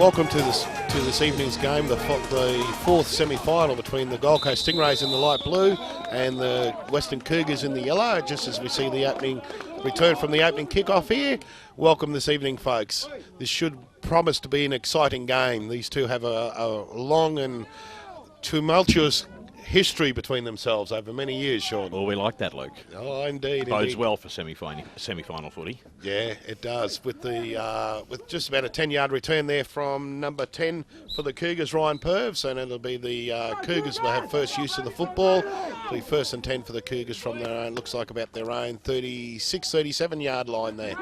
Welcome to this evening's game, the fourth semi-final between the Gold Coast Stingrays in the light blue and the Western Cougars in the yellow, just as we see the opening return from the opening kick-off here. Welcome this evening, folks. This should promise to be an exciting game. These two have a long and tumultuous history between themselves over many years, Sean. Well, we like that, Luke. Oh, indeed. Bodes well for semi-final footy. Yeah, it does. With just about a 10-yard return there from number 10 for the Cougars, Ryan Purves, and it'll be the Cougars will have first use of the football. It'll be first and 10 for the Cougars from their own, looks like about their own 36, 37-yard line there.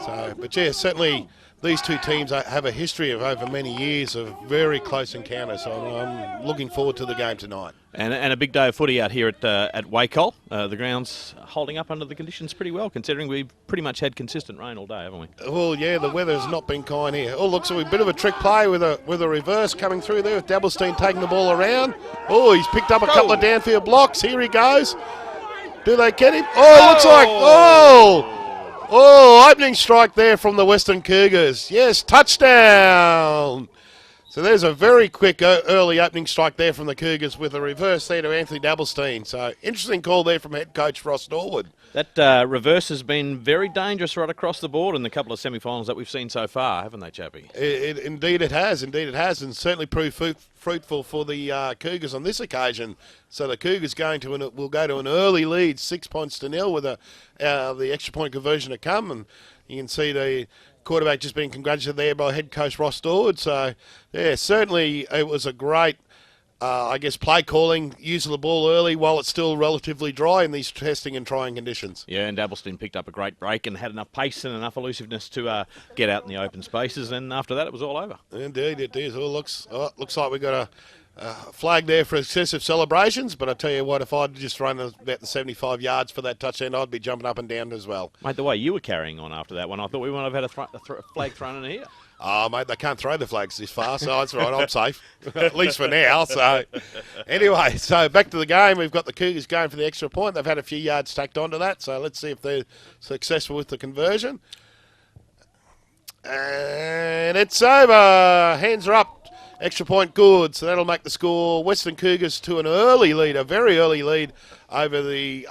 So, but yeah, certainly these two teams have a history of over many years of very close encounters, so I'm looking forward to the game tonight. And a big day of footy out here at Wacol. The ground's holding up under the conditions pretty well, considering we've pretty much had consistent rain all day, haven't we? Well, yeah, the weather's not been kind here. Oh, looks like a bit of a trick play with a reverse coming through there with Dabblestein taking the ball around. Oh, he's picked up a couple of downfield blocks. Here he goes. Do they get him? Oh, it looks like... Oh, opening strike there from the Western Cougars. Yes, touchdown. So there's a very quick early opening strike there from the Cougars with a reverse there to Anthony Dabblestein. So interesting call there from head coach Ross Norwood. That reverse has been very dangerous right across the board in the couple of semi-finals that we've seen so far, haven't they, Chappie? Indeed it has, and certainly proved fruitful for the Cougars on this occasion. So the Cougars will go to an early lead, 6 points to nil, with the extra point conversion to come, and you can see the quarterback just being congratulated there by head coach Ross Norwood. So yeah, certainly it was a great play calling, use of the ball early while it's still relatively dry in these testing and trying conditions. Yeah, and Dabblestein picked up a great break and had enough pace and enough elusiveness to get out in the open spaces, and after that it was all over. Indeed, it is. Well, looks like we got a flag there for excessive celebrations, but I tell you what, if I'd just run about the 75 yards for that touchdown, I'd be jumping up and down as well. Mate, the way you were carrying on after that one, I thought we might have had a flag thrown in here. Oh, mate, they can't throw the flags this far, so that's right, I'm safe, at least for now. So, anyway, so back to the game. We've got the Cougars going for the extra point. They've had a few yards tacked onto that, so let's see if they're successful with the conversion. And it's over. Hands are up. Extra point good, so that'll make the score Western Cougars to an early lead, a very early lead over the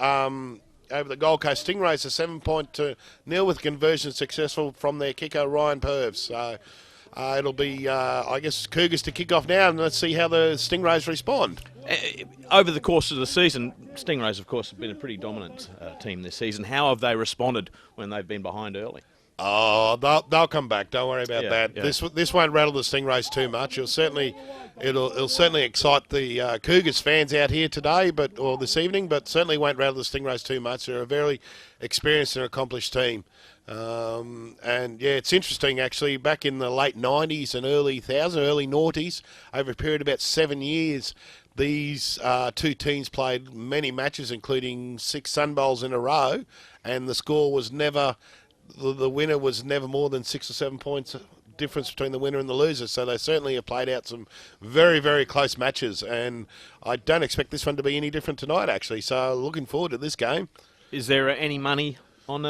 Gold Coast Stingrays, a 7-0 with conversion successful from their kicker Ryan Purves. So it'll be, Cougars to kick off now, and let's see how the Stingrays respond. Over the course of the season, Stingrays, of course, have been a pretty dominant team this season. How have they responded when they've been behind early? Oh, they'll come back. Don't worry about that. Yeah. This won't rattle the Stingrays too much. It'll certainly excite the Cougars fans out here today, or this evening, but certainly won't rattle the Stingrays too much. They're a very experienced and accomplished team. And yeah, it's interesting actually. Back in the late 90s and early noughties, over a period of about 7 years, these two teams played many matches, including 6 Sun Bowls in a row, and the score was never. The winner was never more than 6 or 7 points difference between the winner and the loser. So they certainly have played out some very, very close matches. And I don't expect this one to be any different tonight, actually. So looking forward to this game. Is there any money on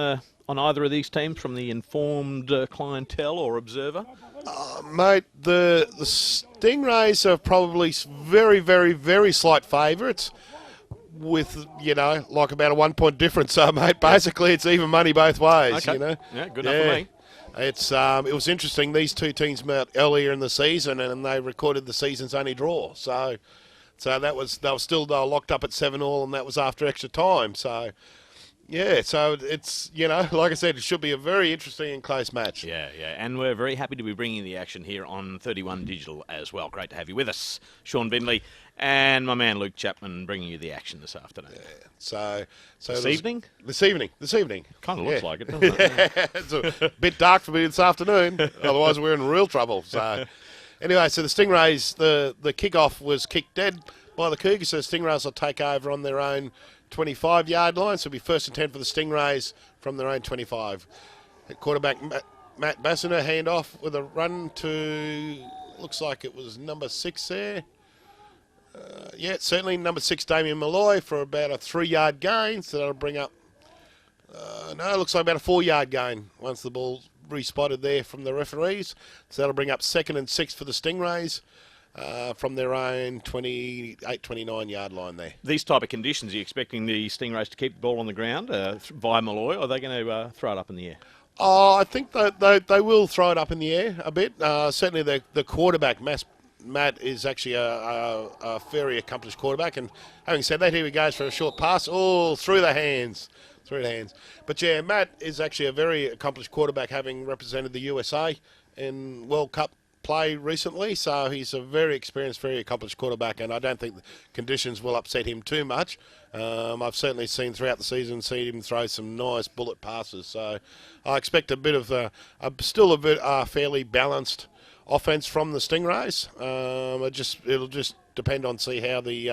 either of these teams from the informed clientele or observer? Mate, the Stingrays are probably very, very, very slight favourites. With, like about a 1 point difference. So, mate, basically it's even money both ways, Okay. Yeah, good enough for me. It was interesting. These two teams met earlier in the season and they recorded the season's only draw. So they were locked up at 7-7, and that was after extra time. So, yeah, so it's, like I said, it should be a very interesting and close match. Yeah, and we're very happy to be bringing the action here on 31 Digital as well. Great to have you with us, Sean Bindley, and my man Luke Chapman bringing you the action this afternoon. Yeah, so this evening? This evening. Kind of looks like it, doesn't it? It's a bit dark for me this afternoon, otherwise we're in real trouble. So anyway, so the Stingrays, the kick-off was kicked dead by the Cougars, so the Stingrays will take over on their own 25-yard line, so it'll be first and 10 for the Stingrays from their own 25. Quarterback Matt Bassiner, hand off with a run to, looks like it was number 6 there. Certainly number 6, Damien Malloy, for about a 3-yard gain, so that'll bring up, it looks like about a 4-yard gain once the ball respotted there from the referees. So that'll bring up 2nd and 6 for the Stingrays. From their own 28, 29 yard line there. These type of conditions, are you expecting the Stingrays to keep the ball on the ground via Malloy, or are they going to throw it up in the air? Oh, I think they will throw it up in the air a bit. Certainly the quarterback, Matt, is actually a very accomplished quarterback. And having said that, here he goes for a short pass. Oh, through the hands. But yeah, Matt is actually a very accomplished quarterback, having represented the USA in World Cup play recently, so he's a very experienced, very accomplished quarterback, and I don't think the conditions will upset him too much. I've certainly seen throughout the season, him throw some nice bullet passes, so I expect a bit of still a bit fairly balanced offense from the Stingrays. It'll just depend on see how the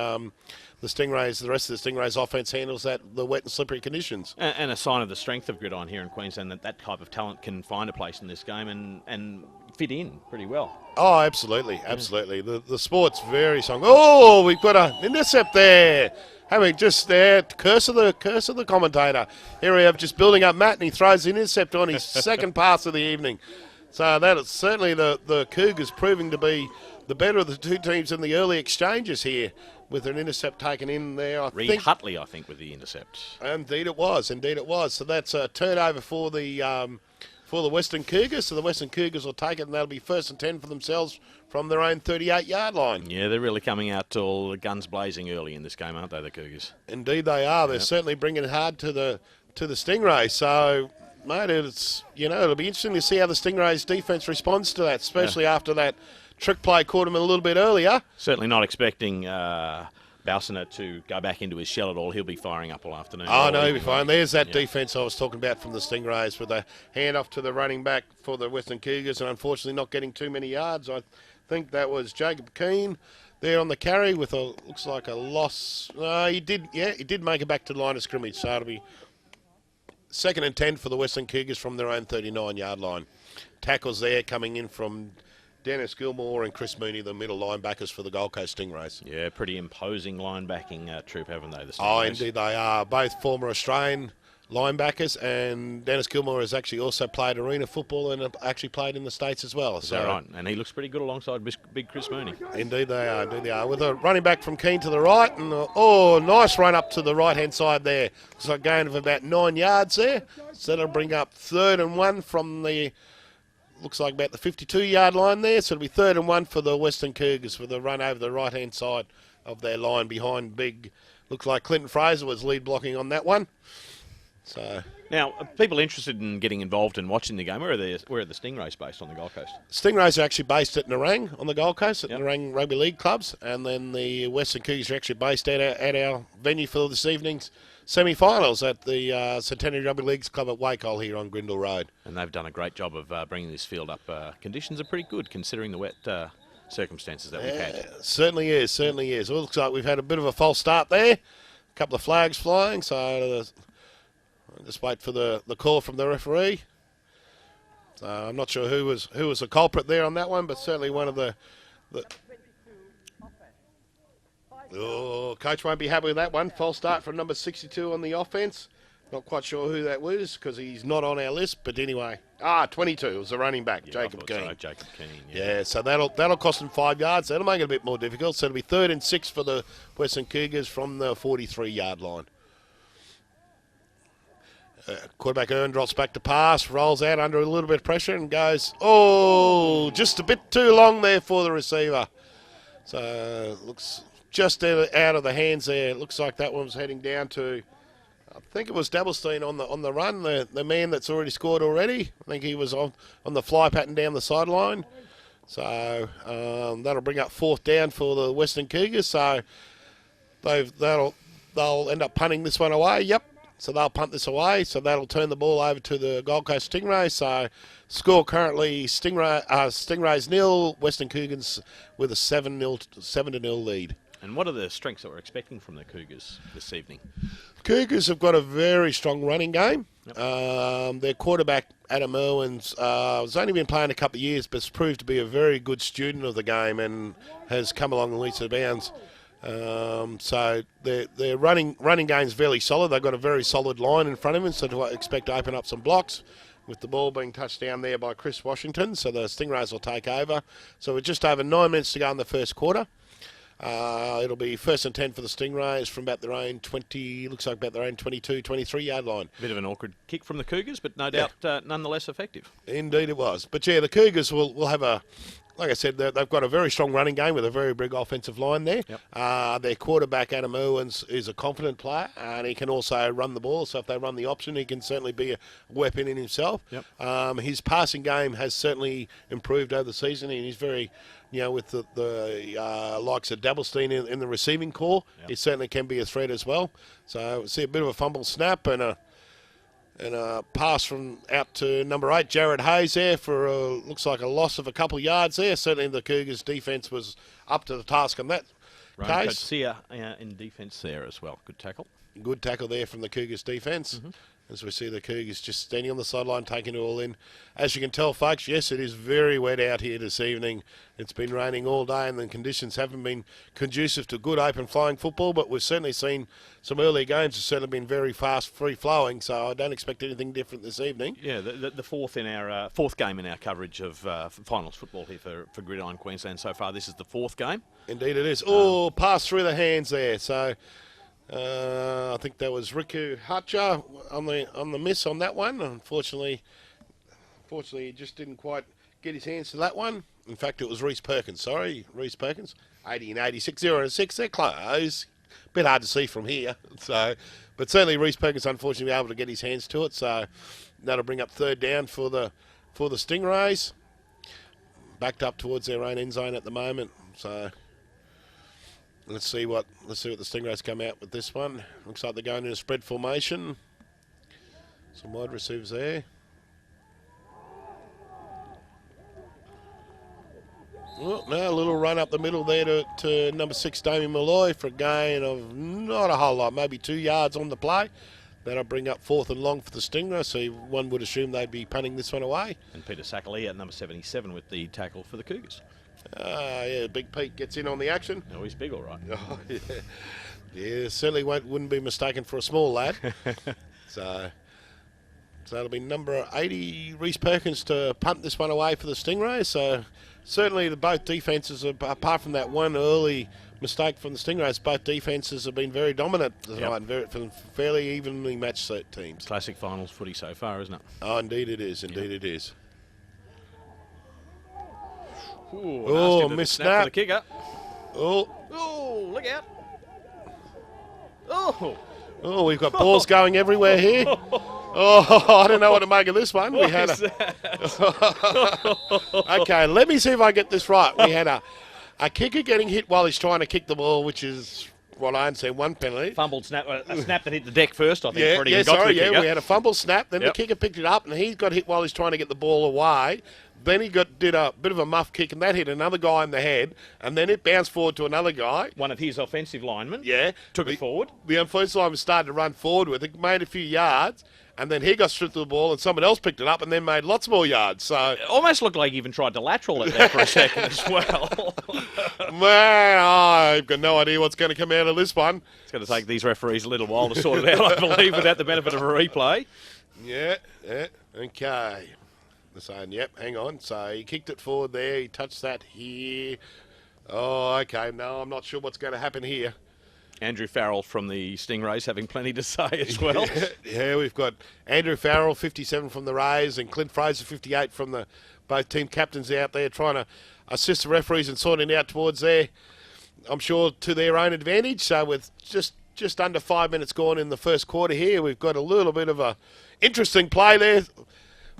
Stingrays, the rest of the Stingrays offense handles the wet and slippery conditions. And a sign of the strength of Gridiron here in Queensland that type of talent can find a place in this game and fit in pretty well. Oh, absolutely. The sport's very strong. Oh, we've got an intercept there. Having just there, curse of the commentator. Here we have just building up Matt, and he throws the intercept on his second pass of the evening. So that is certainly the Cougars proving to be the better of the two teams in the early exchanges here, with an intercept taken in there. Reed Hutley, I think, with the intercept. Indeed it was. So that's a turnover for the Western Cougars. So the Western Cougars will take it, and that'll be 1st and 10 for themselves from their own 38-yard line. Yeah, they're really coming out to all the guns blazing early in this game, aren't they, the Cougars? Indeed they are. They're certainly bringing it hard to the Stingrays. So, mate, it'll be interesting to see how the Stingrays' defence responds to that, especially after that trick play caught him a little bit earlier. Certainly not expecting Balsiner to go back into his shell at all. He'll be firing up all afternoon. Oh, no, he'll be fine. There's that defence I was talking about from the Stingrays, with a handoff to the running back for the Western Cougars, and unfortunately not getting too many yards. I think that was Jacob Keane there on the carry with looks like a loss. He did make it back to the line of scrimmage, so it'll be 2nd and 10 for the Western Cougars from their own 39-yard line. Tackles there coming in from Dennis Gilmore and Chris Mooney, the middle linebackers for the Gold Coast Stingrays. Yeah, pretty imposing linebacking troop, haven't they? The Stingrays? Oh, indeed they are. Both former Australian linebackers, and Dennis Gilmore has actually also played arena football and actually played in the States as well. Is that right? And he looks pretty good alongside big Chris Mooney. Indeed they are. With a running back from Keane to the right, and nice run up to the right-hand side there. Looks like a gain of about 9 yards there. So that'll bring up 3rd and 1 from looks like about the 52-yard line there. So it'll be 3rd and 1 for the Western Cougars with a run over the right-hand side of their line behind big. Looks like Clinton Fraser was lead blocking on that one. So now, are people interested in getting involved in watching the game? Where are the Stingrays based on the Gold Coast? Stingrays are actually based at Nerang on the Gold Coast, at Nerang Rugby League clubs, and then the Western Cougars are actually based at our venue for this evening's semi-finals at the Centenary Rugby Leagues Club at Wacol here on Grindle Road. And they've done a great job of bringing this field up. Conditions are pretty good considering the wet circumstances that we've had. Certainly is. Well, it looks like we've had a bit of a false start there. A couple of flags flying, so just wait for the call from the referee. So I'm not sure who was the culprit there on that one, but certainly one of the coach won't be happy with that one. False start from number 62 on the offense. Not quite sure who that was because he's not on our list, but anyway. 22 it was the running back, Jacob Keane. So, Jacob Keane, yeah, so that'll cost him 5 yards. That'll make it a bit more difficult. So it'll be 3rd and 6 for the Western Cougars from the 43-yard line. Quarterback Earn drops back to pass, rolls out under a little bit of pressure and goes, just a bit too long there for the receiver. So looks just out of the hands there. It looks like that one was heading down to, I think it was Dabblestein on the run, the man that's already scored already. I think he was on the fly pattern down the sideline. So that'll bring up 4th down for the Western Cougars. So they'll end up punting this one away. Yep. So they'll punt this away. So that'll turn the ball over to the Gold Coast Stingrays. So score currently Stingrays 0, Western Cougars with a 7-0 lead. And what are the strengths that we're expecting from the Cougars this evening? Cougars have got a very strong running game. Yep. Their quarterback, Adam Irwin's, has only been playing a couple of years, but has proved to be a very good student of the game and has come along the leaps and bounds. So their running game is fairly solid. They've got a very solid line in front of them, so to expect to open up some blocks. with the ball being touched down there by Chris Washington. So the Stingrays will take over. So we're just over 9 minutes to go in the first quarter. It'll be 1st and 10 for the Stingrays from about their own 22, 23 yard line. Bit of an awkward kick from the Cougars, but no doubt nonetheless effective. Indeed it was. But yeah, the Cougars will have like I said, they've got a very strong running game with a very big offensive line there. Yep. Their quarterback, Adam Irwins, is a confident player, and he can also run the ball. So if they run the option, he can certainly be a weapon in himself. Yep. His passing game has certainly improved over the season, and he's very, with the likes of Dabblestein in the receiving core, he certainly can be a threat as well. So we'll see a bit of a fumble snap and a pass from out to number 8, Jared Hayes there for looks like a loss of a couple of yards there. Certainly the Cougars' defence was up to the task on that case. Sia in defence there as well. Good tackle. Good tackle there from the Cougars' defence. Mm-hmm. As we see the Cougars just standing on the sideline taking it all in. As you can tell, folks, yes, it is very wet out here this evening. It's been raining all day and the conditions haven't been conducive to good open flying football, but we've certainly seen some early games have certainly been very fast, free-flowing, so I don't expect anything different this evening. Yeah, the fourth game in our coverage of finals football here for Gridiron Queensland so far. This is the 4th game. Indeed it is. Pass through the hands there, so... I think that was Riku Hatcha on the miss on that one. Unfortunately, he just didn't quite get his hands to that one. In fact, it was Reece Perkins. 80 and 86, 0 and 6. They're close. Bit hard to see from here. So, but certainly Reece Perkins, unfortunately, able to get his hands to it. So that'll bring up 3rd down for the Stingrays. Backed up towards their own end zone at the moment. So. Let's see what the Stingrays come out with this one. Looks like they're going in a spread formation. Some wide receivers there. Well, now a little run up the middle there to number 6, Damien Malloy, for a gain of not a whole lot, maybe 2 yards on the play. That'll bring up 4th and long for the Stingrays, so one would assume they'd be punting this one away. And Peter Sackley at number 77 with the tackle for the Cougars. Yeah, Big Pete gets in on the action. Oh, he's big, all right. Oh, yeah, certainly wouldn't be mistaken for a small lad. So that'll be number 80, Reece Perkins, to punt this one away for the Stingrays. So certainly both defences, apart from that one early mistake from the Stingrays, both defences have been very dominant tonight, from fairly evenly matched teams. Classic finals footy so far, isn't it? Oh, indeed it is. Indeed it is. Ooh, missed snap for the kicker. Oh, look out. Oh, we've got balls going everywhere here. Oh, I don't know what to make of this one. What is that? Okay, let me see if I get this right. We had a kicker getting hit while he's trying to kick the ball, which is what I understand, one penalty. Fumbled snap, a snap that hit the deck first, I think. We had a fumble snap, then the kicker picked it up, and he got hit while he's trying to get the ball away. Then he did a bit of a muff kick, and that hit another guy in the head, and then it bounced forward to another guy. One of his offensive linemen. Yeah. Took it forward. The offensive lineman started to run forward with it, made a few yards, and then he got stripped of the ball, and someone else picked it up and then made lots more yards. So it almost looked like he even tried to lateral it there for a second as well. Man, I've got no idea what's going to come out of this one. It's going to take these referees a little while to sort it out, I believe, without the benefit of a replay. Yeah, okay. Saying, yep, hang on. So he kicked it forward there. He touched that here. Oh, okay. No, I'm not sure what's going to happen here. Andrew Farrell from the Stingrays having plenty to say as well. Yeah, we've got Andrew Farrell, 57 from the Rays, and Clint Fraser, 58 from the both team captains out there trying to assist the referees and sorting out towards there, I'm sure, to their own advantage. So with just under 5 minutes gone in the first quarter here, we've got a little bit of a interesting play there,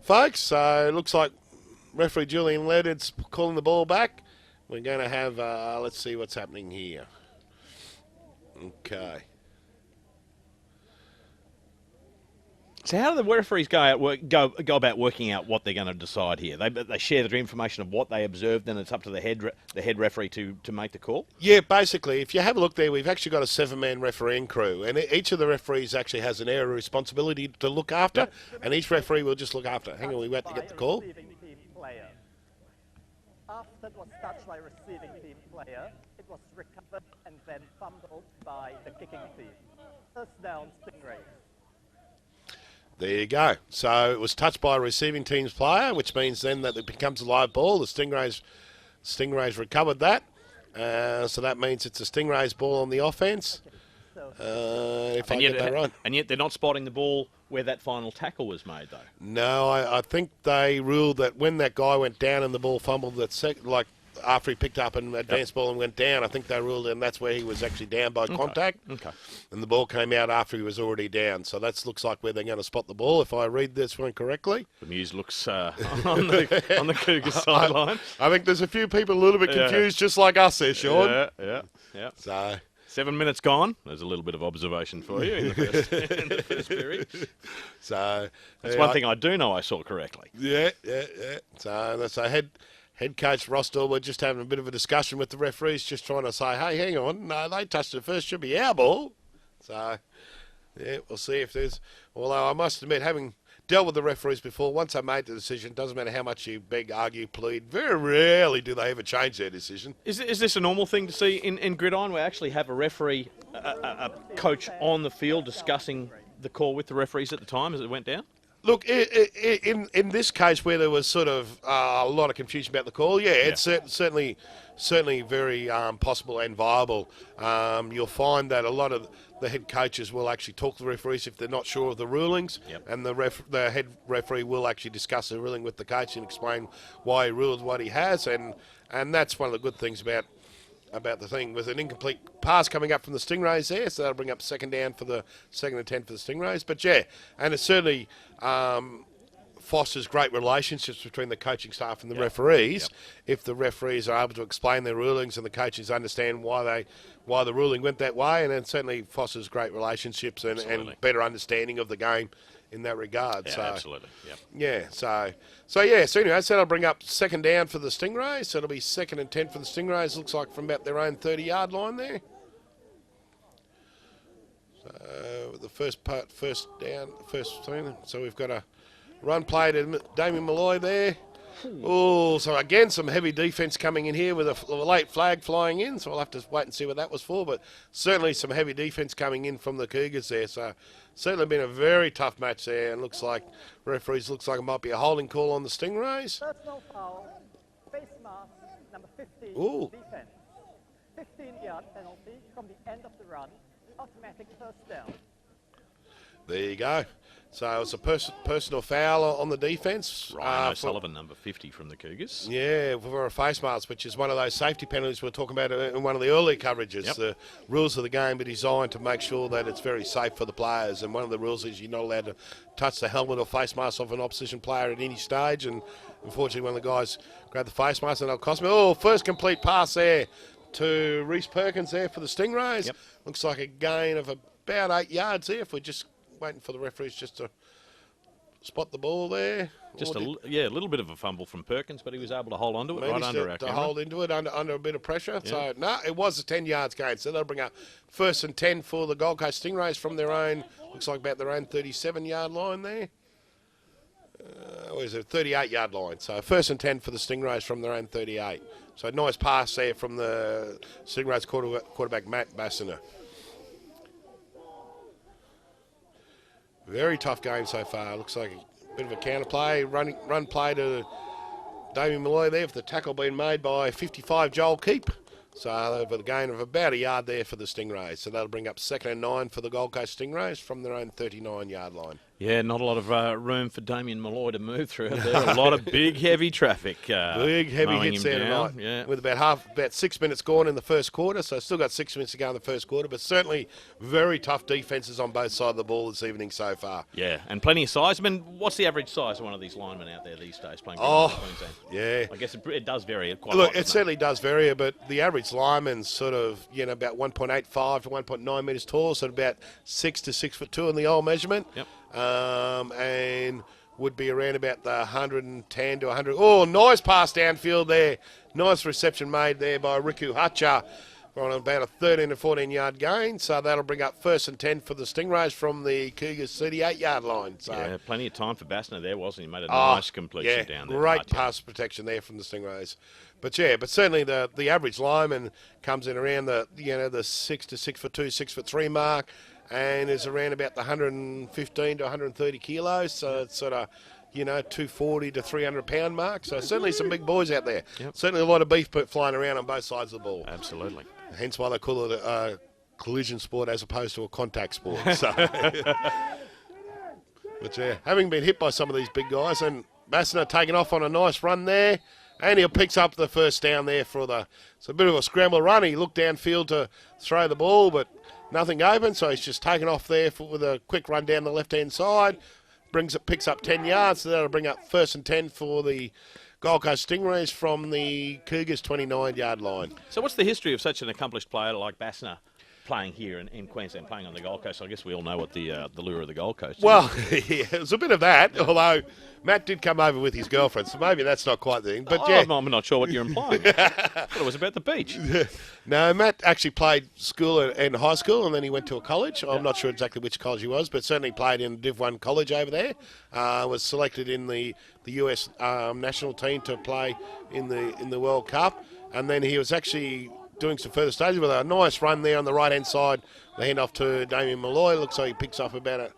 folks. So it looks like referee Julian Leonard's calling the ball back. We're going to have, let's see what's happening here. Okay. So how do the referees go about working out what they're going to decide here? They share the information of what they observed, then it's up to the head referee to make the call? Yeah, basically, if you have a look there, we've actually got a 7-man refereeing crew, and each of the referees actually has an area of responsibility to look after, and each referee will just look after. Hang on, we wait to get the call. After it was touched by receiving team player, it was recovered and then fumbled by the kicking team. First down, Stingrays. There you go. So it was touched by a receiving team's player, which means then that it becomes a live ball. The Stingrays recovered that. So that means it's a Stingrays ball on the offence. If I get that right. And yet they're not spotting the ball where that final tackle was made, though. No, I think they ruled that when that guy went down and the ball fumbled, after he picked up an advanced ball and went down, I think they ruled, and that's where he was actually down by contact. Okay. And the ball came out after he was already down. So that looks like where they're going to spot the ball, if I read this one correctly. The Muse looks on the Cougars sideline. I think there's a few people a little bit confused, just like us there, Sean. Yeah. So 7 minutes gone. There's a little bit of observation for you in the first period. So that's one thing I do know I saw correctly. Yeah. So head coach Ross Dorber just having a bit of a discussion with the referees, just trying to say, hey, hang on, no, they touched it first, should be our ball. So, yeah, we'll see if there's... Although I must admit, having dealt with the referees before, once they made the decision, doesn't matter how much you beg, argue, plead, very rarely do they ever change their decision. Is this a normal thing to see in Gridiron? We actually have a referee, a coach on the field discussing the call with the referees at the time as it went down? Look, in this case where there was sort of a lot of confusion about the call, it's certainly very possible and viable. You'll find that a lot of the head coaches will actually talk to the referees if they're not sure of the rulings, and the head referee will actually discuss the ruling with the coach and explain why he ruled what he has, and that's one of the good things about the thing. With an incomplete pass coming up from the Stingrays there, so that'll bring up second down for the second and 10 for the Stingrays. But and it certainly fosters great relationships between the coaching staff and the referees. If the referees are able to explain their rulings and the coaches understand why the ruling went that way, and it certainly fosters great relationships and better understanding of the game in that regard. Yeah, so, absolutely. So anyway, so that'll bring up second down for the Stingrays. So it'll be second and 10 for the Stingrays. Looks like from about their own 30-yard line there. So the first thing. So we've got a run play to Damien Malloy there. Oh, so again, some heavy defence coming in here with a late flag flying in. So we'll have to wait and see what that was for. But certainly some heavy defence coming in from the Cougars there. So certainly been a very tough match there. And looks like it might be a holding call on the Stingrays. Personal foul, face mask, number 15, defence. 15-yard penalty from the end of the run, automatic first down. There you go. So it's a personal foul on the defence. Ryan O'Sullivan, number 50 from the Cougars. Yeah, for a face mask, which is one of those safety penalties we were talking about in one of the earlier coverages. The rules of the game are designed to make sure that it's very safe for the players. And one of the rules is you're not allowed to touch the helmet or face mask of an opposition player at any stage. And unfortunately, one of the guys grabbed the face mask and it'll cost me. Oh, first complete pass there to Reece Perkins there for the Stingrays. Looks like a gain of about 8 yards there if we're just waiting for the referees just to spot the ball there. Just a little bit of a fumble from Perkins, but he was able to hold on to it right under our camera. Hold into it under a bit of pressure. Yeah. So, no, it was a 10 yards gain. So they'll bring up first and 10 for the Gold Coast Stingrays from their own, looks like about their own 37-yard line there. Or is it 38-yard line? So first and 10 for the Stingrays from their own 38. So nice pass there from the Stingrays quarterback Matt Bassiner. Very tough game so far. Looks like a bit of a counter play, run play to Damien Malloy there for the tackle being made by 55 Joel Keep. So over the gain of about a yard there for the Stingrays. So that'll bring up second and 9 for the Gold Coast Stingrays from their own 39-yard line. Yeah, not a lot of room for Damien Malloy to move through there. A lot of big, heavy traffic. Big, heavy hits there tonight. Yeah. With about 6 minutes gone in the first quarter. So still got 6 minutes to go in the first quarter. But certainly very tough defences on both sides of the ball this evening so far. Yeah, and plenty of size. I mean, what's the average size of one of these linemen out there these days playing Queensland? Yeah. I guess it does vary quite a lot. Look, it certainly does vary, but the average lineman's sort of, about 1.85 to 1.9 metres tall, so about 6 to 6'2" in the old measurement. Yep. And would be around about the 110 to 100. Oh, nice pass downfield there. Nice reception made there by Riku Hutcher on about a 13 to 14 yard gain. So that'll bring up 1st and 10 for the Stingrays from the Cougars 38-yard line. So yeah, plenty of time for Bassner there, wasn't he? Made a nice completion down there. Great pass protection there from the Stingrays. But certainly the average lineman comes in around the 6 to 6'2", 6'3" mark, and is around about the 115 to 130 kilos. So it's sort of 240 to 300 pound mark. So certainly some big boys out there. Yep. Certainly a lot of beef flying around on both sides of the ball. Absolutely. Hence why they call it a collision sport as opposed to a contact sport. So, but yeah, having been hit by some of these big guys, and Bassner taking off on a nice run there, and he picks up the first down there it's a bit of a scramble run. He looked downfield to throw the ball, but nothing open, so he's just taken off there with a quick run down the left-hand side. Picks up 10 yards, so that'll bring up 1st and 10 for the Gold Coast Stingrays from the Cougars 29-yard line. So what's the history of such an accomplished player like Bassner playing here in Queensland, playing on the Gold Coast? I guess we all know what the lure of the Gold Coast is. Well, yeah, it was a bit of that, although Matt did come over with his girlfriend, so maybe that's not quite the thing. But yeah, I'm not sure what you're implying. I thought it was about the beach. No, Matt actually played school and high school, and then he went to a college. I'm not sure exactly which college he was, but certainly played in Div 1 college over there. Was selected in the US national team to play in the World Cup, and then he was actually doing some further stages with a nice run there on the right-hand side. The handoff to Damien Malloy. Looks like he picks up about an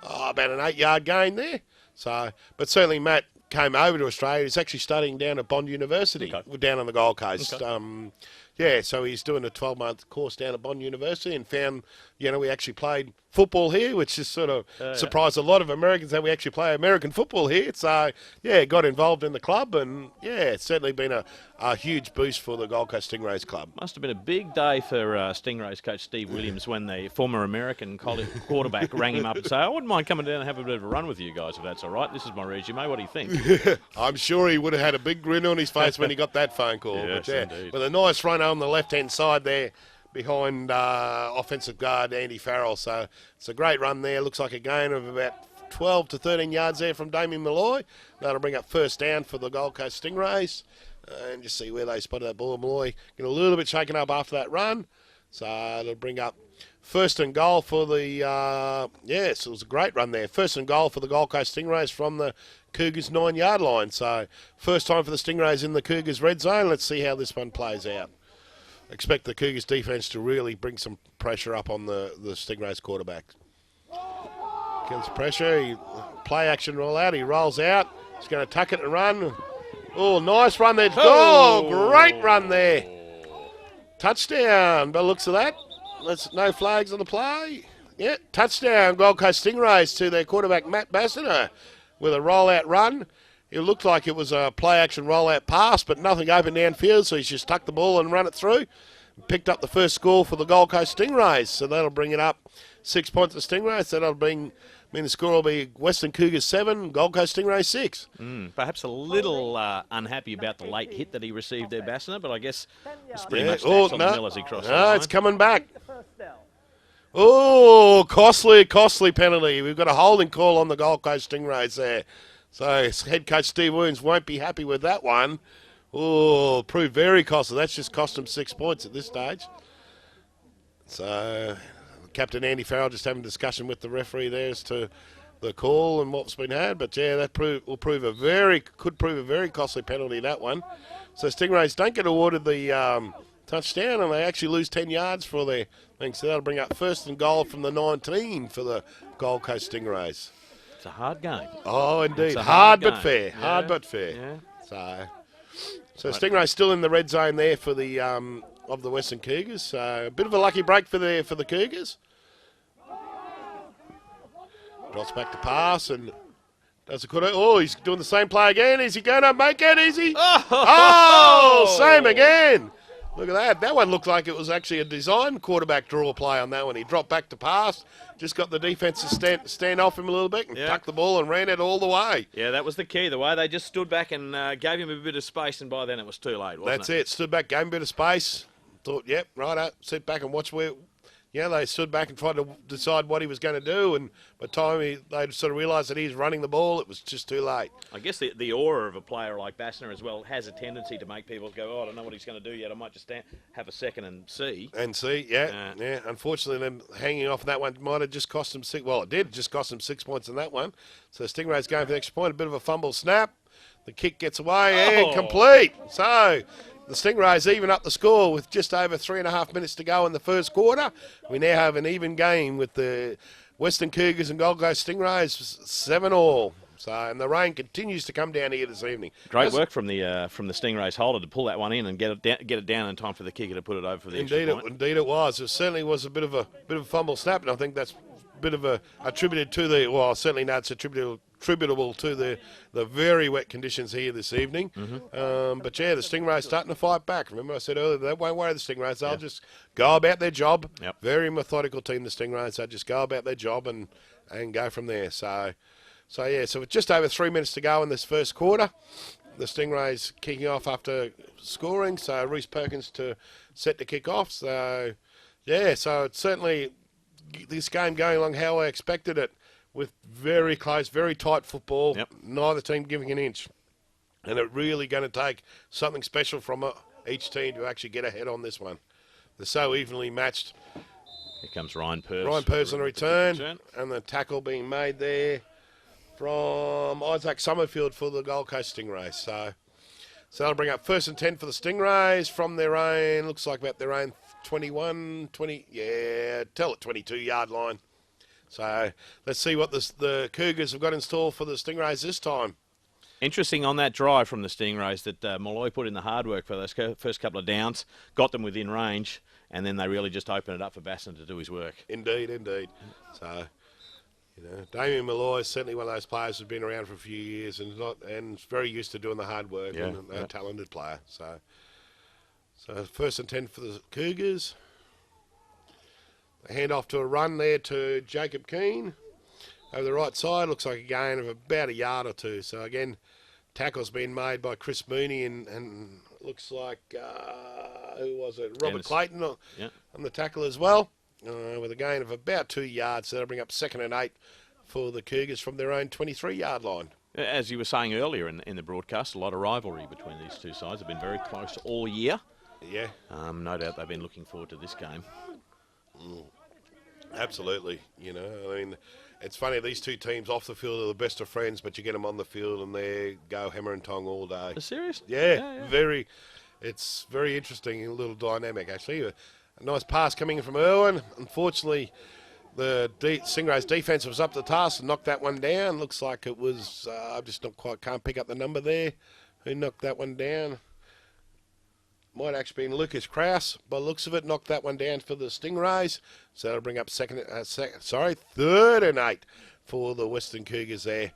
8-yard gain there. So, but certainly Matt came over to Australia. He's actually studying down at Bond University, down on the Gold Coast. Okay. So he's doing a 12-month course down at Bond University and found, we actually played football here, which has sort of surprised a lot of Americans that we actually play American football here. So, got involved in the club, and, it's certainly been a huge boost for the Gold Coast Stingrays club. Must have been a big day for Stingrays coach Steve Williams when the former American quarterback rang him up and said, I wouldn't mind coming down and have a bit of a run with you guys if that's all right. This is my resume. What do you think? I'm sure he would have had a big grin on his face when he got that phone call. Yes, indeed. With a nice run on the left-hand side there behind offensive guard Andy Farrell. So it's a great run there. Looks like a gain of about 12 to 13 yards there from Damien Malloy. That'll bring up 1st down for the Gold Coast Stingrays. And just see where they spotted that ball. Malloy getting a little bit shaken up after that run. So it'll bring up 1st and goal for the, it was a great run there. 1st and goal for the Gold Coast Stingrays from the Cougars 9-yard line. So first time for the Stingrays in the Cougars red zone. Let's see how this one plays out. Expect the Cougars defence to really bring some pressure up on the Stingrays quarterback. Comes pressure, play action roll out, he rolls out, he's going to tuck it and run. Oh, nice run there. Great run there. Touchdown by the looks of that. No flags on the play. Yeah, touchdown Gold Coast Stingrays to their quarterback Matt Bassner with a roll-out run. It looked like it was a play-action roll-out pass, but nothing open downfield, so he's just tucked the ball and run it through. Picked up the first score for the Gold Coast Stingrays, so that'll bring it up 6 points to Stingrays. So that'll mean the score will be Western Cougars 7, Gold Coast Stingrays 6. Perhaps a little unhappy about the late hit that he received there, Bassner, but I guess it's pretty much on the mill as he crossed the line. It's coming back. Oh, costly penalty. We've got a holding call on the Gold Coast Stingrays there. So head coach Steve Williams won't be happy with that one. Oh, proved very costly. That's just cost him 6 points at this stage. So Captain Andy Farrell just having a discussion with the referee there as to the call and what's been had. But that could prove a very costly penalty, that one. So Stingrays don't get awarded the touchdown, and they actually lose 10 yards for their thing. So that'll bring up 1st and goal from the 19 for the Gold Coast Stingrays. It's a hard game. Oh, indeed. Hard but fair. Yeah. Hard but fair. Yeah. So Stingrays still in the red zone there for the of the Western Cougars. So a bit of a lucky break for the Cougars. Drops back to pass and does a good. Oh, he's doing the same play again. Is he going to make it? Is he? Oh, same again. Look at that. That one looked like it was actually a design quarterback draw play on that one. He dropped back to pass, just got the defense to stand off him a little bit and tucked the ball and ran it all the way. Yeah, that was the key. The way they just stood back and gave him a bit of space, and by then it was too late, wasn't it? That's it. Stood back, gave him a bit of space. Thought, yep, right up. Sit back and watch they stood back and tried to decide what he was going to do, and by the time they sort of realised that he's running the ball, it was just too late. I guess the aura of a player like Bassner as well has a tendency to make people go, oh, I don't know what he's going to do yet. I might just have a second and see. Yeah. Unfortunately, them hanging off that one might have just cost him six. Well, it did just cost him 6 points in that one. So Stingrays going for the extra point. A bit of a fumble snap. The kick gets away and complete. So the Stingrays even up the score with just over 3.5 minutes to go in the first quarter. We now have an even game with the Western Cougars and Gold Coast Stingrays 7-all. So, and the rain continues to come down here this evening. Great work from the Stingrays holder to pull that one in and get it down in time for the kicker to put it over for the extra point. Indeed it was. It certainly was a bit of a fumble snap, and I think that's a bit of attributed to the. Well, certainly no, it's attributable to the very wet conditions here this evening. But yeah, the Stingrays starting to fight back. Remember I said earlier, they won't worry the Stingrays. They'll just go about their job. Yep. Very methodical team, the Stingrays. They'll just go about their job and go from there. So with just over 3 minutes to go in this first quarter, the Stingrays kicking off after scoring. So Reece Perkins to set to kick off. So it's certainly this game going along how I expected it, with very close, very tight football. Yep. Neither team giving an inch, and it really going to take something special from each team to actually get ahead on this one. They're so evenly matched. Here comes Ryan Purse. Ryan Purse on return, and the tackle being made there from Isaac Summerfield for the Gold Coast Stingrays. So that'll bring up 1st and 10 for the Stingrays from their own, looks like about their own 22-yard line. So let's see what the Cougars have got in store for the Stingrays this time. Interesting on that drive from the Stingrays that Malloy put in the hard work for those first couple of downs, got them within range, and then they really just opened it up for Bassner to do his work. Indeed. So, Damien Malloy is certainly one of those players who's been around for a few years and very used to doing the hard work, and a talented player. So 1st and 10 for the Cougars. They hand off to a run there to Jacob Keane over the right side. Looks like a gain of about a yard or two. So again, tackle's been made by Chris Mooney and looks like who was it? Robert Clayton on the tackle as well, with a gain of about 2 yards. So that'll bring up 2nd and 8 for the Cougars from their own 23-yard line. As you were saying earlier in the broadcast, a lot of rivalry between these two sides. Have been very close all year. Yeah. No doubt they've been looking forward to this game. Absolutely. I mean, it's funny, these two teams off the field are the best of friends, but you get them on the field and they go hammer and tong all day. Are you serious? Yeah. It's very interesting, a little dynamic actually. A nice pass coming in from Irwin. Unfortunately, the Stingrays defence was up to the task and knocked that one down. Looks like it was, I just not quite can't pick up the number there. Who knocked that one down? Might actually been Lucas Krause. By the looks of it, knocked that one down for the Stingrays. So that'll bring up 3rd and 8 for the Western Cougars there.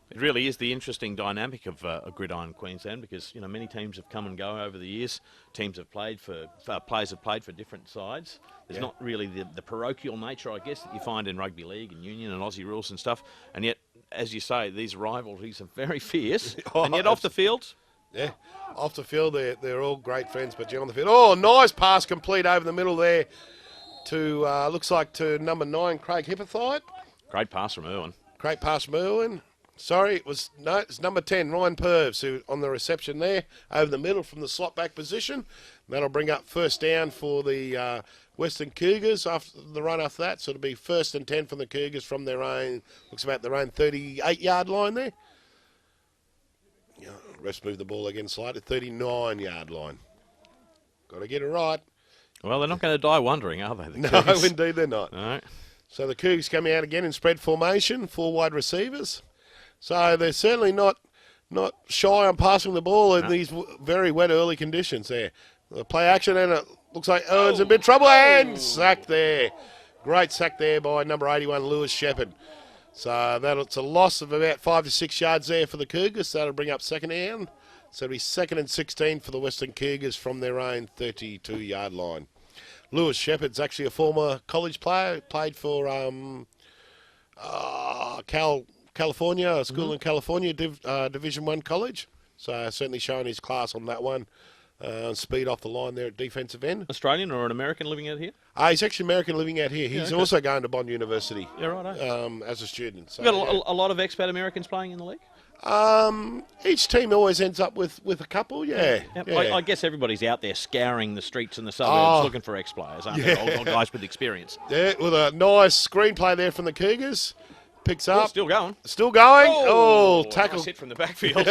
It really is the interesting dynamic of Gridiron Queensland, because many teams have come and go over the years. Teams have played for players have played for different sides. There's not really the parochial nature, I guess, that you find in rugby league and union and Aussie rules and stuff. And yet, as you say, these rivalries are very fierce. And yet, off the field. Yeah, off the field, they're all great friends, but on the field. Oh, nice pass complete over the middle there to, looks like to number 9, Craig Hippothite. Great pass from Irwin. Great pass from Irwin. Sorry, it's number 10, Ryan Purves, who on the reception there, over the middle from the slot back position. That'll bring up 1st down for the Western Cougars after the run after that. So it'll be 1st and 10 from the Cougars from their own, looks about their own 38-yard line there. Refs move the ball again slightly, 39-yard line. Got to get it right. Well, they're not going to die wondering, are they? No, indeed they're not. All right. So the Cougs coming out again in spread formation, 4 wide receivers. So they're certainly not shy on passing the ball in these very wet early conditions there. The play action, and it looks like Owen's in a bit of trouble, and sack there. Great sack there by number 81, Lewis Shepherd. So it's a loss of about 5 to 6 yards there for the Cougars. So that'll bring up 2nd down. So it'll be 2nd and 16 for the Western Cougars from their own 32-yard line. Lewis Shepherd's actually a former college player, played for California, a school in California, Division 1 college. So certainly showing his class on that one. Speed off the line there at defensive end. Australian or an American living out here? He's actually American living out here. He's also going to Bond University as a student. So, You've got a lot of expat Americans playing in the league? Each team always ends up with a couple, yeah. I guess everybody's out there scouring the streets and the suburbs looking for ex-players, aren't they? Old guys with experience. Yeah, with a nice screenplay there from the Cougars. Picks up. Still going. Still going. Oh, tackle. Nice hit from the backfield.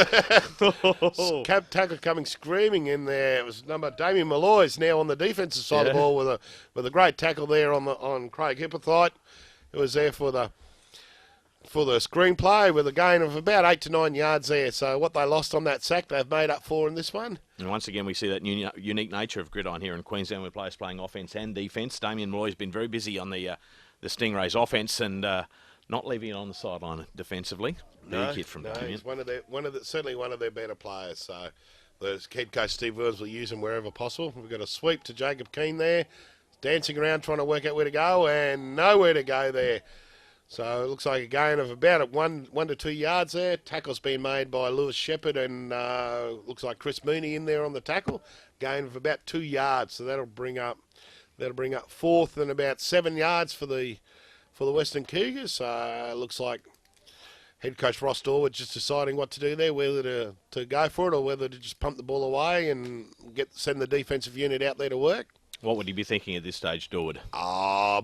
Tackle coming screaming in there. It was Damien Malloy's now on the defensive side of the ball with a great tackle there on Craig Hippothite. It was there for the screenplay with a gain of about 8 to 9 yards there. So what they lost on that sack, they've made up for in this one. And once again, we see that unique nature of Gridiron here in Queensland with players playing offence and defence. Damien Malloy's been very busy on the Stingrays offence and not leaving it on the sideline defensively. Big hit from Damien. He's certainly one of their better players. So the head coach Steve Williams will use him wherever possible. We've got a sweep to Jacob Keane there, dancing around trying to work out where to go and nowhere to go there. So it looks like a gain of about 1 to 2 yards there. Tackle's been made by Lewis Shepherd and looks like Chris Mooney in there on the tackle. Gain of about 2 yards. So that'll bring up fourth and about 7 yards for the Western Cougars. Looks like head coach Ross Dorwood just deciding what to do there, whether to go for it or whether to just pump the ball away and send the defensive unit out there to work. What would he be thinking at this stage, Dorwood?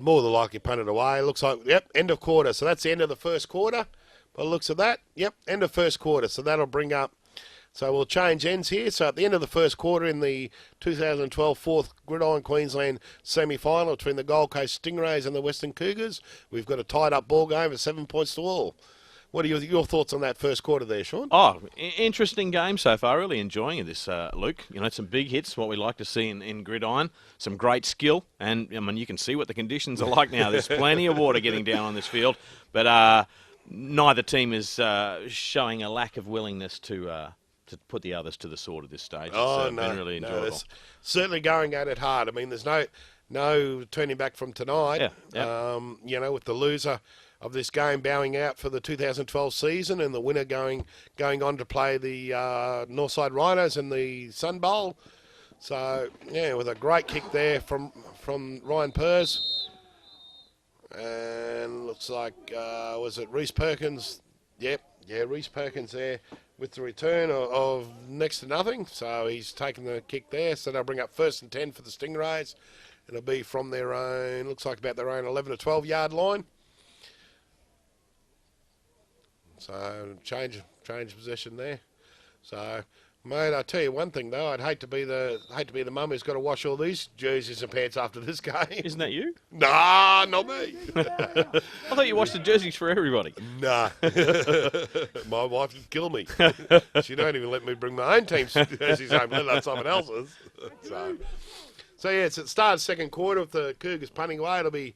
More than likely punt it away. Looks like, end of quarter. So that's the end of the first quarter. By the looks of that, end of first quarter. So that'll bring up. So we'll change ends here. So at the end of the first quarter in the 2012 fourth Gridiron Queensland semi-final between the Gold Coast Stingrays and the Western Cougars, we've got a tied-up ball game of 7 points to all. What are your thoughts on that first quarter there, Sean? Interesting game so far. Really enjoying this, Luke. Some big hits, what we like to see in Gridiron. Some great skill. And, you can see what the conditions are like now. There's plenty of water getting down on this field. But neither team is showing a lack of willingness to put the others to the sword at this stage. It's been really enjoyable. Certainly going at it hard. I mean, there's no turning back from tonight. With the loser of this game bowing out for the 2012 season and the winner going on to play the Northside Rhinos in the Sun Bowl. So, with a great kick there from Ryan Purrs. And looks like, was it Reese Perkins? Reese Perkins there with the return of next to nothing. So he's taken the kick there. So they'll bring up 1st and 10 for the Stingrays. It'll be from their own, looks like about their own 11 to 12 yard line. So change possession there. So, mate, I tell you one thing though, I'd hate to be the mum who's got to wash all these jerseys and pants after this game. Isn't that you? Nah, not me. I thought you washed the jerseys for everybody. Nah, my wife would kill me. She don't even let me bring my own team's jerseys home, let alone someone else's. So it's at the start of the second quarter with the Cougars punting away. It'll be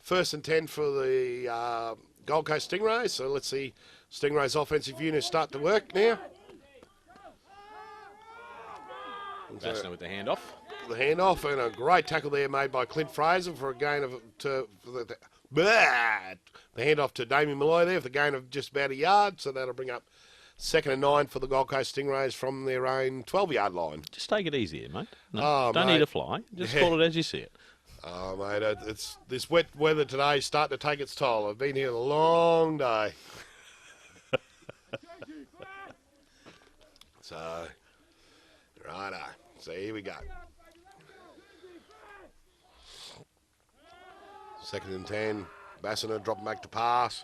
1st and 10 for the Gold Coast Stingrays. So let's see Stingrays offensive unit start to work now. Bassner with the handoff. The handoff and a great tackle there made by Clint Fraser for a gain of the handoff to Damien Malloy there for the gain of just about a yard. So that'll bring up 2nd and 9 for the Gold Coast Stingrays from their own 12-yard line. Just take it easy, mate. Don't need to fly. Just call it as you see it. Oh, mate, it's this wet weather today is starting to take its toll. I've been here a long day. So, righto. So here we go. 2nd and 10. Bassiner dropping back to pass.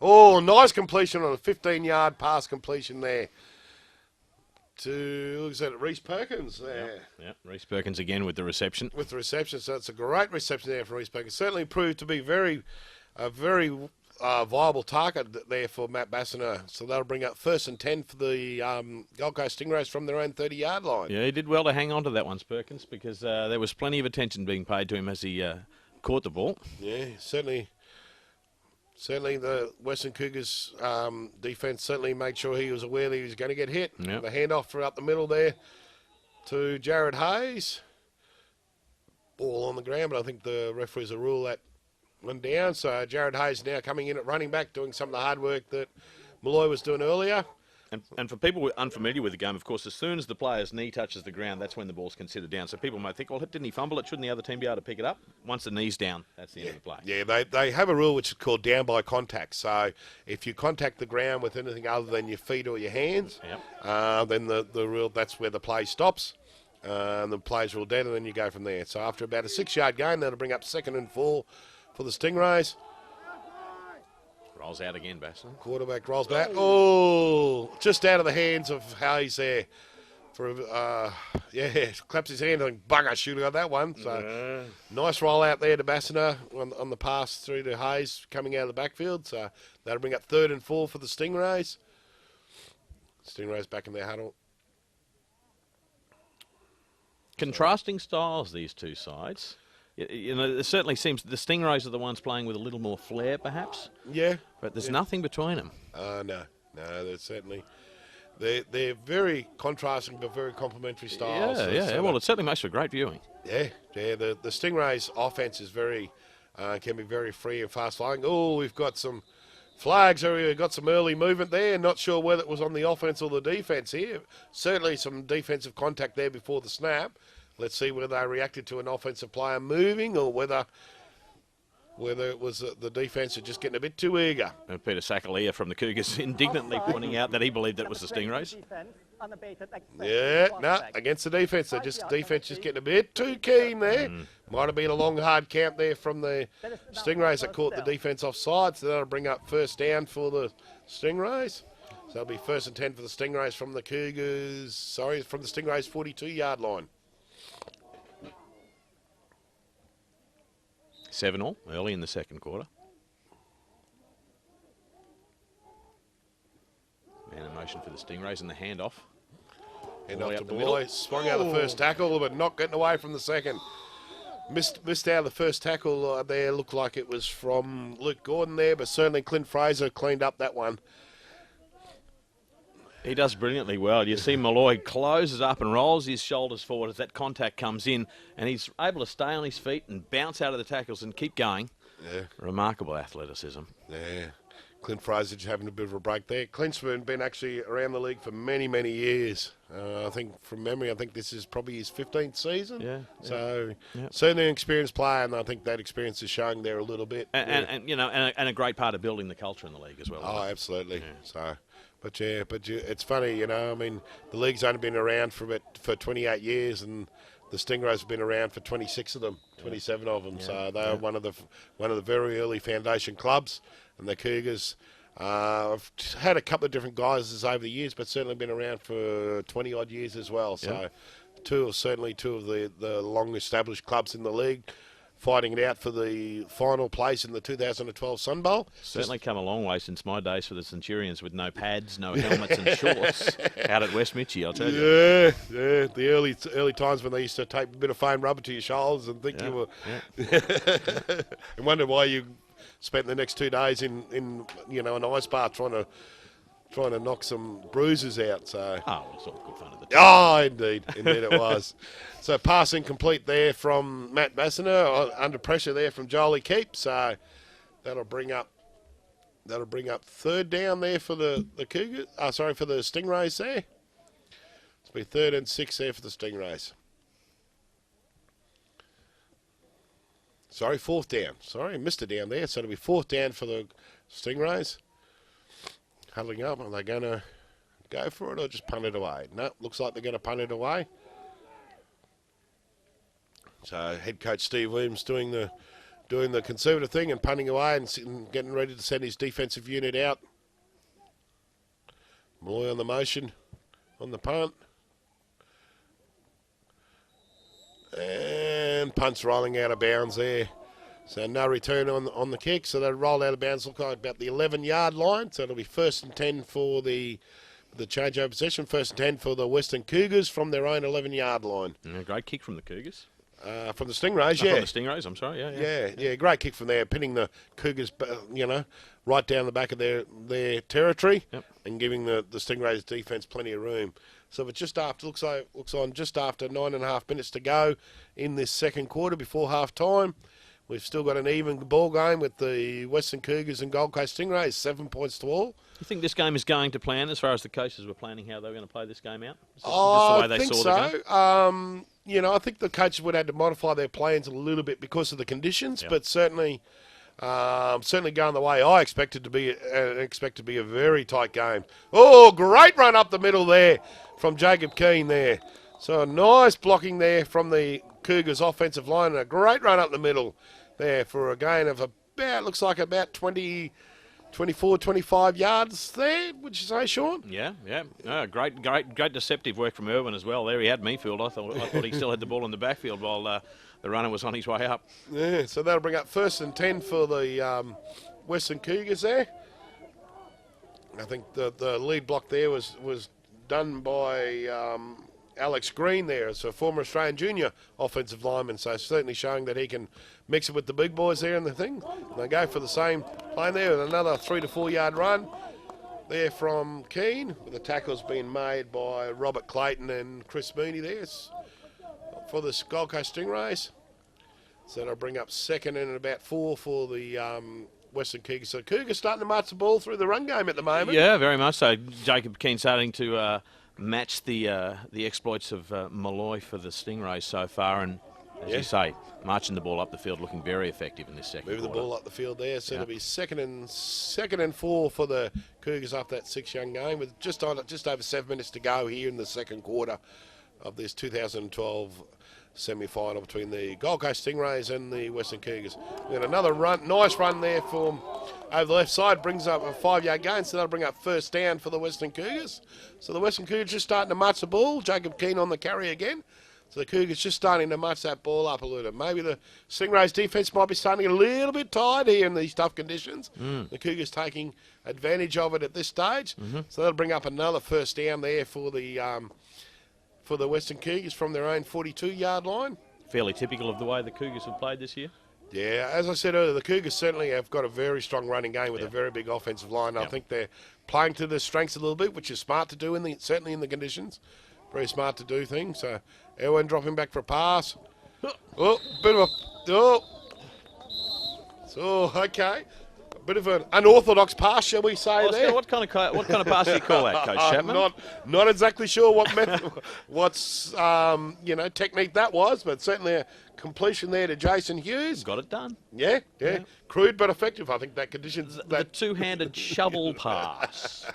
Oh, nice completion on a 15-yard pass completion there. Looks at Reese Perkins there. Yep. Reese Perkins again with the reception. So it's a great reception there for Reese Perkins. Certainly proved to be a very viable target there for Matt Bassiner. So that'll bring up 1st and 10 for the Gold Coast Stingrays from their own 30-yard line. Yeah, he did well to hang on to that one, Perkins, because there was plenty of attention being paid to him as he caught the ball. Yeah, certainly the Western Cougars defence certainly made sure he was aware that he was going to get hit. Yep. The handoff for up the middle there to Jared Hayes. Ball on the ground, but I think the referees will rule that one down. So Jared Hayes now coming in at running back, doing some of the hard work that Malloy was doing earlier. And for people unfamiliar with the game, of course, as soon as the player's knee touches the ground, that's when the ball's considered down. So people might think, well, didn't he fumble it? Shouldn't the other team be able to pick it up? Once the knee's down, that's the end of the play. Yeah, they have a rule which is called down by contact. So if you contact the ground with anything other than your feet or your hands, then the rule, that's where the play stops. And the players will dead, and then you go from there. So after about a 6-yard gain, that'll bring up 2nd and 4 for the Stingrays. Rolls out again, Bassler. Quarterback rolls back. Oh, just out of the hands of Hayes there. Claps his hand and bugger, should have got that one. So nice roll out there to Bassiner on the pass through to Hayes coming out of the backfield. So that'll bring up 3rd and 4 for the Stingrays. Stingrays back in their huddle. Contrasting styles, these two sides. It certainly seems the Stingrays are the ones playing with a little more flair, perhaps. Yeah. But there's nothing between them. No, they're certainly... They're very contrasting but very complementary styles. Yeah. Well, it certainly makes for great viewing. Yeah. The Stingrays' offense is can be very free and fast flying. Oh, we've got some flags. We've got some early movement there. Not sure whether it was on the offense or the defense here. Certainly some defensive contact there before the snap. Let's see whether they reacted to an offensive player moving or whether it was the defence just getting a bit too eager. And Peter Sakalia from the Cougars indignantly pointing out that he believed that was the Stingrays. Against the defence. Defence just getting a bit too keen there. Might have been a long, hard count there from the Stingrays that caught the defence offside. So that'll bring up 1st down for the Stingrays. So it'll be 1st and 10 for the Stingrays from the Cougars. From the Stingrays' 42-yard line. 7-all early in the second quarter. Man in motion for the Stingrays and the handoff. Handoff to Malloy. Swung out the first tackle, but not getting away from the second. Missed out the first tackle there. Looked like it was from Luke Gordon there, but certainly Clint Fraser cleaned up that one. He does brilliantly well. You see Malloy closes up and rolls his shoulders forward as that contact comes in, and he's able to stay on his feet and bounce out of the tackles and keep going. Yeah. Remarkable athleticism. Yeah. Clint Fraser just having a bit of a break there. Clint's been actually around the league for many, many years. I think from memory, this is probably his 15th season. Yeah. So certainly an experienced player, and I think that experience is showing there a little bit. And a great part of building the culture in the league as well. Oh, absolutely. Yeah. So. But it's funny, the league's only been around for 28 years, and the Stingrays have been around for 26 of them, 27 of them. So they're one of the very early foundation clubs, and the Cougars have had a couple of different guises over the years, but certainly been around for 20 odd years as well. So two of the long established clubs in the league, fighting it out for the final place in the 2012 Sun Bowl. Certainly come a long way since my days for the Centurions with no pads, no helmets and shorts out at West Mitchie, I'll tell you. Yeah. The early times when they used to tape a bit of foam rubber to your shoulders and think you were... and wonder why you spent the next 2 days in an ice bath trying to knock some bruises out. So. Oh, it's all good fun at the time. Oh, indeed it was. So passing complete there from Matt Bassiner, under pressure there from Jolie Keep. So that'll bring up 3rd down there for the Cougars. For the Stingrays there. It'll be 3rd and 6 there for the Stingrays. 4th down. I missed a down there. So it'll be 4th down for the Stingrays. Huddling up. Are they going to go for it or just punt it away? No, looks like they're going to punt it away. So head coach Steve Williams doing the conservative thing and punting away and getting ready to send his defensive unit out. Malloy on the motion on the punt. And punt's rolling out of bounds there. So no return on the kick. So they roll out of bounds, look like about the 11-yard line. So it'll be 1st and 10 for the changeover possession. 1st and 10 for the Western Cougars from their own 11-yard line. Great kick from the Cougars. From the Stingrays, From the Stingrays, I'm sorry, yeah. Great kick from there, pinning the Cougars, right down the back of their territory, and giving the Stingrays defence plenty of room. So it's just after, looks on just after 9.5 minutes to go in this second quarter before half time. We've still got an even ball game with the Western Cougars and Gold Coast Stingrays, 7 points to all. You think this game is going to plan as far as the coaches were planning how they were going to play this game out? Just the I way they think saw so. the game? You know, I think the coaches would have to modify their plans a little bit because of the conditions, but certainly going the way I expect it to be. Expect to be a very tight game. Oh, great run up the middle there from Jacob Keane there. So a nice blocking there from the Cougars offensive line, and a great run up the middle there for a gain of looks like about 20, 24, 25 yards there, would you say, Sean? Yeah. No, great deceptive work from Irwin as well. There he had Meafield. I thought he still had the ball in the backfield while the runner was on his way up. Yeah, so that'll bring up 1st and 10 for the Western Cougars there. I think the lead block there was done by Alex Green there, as a former Australian junior offensive lineman, so certainly showing that he can mix it with the big boys there and the thing. And they go for the same play there with another 3 to 4 yard run there from Keane, with the tackles being made by Robert Clayton and Chris Mooney there for the Gold Coast Stingrays. So that'll bring up 2nd and about 4 for the Western Cougars. So Cougars starting to march the ball through the run game at the moment. Yeah, very much so. Jacob Keane starting to match the exploits of Malloy for the Stingrays so far, and as you say, marching the ball up the field, looking very effective in this second quarter. Moving the ball up the field there, so it'll be second and 4 for the Cougars after that 6-young game, with just over 7 minutes to go here in the second quarter of this 2012 semi-final between the Gold Coast Stingrays and the Western Cougars. Then another nice run there from over the left side, brings up a 5-yard gain, so that'll bring up 1st down for the Western Cougars. So the Western Cougars just starting to march the ball. Jacob Keane on the carry again. So the Cougars just starting to march that ball up a little bit. Maybe the Stingrays defence might be starting to get a little bit tired here in these tough conditions. The Cougars taking advantage of it at this stage. So that'll bring up another 1st down there for the Western Cougars from their own 42-yard line. Fairly typical of the way the Cougars have played this year. Yeah, as I said earlier, the Cougars certainly have got a very strong running game with a very big offensive line. I think they're playing to their strengths a little bit, which is smart to do, certainly in the conditions. Very smart to do things. So Erwin dropping back for a pass. Oh, bit of a... Oh. So, okay. A bit of an unorthodox pass, shall we say there? What kind of pass do you call that, Coach Chapman? Not exactly sure what technique that was, but certainly a completion there to Jason Hughes. Got it done. Yeah. Crude but effective. I think that conditions... The two-handed shovel pass.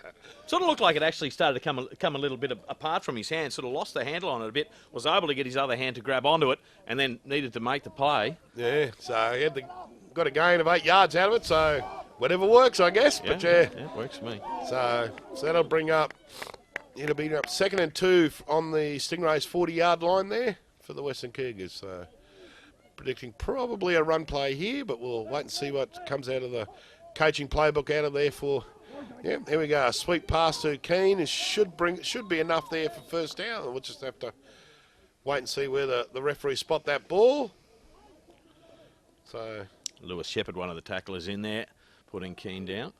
Sort of looked like it actually started to come a little bit apart from his hand, sort of lost the handle on it a bit, was able to get his other hand to grab onto it, and then needed to make the play. Yeah, so he got a gain of 8 yards out of it, so whatever works, I guess. Yeah, it works for me. So that'll bring up, it'll be up 2nd and 2 on the Stingrays 40-yard line there for the Western Cougars. So predicting probably a run play here, but we'll wait and see what comes out of the coaching playbook out of there for... Yeah, here we go. A sweet pass to Keane. It should be enough there for 1st down. We'll just have to wait and see where the referee spot that ball. So Lewis Shepherd, one of the tacklers in there, putting Keane down.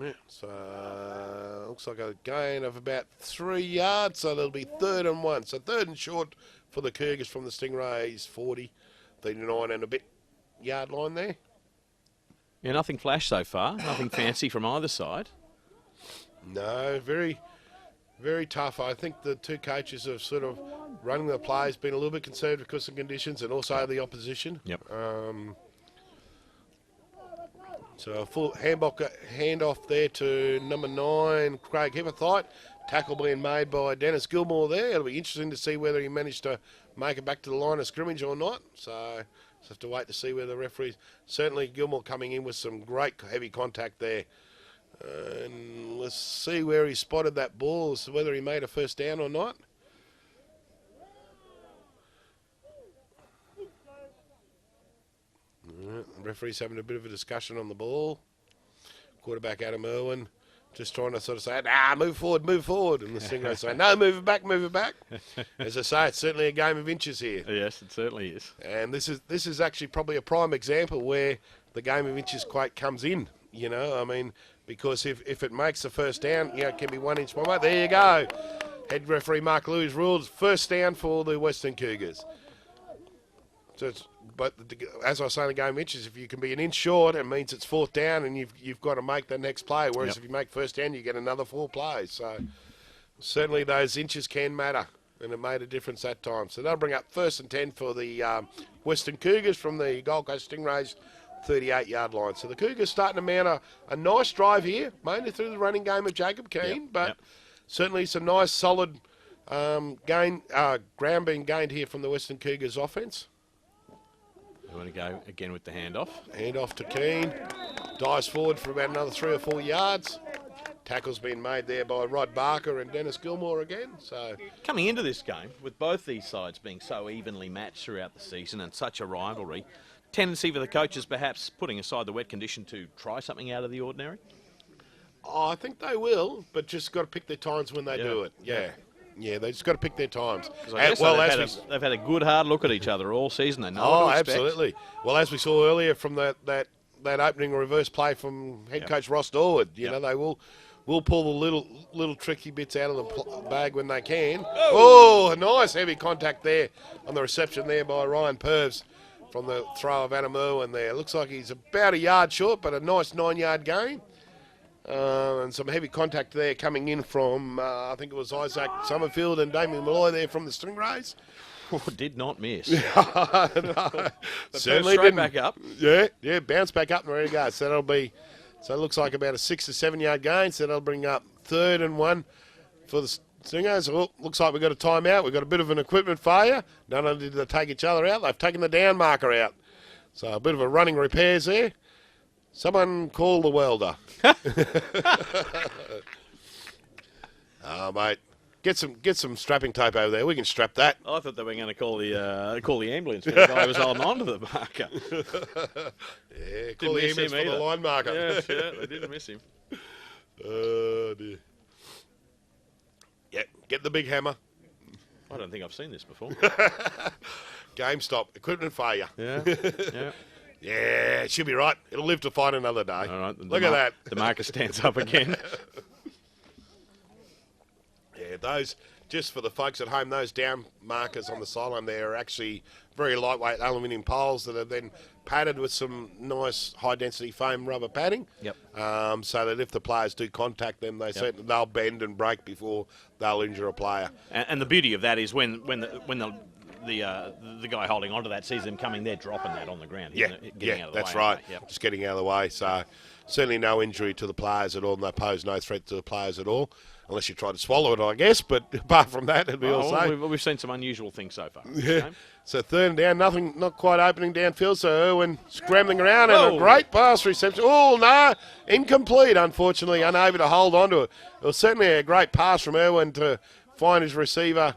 Yeah, so looks like a gain of about 3 yards. So there'll be 3rd and 1. So 3rd and short for the Cougars from the Stingrays 40, 39 and a bit yard line there. Yeah, nothing flash so far. Nothing fancy from either side. No, very, very tough. I think the two coaches have sort of running the plays, been a little bit conservative because of conditions and also the opposition. Yep. So a full handoff there to number 9, Craig Heatherthite. Tackle being made by Dennis Gilmore there. It'll be interesting to see whether he managed to make it back to the line of scrimmage or not. So just have to wait to see where the referees... Certainly Gilmore coming in with some great heavy contact there. And let's see where he spotted that ball, so whether he made a 1st down or not. The referee's having a bit of a discussion on the ball. Quarterback Adam Irwin just trying to sort of say, move forward. And the Stingrays say, no, move it back. As I say, it's certainly a game of inches here. Yes, it certainly is. And this is actually probably a prime example where the game of inches quite comes in, you know. I mean, because if it makes the 1st down, you know, it can be 1 inch by. There you go. Head referee Mark Lewis rules 1st down for the Western Cougars. So it's But as I was saying, the game inches, if you can be an inch short, it means it's 4th down and you've got to make the next play. Whereas if you make first down, you get another 4 plays. So certainly those inches can matter, and it made a difference that time. So they'll bring up 1st and 10 for the Western Cougars from the Gold Coast Stingrays 38-yard line. So the Cougars starting to mount a nice drive here, mainly through the running game of Jacob Keane, but certainly some nice solid ground being gained here from the Western Cougars offence. We want to go again with the handoff. Handoff to Keane. Dives forward for about another 3 or 4 yards. Tackle's been made there by Rod Barker and Dennis Gilmore again. So coming into this game, with both these sides being so evenly matched throughout the season and such a rivalry, tendency for the coaches perhaps putting aside the wet condition to try something out of the ordinary? I think they will, but just got to pick their times when they do it. Yeah, they just got to pick their times. They've had a good hard look at each other all season. They know what to expect. Absolutely. Well, as we saw earlier from that opening reverse play from head coach Ross Dorwood, you know, they will pull the little tricky bits out of the bag when they can. Oh, a nice heavy contact there on the reception there by Ryan Purves from the throw of Anamu, and there. Looks like he's about a yard short, but a nice 9-yard gain. And some heavy contact there coming in from, I think it was Isaac Summerfield and Damien Malloy there from the Stingrays. Oh, did not miss. No, certainly straight didn't. back up. Yeah, bounce back up and ready to go. So it looks like about a 6 to 7 yard gain. So that'll bring up 3rd and 1 for the Stingers. Oh, looks like we've got a timeout. We've got a bit of an equipment failure. Not only did they take each other out, they've taken the down marker out. So a bit of a running repairs there. Someone call the welder. Oh, mate. Get some strapping tape over there. We can strap that. I thought they were going to call the ambulance for the guy who was holding on to the marker. Yeah, call the ambulance for the line marker. Yeah, they didn't miss him. Oh, dear. Yeah, get the big hammer. I don't think I've seen this before. Game stop. Equipment failure. Yeah. Yeah, it should be right. It'll live to fight another day. All right. Look at that. The marker stands up again. Yeah, those, just for the folks at home, those down markers on the sideline there are actually very lightweight aluminium poles that are then padded with some nice high-density foam rubber padding. Yep. So that if the players do contact them, they'll bend and break before they'll injure a player. And the beauty of that is when the guy holding onto that sees them coming, they're dropping that on the ground. Getting out of the that's way, right. Yep. Just getting out of the way. So certainly no injury to the players at all, and they pose no threat to the players at all, unless you try to swallow it, I guess. But apart from that, it'd be all safe. We've seen some unusual things so far. Yeah. So 3rd and down, nothing, not quite opening downfield. So Irwin scrambling around and a great pass reception. Oh, no, incomplete, unfortunately, unable to hold on to it. It was certainly a great pass from Irwin to find his receiver.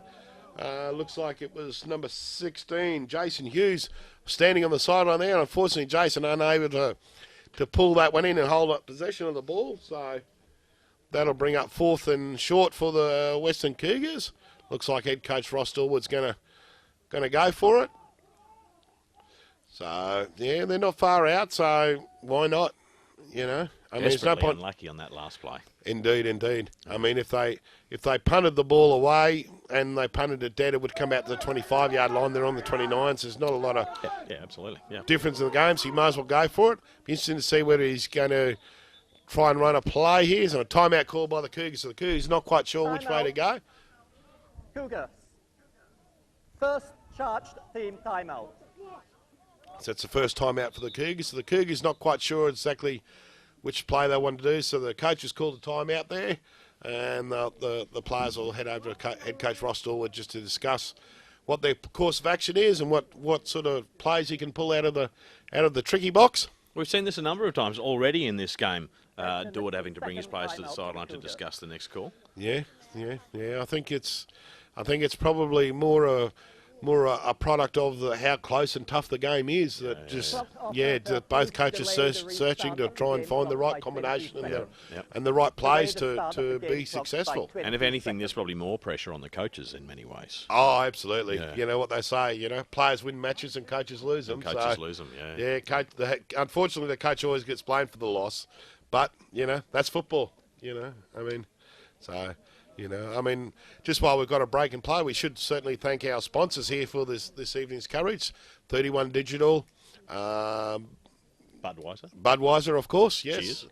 Looks like it was number 16, Jason Hughes, standing on the sideline there. And unfortunately, Jason unable to pull that one in and hold up possession of the ball. So that'll bring up 4th and short for the Western Cougars. Looks like head coach Ross Dorwood's going to go for it. So, yeah, they're not far out, so why not? You know, I mean, it's no point. Unlucky on that last play. Indeed. I mean, if they punted the ball away and they punted it dead, it would come out to the 25-yard line. They're on the 29, so there's not a lot of absolutely. difference in the game, so you might as well go for it. Be interesting to see whether he's going to try and run a play here. There's a timeout call by the Cougars. So the Cougars not quite sure which way to go. Cougars. First charged team timeout. So it's the first timeout for the Cougars. So the Cougars not quite sure exactly which play they want to do. So the coaches called a timeout there, and the players will head over to head coach Ross Dorwood just to discuss what their course of action is and what sort of plays he can pull out of the tricky box. We've seen this a number of times already in this game. Dorwood having to bring his players to the sideline to discuss the next call. Yeah. I think it's probably more a product of how close and tough the game is. That both coaches searching to try and find the right combination and the right plays to be successful. And if anything, there's probably more pressure on the coaches in many ways. Oh, absolutely. Yeah. You know what they say, players win matches and coaches lose them. Unfortunately, the coach always gets blamed for the loss. But, that's football, I mean, so... You know, I mean, just while we've got a break and play, we should certainly thank our sponsors here for this evening's coverage. 31 Digital. Budweiser, of course, yes. Cheers.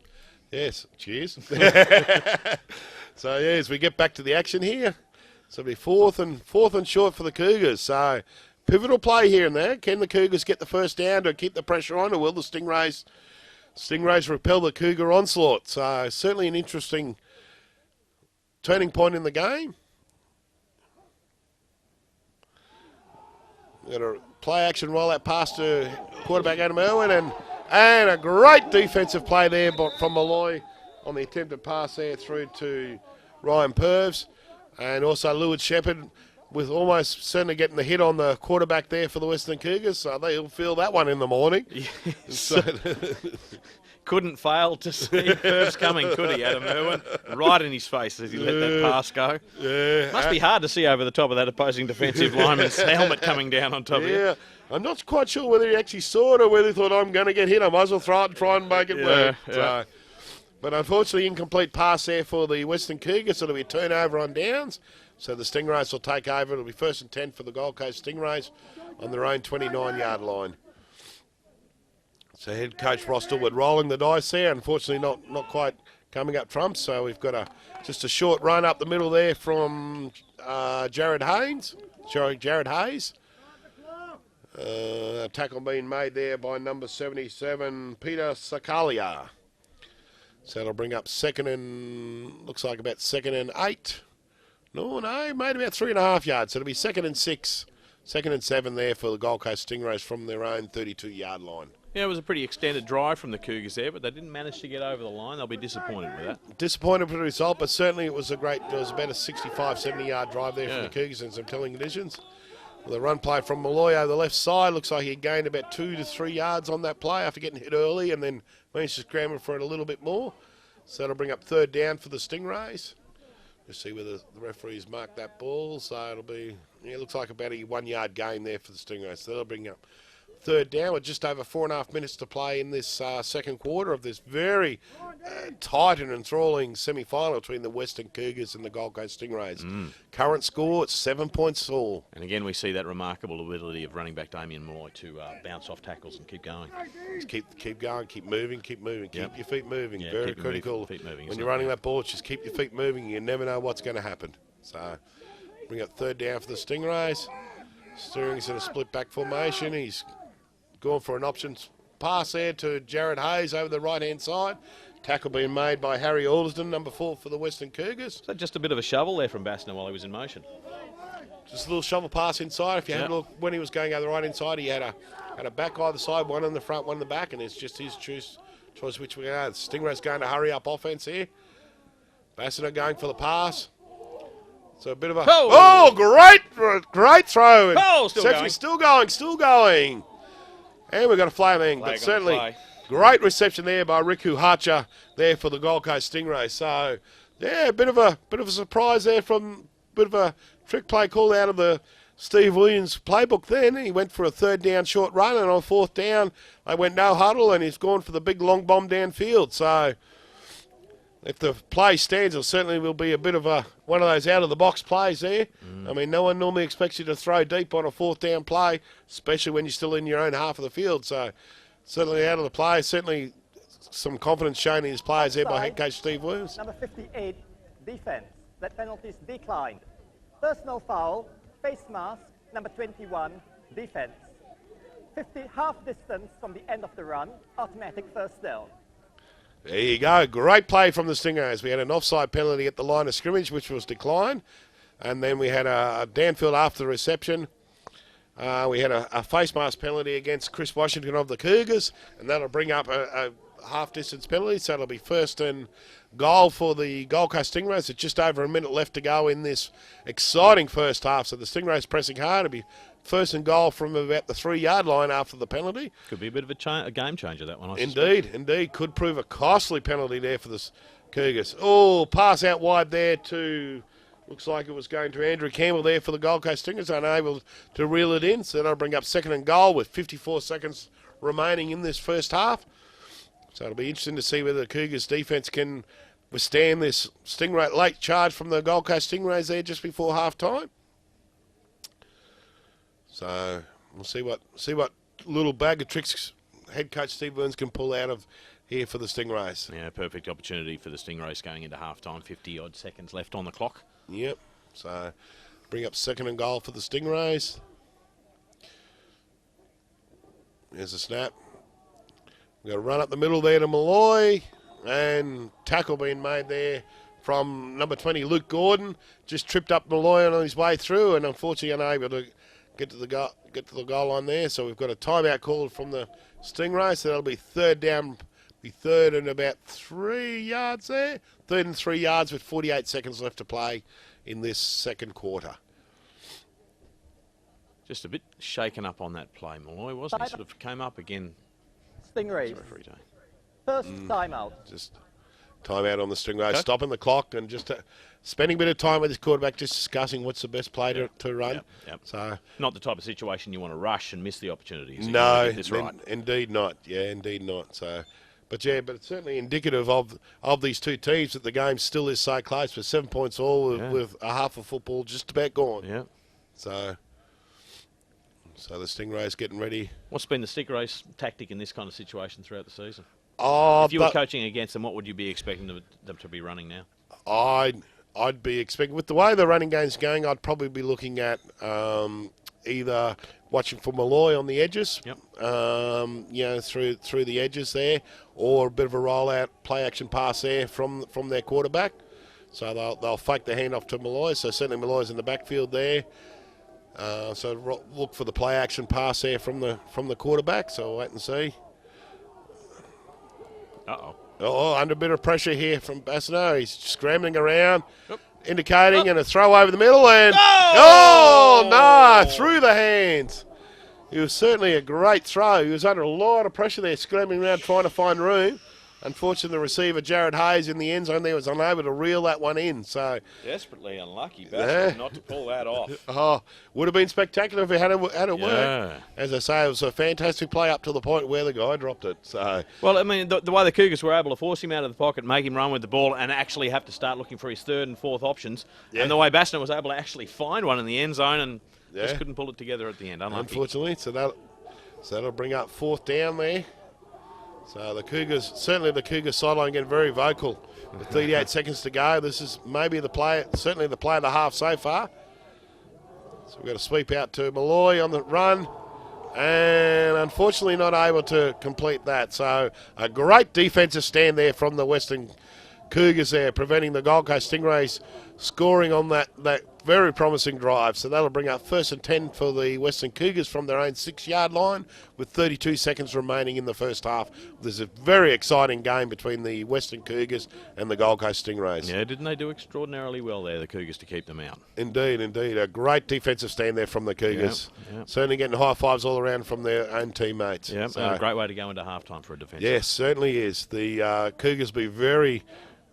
Yes, cheers. So, yeah, as we get back to the action here, so it'll be fourth and short for the Cougars. So, pivotal play here and there. Can the Cougars get the first down to keep the pressure on, or will the Stingrays repel the Cougar onslaught? So, certainly an interesting turning point in the game. Got a play action, roll that pass to quarterback Adam Irwin, and a great defensive play there from Malloy on the attempted pass there through to Ryan Purves. And also Lewis Shepherd with almost certainly getting the hit on the quarterback there for the Western Cougars. So they'll feel that one in the morning. So, couldn't fail to see Purves coming, could he, Adam Irwin? Right in his face as he let that pass go. Yeah. Must be hard to see over the top of that opposing defensive lineman's helmet coming down on top of you. Yeah. I'm not quite sure whether he actually saw it or whether he thought, I'm going to get hit. I might as well throw it and try and make it work. Yeah. So, but unfortunately, incomplete pass there for the Western Cougars. So it'll be a turnover on downs. So the Stingrays will take over. It'll be 1st and 10 for the Gold Coast Stingrays on their own 29-yard line. So head coach Ross Stillwood rolling the dice there. Unfortunately, not quite coming up trumps. So we've got just a short run up the middle there from Jared Hayes. A tackle being made there by number 77, Peter Sakalia. So it'll bring up looks like about 2nd and 8. No, made about 3.5 yards. So it'll be 2nd and 6, 2nd and 7 there for the Gold Coast Stingrays from their own 32-yard line. Yeah, it was a pretty extended drive from the Cougars there, but they didn't manage to get over the line. They'll be disappointed with that. Disappointed with the result, but certainly it was about a 65, 70-yard drive there from the Cougars in some telling conditions. With a run play from Malloy over the left side, looks like he gained about 2 to 3 yards on that play after getting hit early and then managed to scramble for it a little bit more. So that'll bring up 3rd down for the Stingrays. Let's see whether the referees mark that ball. So it'll be, it looks like about a 1-yard gain there for the Stingrays. So that'll bring up 3rd down with just over 4.5 minutes to play in this second quarter of this very tight and enthralling semi-final between the Western Cougars and the Gold Coast Stingrays. Current score, it's 7 points all. And again, we see that remarkable ability of running back Damien Malloy to bounce off tackles and keep going. Just keep going, keep moving, keep your feet moving. Yeah, very critical. Feet moving, when you're running that ball, just keep your feet moving. You never know what's going to happen. So bring up 3rd down for the Stingrays. Steering's in a split back formation. He's going for an option pass there to Jared Hayes over the right-hand side. Tackle being made by Harry Alderston, number 4 for the Western Cougars. So just a bit of a shovel there from Bassner while he was in motion. Just a little shovel pass inside. If you had a look, when he was going over the right-hand side, he had a back either side, one in the front, one in the back, and it's just his choice which way to go. Stingray's going to hurry up offense here. Bassner going for the pass. So a bit of a... great throw. Oh, still going. And we've got a flag, but certainly great reception there by Riku Hacha there for the Gold Coast Stingrays. So, yeah, a bit of a surprise there from bit of a trick play call out of the Steve Williams playbook then. He went for a 3rd down short run, and on 4th down, they went no huddle, and he's gone for the big long bomb downfield. So, if the play stands, it certainly will be a bit of one of those out-of-the-box plays there. I mean, no one normally expects you to throw deep on a 4th down play, especially when you're still in your own half of the field. So, certainly out of the play, certainly some confidence shown in his players there by head coach Steve Williams. Number 58, defense. That penalty is declined. Personal foul, face mask, number 21, defense. 50, half distance from the end of the run, automatic 1st down. There you go. Great play from the Stingrays. We had an offside penalty at the line of scrimmage, which was declined. And then we had a downfield after the reception. We had a face mask penalty against Chris Washington of the Cougars. And that'll bring up a half-distance penalty. So it'll be 1st and goal for the Gold Coast Stingrays. It's just over a minute left to go in this exciting first half. So the Stingrays pressing hard. It'll be 1st and goal from about the 3-yard line after the penalty. Could be a bit of a game changer, that one, I suspect. Indeed. Could prove a costly penalty there for the Cougars. Oh, pass out wide there to, looks like it was going to Andrew Campbell there for the Gold Coast Stingers. Unable to reel it in, so that'll bring up 2nd and goal with 54 seconds remaining in this first half. So it'll be interesting to see whether the Cougars defence can withstand this Stingray late charge from the Gold Coast Stingrays there just before half time. So we'll see what little bag of tricks head coach Steve Burns can pull out of here for the Stingrays. Yeah, perfect opportunity for the Stingrays going into half-time. 50-odd seconds left on the clock. Yep. So bring up second and goal for the Stingrays. There's a snap. We've got to run up the middle there to Malloy. And tackle being made there from number 20, Luke Gordon. Just tripped up Malloy on his way through and unfortunately unable to get to the goal line there. So we've got a timeout called from the Stingrays. So that'll be third down. Be third and about 3 yards there. Third and 3 yards with 48 seconds left to play in this second quarter. Just a bit shaken up on that play, Malloy, wasn't he? Sort of came up again. Stingrays. First timeout. Just timeout on the Stingrays, Okay. stopping the clock and just spending a bit of time with his quarterback, just discussing what's the best play to run. Yep. So Not the type of situation you want to rush and miss the opportunity. So no, get this right. indeed not. Yeah, indeed not. So. But it's certainly indicative of these two teams that the game still is so close. With 7 points all, with a half of football just about gone. Yeah. So the Stingrays getting ready. What's been the Stingrays tactic in this kind of situation throughout the season? Oh, If you were coaching against them, what would you be expecting them to be running now? I'd be expecting, with the way the running game's going, I'd probably be looking at either watching for Malloy on the edges, Yep. Through the edges there, or a bit of a rollout play action pass there from their quarterback. So they'll fake the handoff to Malloy. So certainly Malloy's in the backfield there. So look for the play action pass there from the quarterback. So we'll wait and see. Oh, under a bit of pressure here from Bassano. He's scrambling around, indicating, and a throw over the middle, and through the hands. It was certainly a great throw. He was under a lot of pressure there, scrambling around trying to find room. Unfortunately, the receiver, Jared Hayes, in the end zone there was unable to reel that one in. So Desperately unlucky, Bassett, not to pull that off. Oh, would have been spectacular if it had worked. As I say, it was a fantastic play up to the point where the guy dropped it. So, well, I mean, the way the Cougars were able to force him out of the pocket, make him run with the ball, and actually have to start looking for his third and fourth options, and the way Bassett was able to actually find one in the end zone and just couldn't pull it together at the end. Unlucky. Unfortunately, so that'll bring up fourth down there. So the Cougars sideline getting very vocal with 38 seconds to go. This is maybe certainly the play of the half so far. So we've got to sweep out to Malloy on the run, and unfortunately not able to complete that. So a great defensive stand there from the Western Cougars there, preventing the Gold Coast Stingrays scoring on that very promising drive. So that'll bring up first and 10 for the Western Cougars from their own 6-yard line with 32 seconds remaining in the first half. There's a very exciting game between the Western Cougars and the Gold Coast Stingrays. Yeah, didn't they do extraordinarily well there, the Cougars, to keep them out? Indeed. A great defensive stand there from the Cougars. Yep. Certainly getting high fives all around from their own teammates. Yeah, so, a great way to go into halftime for a defence. Yes, certainly is. The Cougars be very,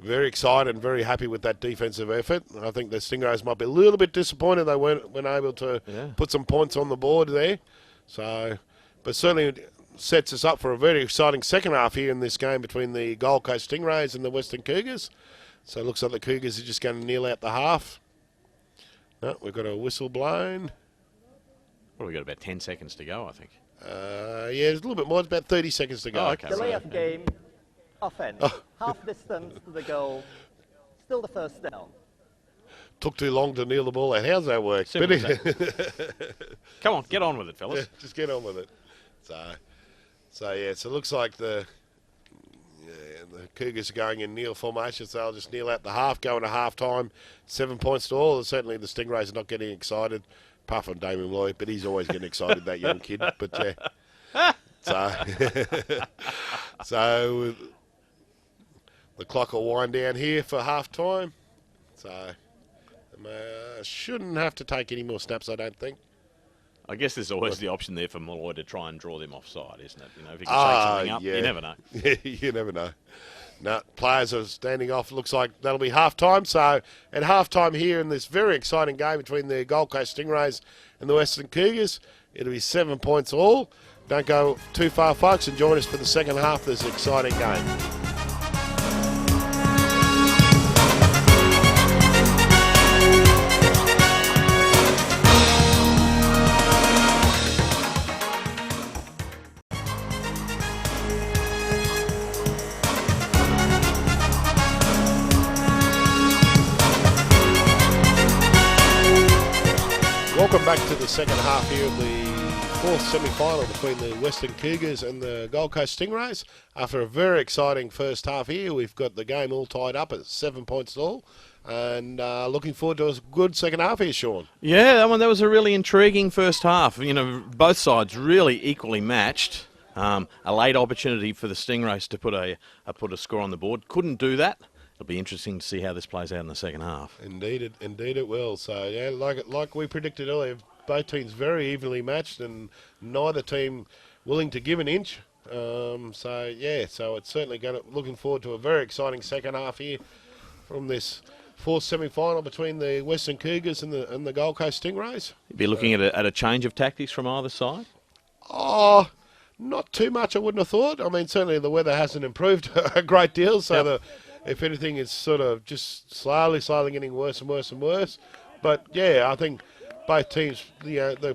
very excited and very happy with that defensive effort. I think the Stingrays might be a little bit disappointed they weren't able to put some points on the board there. So, but certainly sets us up for a very exciting second half here in this game between the Gold Coast Stingrays and the Western Cougars. So it looks like the Cougars are just going to kneel out the half. No, we've got a whistle blown. Well, we've got about 10 seconds to go, I think. There's a little bit more. It's about 30 seconds to go. Oh, okay. Delay of game, offense, half distance to the goal, still the first down. Took too long to kneel the ball out. How's that work? Simple as that. Come on, get on with it, fellas. Yeah, just get on with it. So it looks like the Cougars are going in kneel formation, so they'll just kneel out the half, go into half time, 7 points to all. Certainly the Stingrays are not getting excited, apart from Damien Lloyd, but he's always getting excited, that young kid. But so the clock will wind down here for half time. So shouldn't have to take any more snaps, I don't think. I guess there's always the option there for Malloy to try and draw them offside, isn't it? You know, if he can shake something up, you never know. You never know. No, players are standing off. Looks like that'll be half-time. So at half-time here in this very exciting game between the Gold Coast Stingrays and the Western Cougars, it'll be 7 points all. Don't go too far, folks, and join us for the second half of this exciting game. Welcome back to the second half here of the fourth semi-final between the Western Cougars and the Gold Coast Stingrays. After a very exciting first half here, we've got the game all tied up at 7 points all. And looking forward to a good second half here, Sean. Yeah, that was a really intriguing first half. You know, both sides really equally matched. A late opportunity for the Stingrays to put a score on the board. Couldn't do that. It'll be interesting to see how this plays out in the second half. Indeed it will. So yeah, like we predicted earlier, both teams very evenly matched, and neither team willing to give an inch. So it's certainly looking forward to a very exciting second half here from this fourth semi-final between the Western Cougars and the Gold Coast Stingrays. You'd be looking at a change of tactics from either side? Oh, not too much, I wouldn't have thought. I mean, certainly the weather hasn't improved a great deal, so if anything, it's sort of just slowly getting worse and worse and worse. But yeah, I think both teams,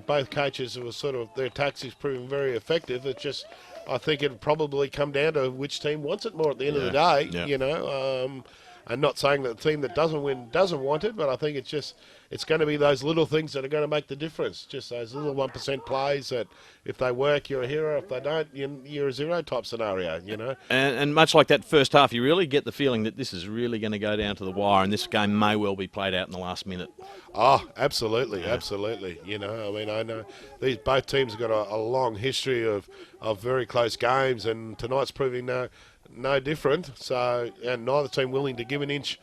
both coaches were their tactics proving very effective. It's just, I think it'd probably come down to which team wants it more at the end of the day, and not saying that the team that doesn't win doesn't want it, but I think it's going to be those little things that are going to make the difference. Just those little 1% plays that if they work, you're a hero. If they don't, you're a zero type scenario, And much like that first half, you really get the feeling that this is really going to go down to the wire, and this game may well be played out in the last minute. Oh, absolutely. I mean, I know both teams have got a long history of very close games, and tonight's proving no different. So, and neither team willing to give an inch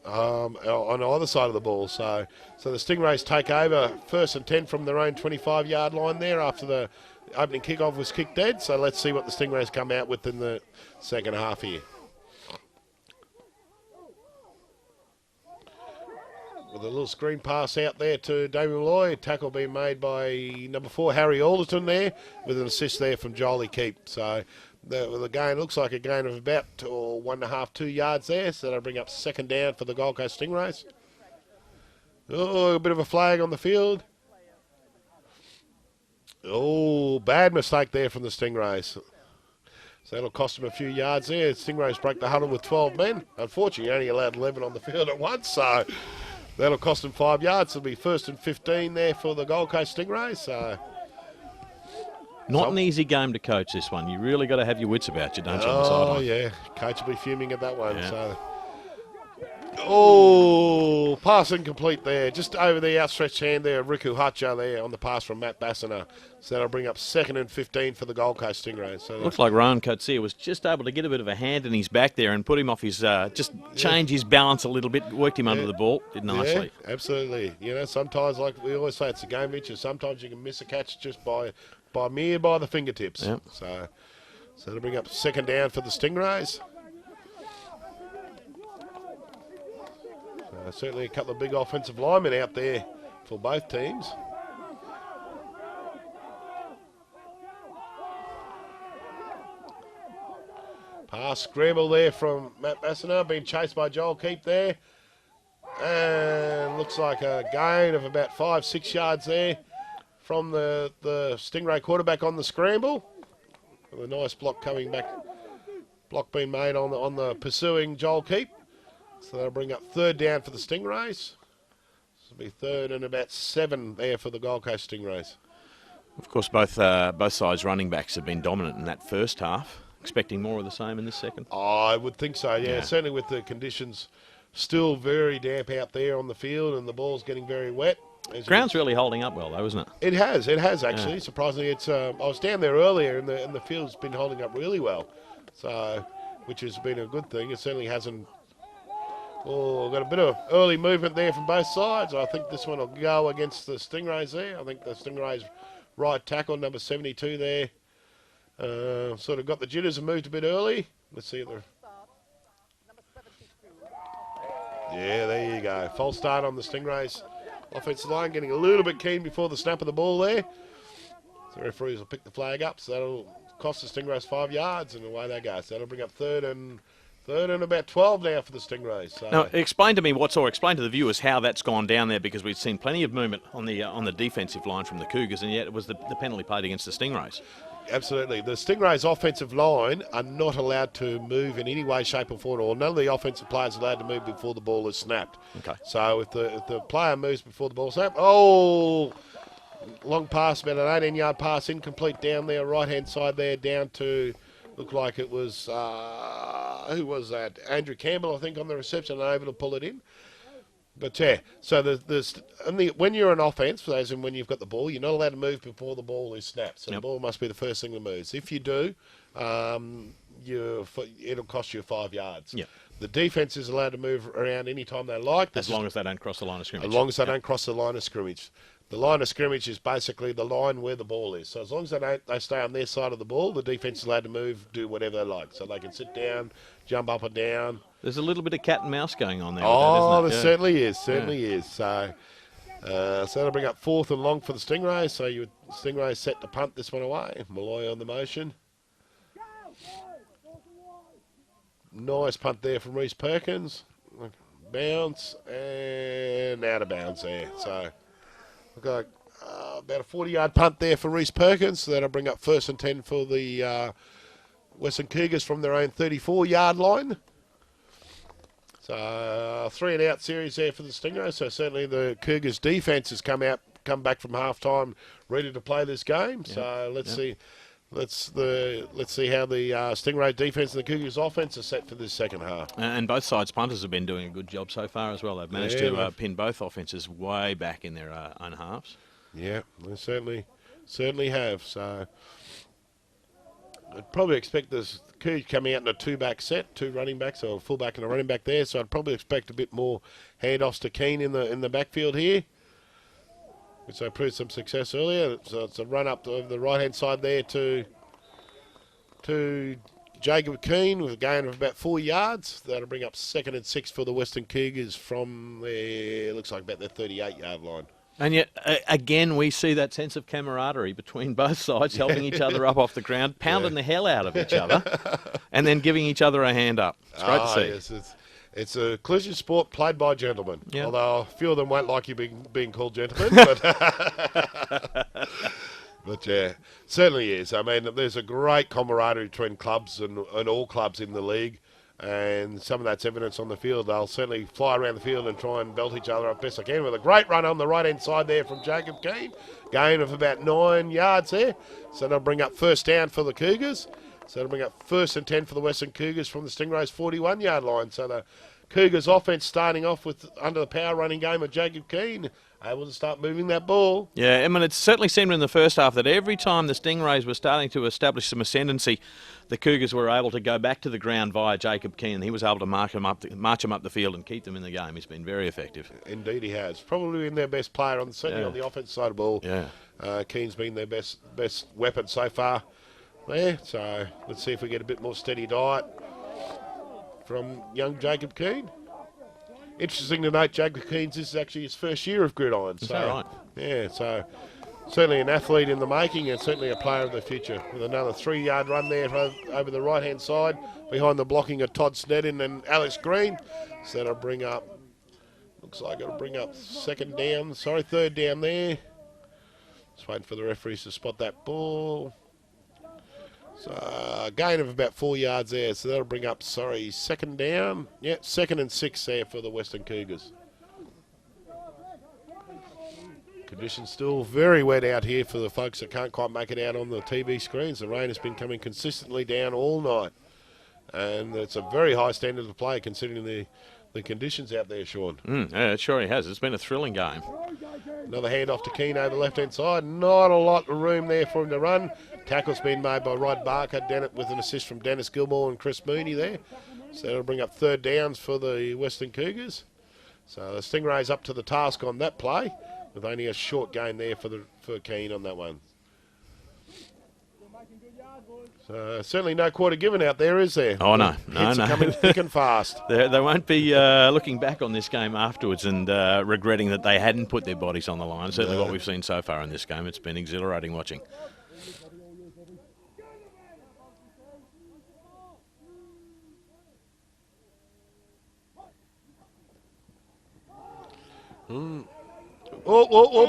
on either side of the ball. So the Stingrays take over 1st and 10 from their own 25-yard line there after the opening kickoff was kicked dead. So let's see what the Stingrays come out with in the second half here. With a little screen pass out there to Damien Lloyd. Tackle being made by number 4, Harry Alderton there, with an assist there from Jolie Keep. So the gain looks like a gain of about 1.5, 2 yards there. So that'll bring up second down for the Gold Coast Stingrays. Oh, a bit of a flag on the field. Oh, bad mistake there from the Stingrays. So that'll cost them a few yards there. Stingrays break the huddle with 12 men. Unfortunately, you're only allowed 11 on the field at once, so that'll cost them 5 yards. It'll be 1st and 15 there for the Gold Coast Stingrays. So not an easy game to coach, this one. You really got to have your wits about you, don't you, on the sideline? Oh, yeah. Coach will be fuming at that one. Yeah. So, pass incomplete there. Just over the outstretched hand there, Riku Hutcher there on the pass from Matt Bassiner. So that'll bring up 2nd and 15 for the Gold Coast Stingrays. So looks like Rowan Coetzee was just able to get a bit of a hand in his back there and put him off his, change his balance a little bit, worked him under the ball, did nicely. Yeah, absolutely. Sometimes, like we always say, it's a game of inches. Sometimes you can miss a catch just by the fingertips. Yep. So that'll bring up second down for the Stingrays. Certainly a couple of big offensive linemen out there for both teams. Pass scramble there from Matt Bassiner, being chased by Joel Keep there. And looks like a gain of about 5-6 yards there from the Stingray quarterback on the scramble. With a nice block coming back. Block being made on the pursuing Joel Keep. So that'll bring up 3rd down for the Stingrays. This will be 3rd and about 7 there for the Gold Coast Stingrays. Of course, both sides' running backs have been dominant in that first half. Expecting more of the same in this second? I would think so, yeah. Certainly with the conditions still very damp out there on the field and the ball's getting very wet. Ground's really holding up well, though, isn't it? It has actually. Yeah. Surprisingly, it's. I was down there earlier, and the field's been holding up really well, so which has been a good thing. It certainly hasn't. Oh, got a bit of early movement there from both sides. I think this one will go against the Stingrays there. I think the Stingrays right tackle, number 72 there, sort of got the jitters and moved a bit early. Let's see. Yeah, there you go. False start on the Stingrays. Offensive line getting a little bit keen before the snap of the ball there. So referees will pick the flag up. So that'll cost the Stingrays 5 yards, and away they go. So that'll bring up 3rd and about 12 now for the Stingrays. So. Now, explain to me explain to the viewers how that's gone down there, because we've seen plenty of movement on the defensive line from the Cougars, and yet it was the penalty played against the Stingrays. Absolutely. The Stingrays' offensive line are not allowed to move in any way, shape or form, or none of the offensive players are allowed to move before the ball is snapped. Okay. So if the player moves before the ball is snapped, oh, long pass, about an 18-yard pass, incomplete down there, right-hand side there, down to, looked like it was, who was that? Andrew Campbell, I think, on the reception, able to pull it in. But yeah, so when you're an offence, as in when you've got the ball, you're not allowed to move before the ball is snapped. So the ball must be the first thing that moves. If you do, it'll cost you 5 yards. Yep. The defence is allowed to move around any time they like. As long as they don't cross the line of scrimmage. As long as they don't cross the line of scrimmage. The line of scrimmage is basically the line where the ball is. So as long as they stay on their side of the ball, the defence is allowed to move, do whatever they like. So they can sit down, jump up and down. There's a little bit of cat and mouse going on there. Oh, with that, there certainly is. Certainly is. So that'll bring up 4th and long for the Stingrays. So Stingrays set to punt this one away. Malloy on the motion. Nice punt there from Reece Perkins. Bounce and out of bounds there. So we've got about a 40-yard punt there for Reece Perkins. So that'll bring up 1st and 10 for the Western Cougars from their own 34-yard line. So 3 and out series there for the Stingrays. So certainly the Cougars defence has come back from half-time ready to play this game. Yep. So let's see. Let's see how the Stingray defence and the Cougars offence are set for this second half. And both sides punters have been doing a good job so far as well. They've managed to pin both offences way back in their own halves. Yeah, they certainly have. So I'd probably expect this Cougars coming out in a 2-back set, 2 running backs, or a full-back and a running back there. So I'd probably expect a bit more handoffs to Keane in the backfield here, which they proved some success earlier. So it's a run up over the right-hand side there to Jacob Keane with a gain of about 4 yards. That'll bring up 2nd and 6 for the Western Cougars from their, looks like about their 38-yard line. And yet, again, we see that sense of camaraderie between both sides, helping each other up off the ground, pounding the hell out of each other, and then giving each other a hand up. It's great to see. Yes, it's a collision sport played by gentlemen. Yep. Although a few of them won't like you being called gentlemen. But yeah, certainly is. I mean, there's a great camaraderie between clubs and all clubs in the league. And some of that's evidence on the field. They'll certainly fly around the field and try and belt each other up best they can with a great run on the right-hand side there from Jacob Keane. Gain of about 9 yards there. So they'll bring up 1st down for the Cougars. So they'll bring up 1st and 10 for the Western Cougars from the Stingrays' 41-yard line. So the Cougars offense starting off with under the power running game of Jacob Keane, able to start moving that ball. Yeah, I mean, it certainly seemed in the first half that every time the Stingrays were starting to establish some ascendancy, the Cougars were able to go back to the ground via Jacob Keane. He was able to march them up the field and keep them in the game. He's been very effective. Indeed he has. Probably been their best player, certainly on the offense side of the ball. Yeah. Keane's been their best weapon so far there. So let's see if we get a bit more steady diet from young Jacob Keane. Interesting to note, Jacob Keane's this is actually his first year of Gridiron. Is that right? Yeah, so certainly an athlete in the making and certainly a player of the future. With another 3-yard run there over the right-hand side behind the blocking of Todd Snedden and Alex Green. So that'll bring up, looks like it'll bring up 3rd down there. Just waiting for the referees to spot that ball. So a gain of about 4 yards there. So that'll bring up, 2nd down. Yeah, 2nd and 6 there for the Western Cougars. Conditions still very wet out here for the folks that can't quite make it out on the TV screens. The rain has been coming consistently down all night. And it's a very high standard of play considering the conditions out there, Sean. Yeah, it sure has. It's been a thrilling game. Another handoff to Keane over the left-hand side. Not a lot of room there for him to run. Tackle's been made by Rod Barker, with an assist from Dennis Gilmore and Chris Mooney there. So that'll bring up 3rd downs for the Western Cougars. So the Stingrays up to the task on that play, with only a short gain there for Keane on that one. So certainly no quarter given out there, is there? Oh, no. Hits are coming thick and fast. They won't be looking back on this game afterwards and regretting that they hadn't put their bodies on the line. Certainly what we've seen so far in this game. It's been exhilarating watching.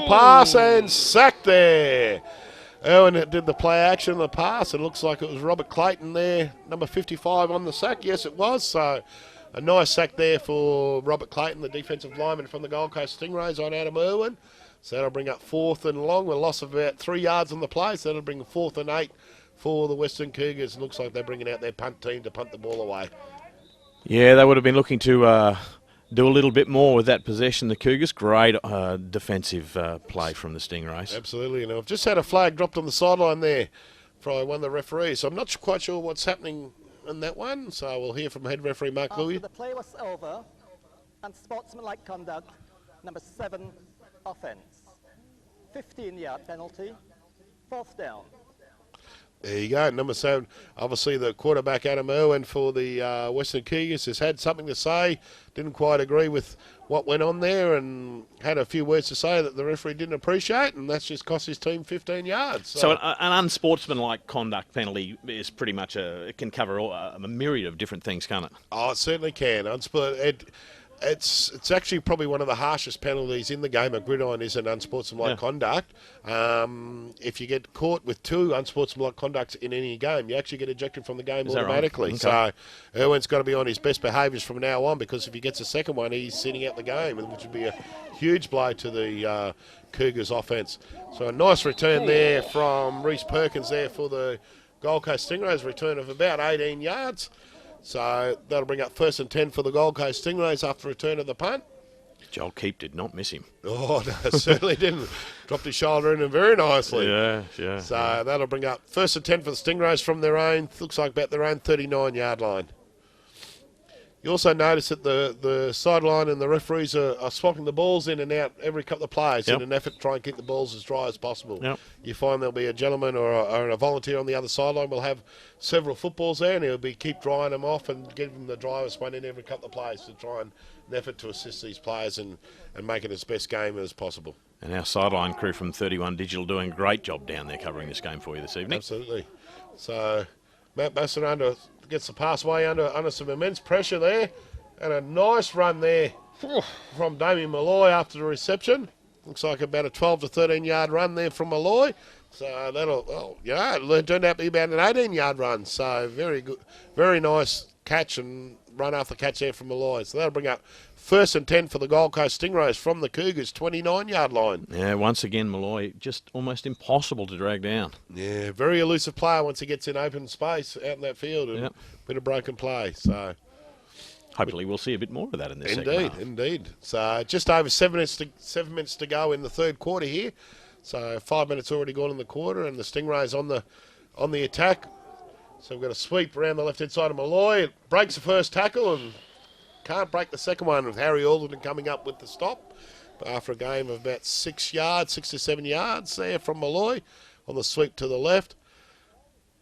Pass and sack there. Owen did the play action, the pass. It looks like it was Robert Clayton there, number 55 on the sack. Yes, it was. So a nice sack there for Robert Clayton, the defensive lineman from the Gold Coast Stingrays on Adam Irwin. So that'll bring up 4th and long. A loss of about 3 yards on the play. So that'll bring 4th and 8 for the Western Cougars. Looks like they're bringing out their punt team to punt the ball away. Yeah, they would have been looking to do a little bit more with that possession. The Cougars, great defensive play from the Stingrays. Absolutely. And I've just had a flag dropped on the sideline there for one of the referees. So I'm not quite sure what's happening in that one. So we'll hear from head referee Mark Louis. After the play was over, unsportsmanlike conduct, number 7 offence. 15-yard penalty, 4th down. There you go, number 7. Obviously, the quarterback, Adam Irwin, for the Western Cougars has had something to say. Didn't quite agree with what went on there and had a few words to say that the referee didn't appreciate, and that's just cost his team 15 yards. So an unsportsmanlike conduct penalty is pretty much it can cover a myriad of different things, can't it? Oh, it certainly can. It's actually probably one of the harshest penalties in the game of Gridiron is an unsportsmanlike conduct. If you get caught with 2 unsportsmanlike conducts in any game, you actually get ejected from the game automatically. Right? Okay. So Irwin's got to be on his best behaviours from now on, because if he gets a second one, he's sitting out the game, which would be a huge blow to the Cougars offence. So a nice return there from Reece Perkins there for the Gold Coast Stingrays, return of about 18 yards. So that'll bring up 1st and 10 for the Gold Coast Stingrays after return of the punt. Joel Keep did not miss him. Oh, no, certainly didn't. Dropped his shoulder in very nicely. Yeah. So that'll bring up 1st and 10 for the Stingrays from their own, looks like about their own 39-yard line. You also notice that the sideline and the referees are swapping the balls in and out every couple of plays in an effort to try and keep the balls as dry as possible. Yep. You find there'll be a gentleman or a volunteer on the other sideline will have several footballs there, and he'll keep drying them off and giving the driest one in every couple of plays to try and an effort to assist these players and make it as best game as possible. And our sideline crew from 31 Digital doing a great job down there covering this game for you this evening. Absolutely. So Matt Bassett gets the pass away under some immense pressure there, and a nice run there from Damien Malloy after the reception. Looks like about a 12 to 13 yard run there from Malloy. So it turned out to be about an 18-yard run. So very good, very nice catch and run after catch there from Malloy. So that'll bring up 1st and 10 for the Gold Coast Stingrays from the Cougars' 29-yard line. Yeah, once again, Malloy just almost impossible to drag down. Yeah, very elusive player once he gets in open space out in that field. And bit of broken play. So hopefully we'll see a bit more of that in this second half. Indeed. So just over 7 minutes to go in the third quarter here. So 5 minutes already gone in the quarter, and the Stingrays on the attack. So we've got a sweep around the left-hand side of Malloy. It breaks the first tackle and can't break the second one with Harry Alderton coming up with the stop. But after a game of about 6 to 7 yards there from Malloy on the sweep to the left.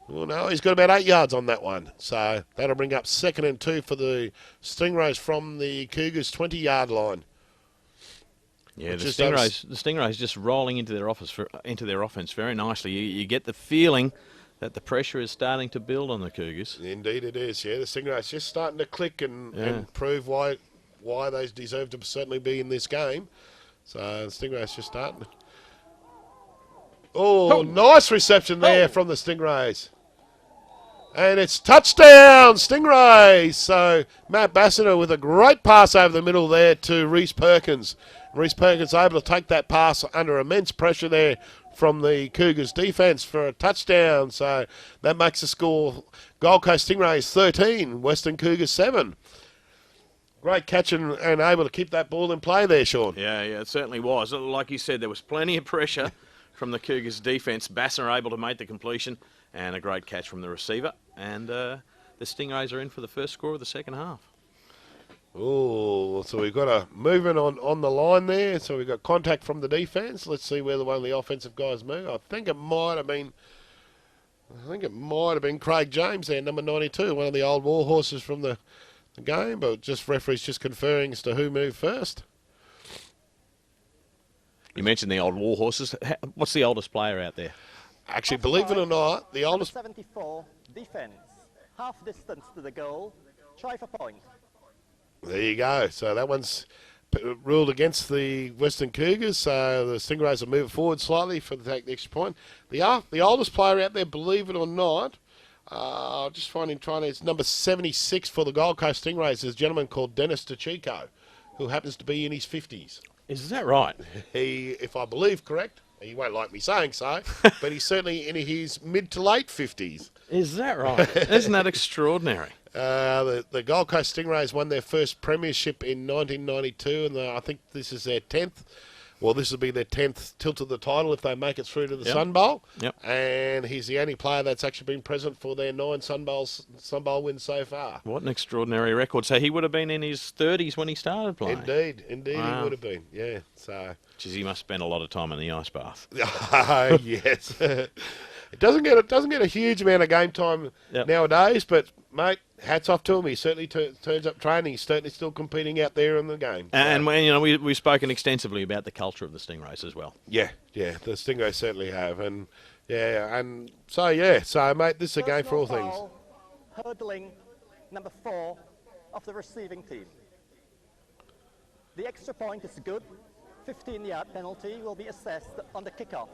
Well, no, he's got about 8 yards on that one. So that'll bring up 2nd and 2 for the Stingrays from the Cougars' 20-yard line. Yeah, the Stingrays just rolling into their offense very nicely. You get the feeling that the pressure is starting to build on the Cougars. Indeed it is, yeah. The Stingrays just starting to click and prove why they deserve to certainly be in this game. So the Stingrays just starting. Oh, nice reception there from the Stingrays. And it's touchdown, Stingrays. So Matt Bassett with a great pass over the middle there to Reece Perkins. Reece Perkins able to take that pass under immense pressure there from the Cougars defence for a touchdown. So that makes the score Gold Coast Stingrays 13, Western Cougars 7. Great catch and able to keep that ball in play there, Sean. Yeah, it certainly was. Like you said, there was plenty of pressure from the Cougars defence. Bassett able to make the completion and a great catch from the receiver. And the Stingrays are in for the first score of the second half. Oh, so we've got a movement on the line there. So we've got contact from the defence. Let's see where one of the offensive guys move. I think it might have been Craig James there, number 92, one of the old war horses from the game. But referees just conferring as to who moved first. You mentioned the old war horses. What's the oldest player out there? Actually, believe it or not, the oldest. 74 defence, half distance to the goal, try for point. There you go. So that one's ruled against the Western Cougars. So the Stingrays will move forward slightly for the extra point. The oldest player out there, believe it or not, just it's number 76 for the Gold Coast Stingrays. There's a gentleman called Dennis DeChico, who happens to be in his 50s. Is that right? He, if I believe correct, he won't like me saying so, but he's certainly in his mid to late 50s. Is that right? Isn't that extraordinary? The Gold Coast Stingrays won their first premiership in 1992, and I think this is their 10th. Well, this will be their 10th tilt of the title if they make it through to the Sun Bowl. Yep. And he's the only player that's actually been present for their 9 Sun Bowl wins so far. What an extraordinary record. So he would have been in his 30s when he started playing. Indeed, Wow. he would have been. Yeah. So. Geez, he must spend a lot of time in the ice bath. Yes. It doesn't get a huge amount of game time nowadays, but mate, hats off to him. He certainly turns up training. He's certainly still competing out there in the game. So. And we've spoken extensively about the culture of the Stingrays as well. Yeah, the Stingrays certainly have, and so mate, this is a game for all things. Hurdling number 4 of the receiving team. The extra point is good. 15-yard penalty will be assessed on the kickoff.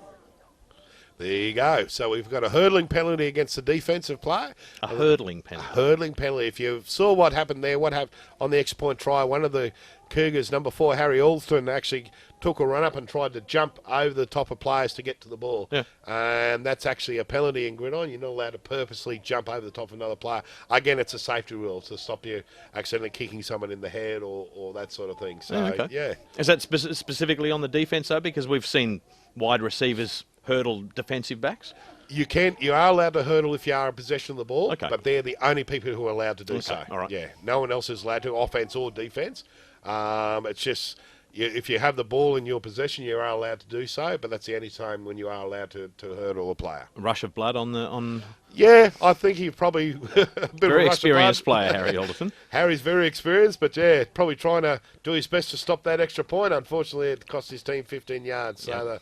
There you go. So we've got a hurdling penalty against the defensive player. A hurdling penalty. A hurdling penalty. If you saw what happened there, what happened on the extra point try, one of the Cougars, number 4, Harry Alston, actually took a run up and tried to jump over the top of players to get to the ball. Yeah. And that's actually a penalty in Gridiron. You're not allowed to purposely jump over the top of another player. Again, it's a safety rule to stop you accidentally kicking someone in the head or that sort of thing. So, yeah. Is that specifically on the defence, though? Because we've seen wide receivers hurdle defensive backs? You are allowed to hurdle if you are in possession of the ball, Okay. but they're the only people who are allowed to do so. All right. Yeah, no one else is allowed to, offense or defense. It's just if you have the ball in your possession, you are allowed to do so, but that's the only time when you are allowed to hurdle a player. A rush of blood on. Yeah, I think he's probably a bit Very of a experienced player, Harry Alderton. Harry's very experienced, but probably trying to do his best to stop that extra point. Unfortunately, it cost his team 15 yards. So the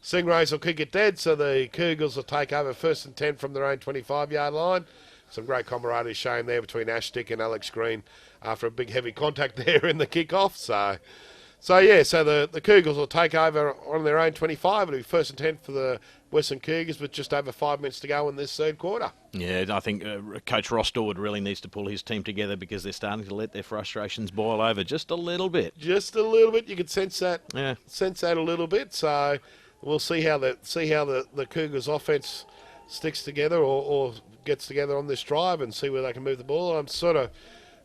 Stingrays will kick it dead, so the Cougars will take over 1st and 10 from their own 25-yard line. Some great camaraderie shown there between Ash Stick and Alex Green after a big heavy contact there in the kickoff. So the Cougars will take over on their own 25. It'll be 1st and 10 for the Western Cougars with just over 5 minutes to go in this third quarter. Yeah, I think Coach Rostord really needs to pull his team together because they're starting to let their frustrations boil over just a little bit. Just a little bit. You can sense that. Yeah. Sense that a little bit. So we'll see how the Cougars offense sticks together or gets together on this drive and see where they can move the ball. I'm sort of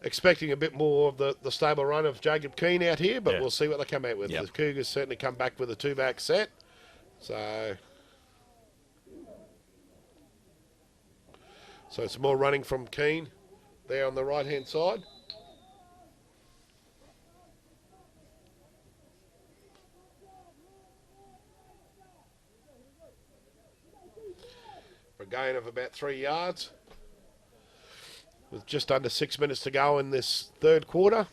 expecting a bit more of the stable run of Jacob Keane out here, but we'll see what they come out with. Yep. The Cougars certainly come back with a 2-back set. So it's more running from Keane there on the right-hand side. For a gain of about 3 yards. With just under 6 minutes to go in this third quarter.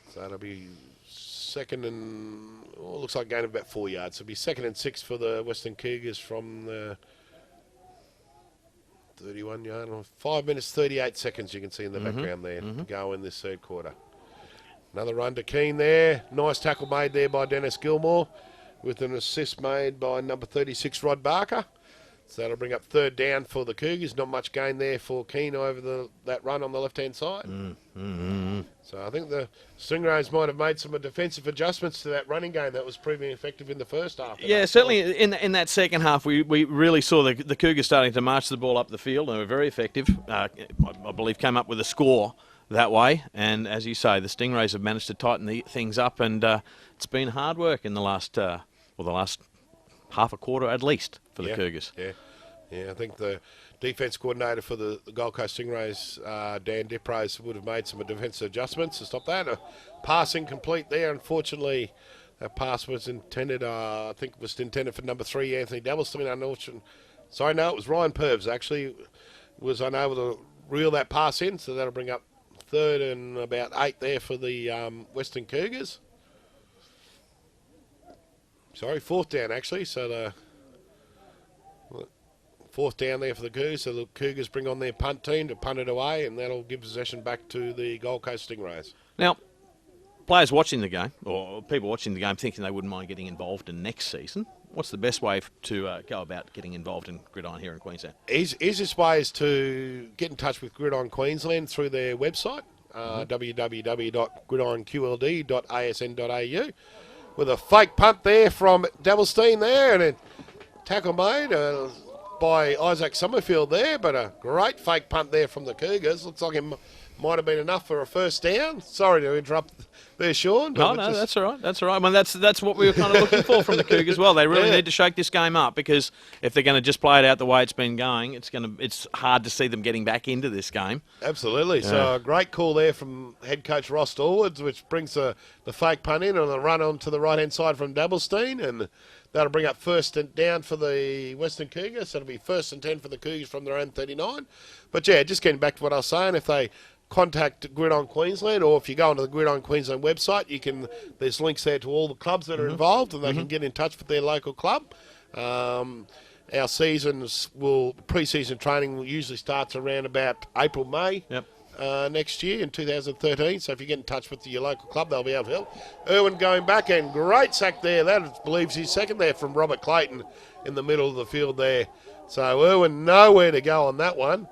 So it'll be looks like a gain of about 4 yards. It'll be 2nd and 6 for the Western Cougars from the 31-yard. 5 minutes, 38 seconds you can see in the background there to go in this third quarter. Another run to Keane there. Nice tackle made there by Dennis Gilmore with an assist made by number 36, Rod Barker. So that'll bring up 3rd down for the Cougars. Not much gain there for Keane over that run on the left-hand side. So I think the Stingrays might have made some defensive adjustments to that running game that was proving effective in the first half. Yeah, certainly in that second half, we really saw the Cougars starting to march the ball up the field. They were very effective. I believe came up with a score that way. And as you say, the Stingrays have managed to tighten things up, and it's been hard work in the last half a quarter at least for the Cougars. Yeah, I think the defence coordinator for the Gold Coast Stingrays, Dan Diprose, would have made some defensive adjustments to stop that. A pass incomplete there. Unfortunately, that pass was intended, I think it was intended for number 3, Anthony Doubleston. Sorry, no, it was Ryan Purves, actually, was unable to reel that pass in, so that'll bring up 3rd and about 8 there for the Western Cougars. Sorry, 4th down, actually, so the 4th down there for the Cougars. So the Cougars bring on their punt team to punt it away, and that'll give possession back to the Gold Coast Stingrays. Now, players watching the game, or people watching the game thinking they wouldn't mind getting involved in next season, what's the best way to go about getting involved in Gridiron here in Queensland? Easiest way is to get in touch with Gridiron Queensland through their website. www.gridironqld.asn.au, with a fake punt there from Dabblestein there, and a tackle made by Isaac Summerfield there, but a great fake punt there from the Cougars. Looks like it might have been enough for a first down. Sorry to interrupt there, Sean. No, that's all right. That's all right. Well, that's what we were kind of looking for from the Cougars. Well, they really need to shake this game up, because if they're going to just play it out the way it's been going, it's hard to see them getting back into this game. Absolutely. Yeah. So a great call there from head coach Ross Dorwoods, which brings the fake punt in on the run on to the right-hand side from Dabblestein, and that'll bring up first and down for the Western Cougars. So it'll be 1st and 10 for the Cougars from their own 39. But, yeah, just getting back to what I was saying, if they contact Gridiron Queensland, or if you go onto the Gridiron Queensland website, there's links there to all the clubs that are involved, and they can get in touch with their local club. Our pre-season training usually starts around about April, May. Yep. Next year in 2013, so if you get in touch with your local club, they'll be able to help. Irwin going back, and great sack there. That believes his second there from Robert Clayton in the middle of the field there. So Irwin nowhere to go on that one.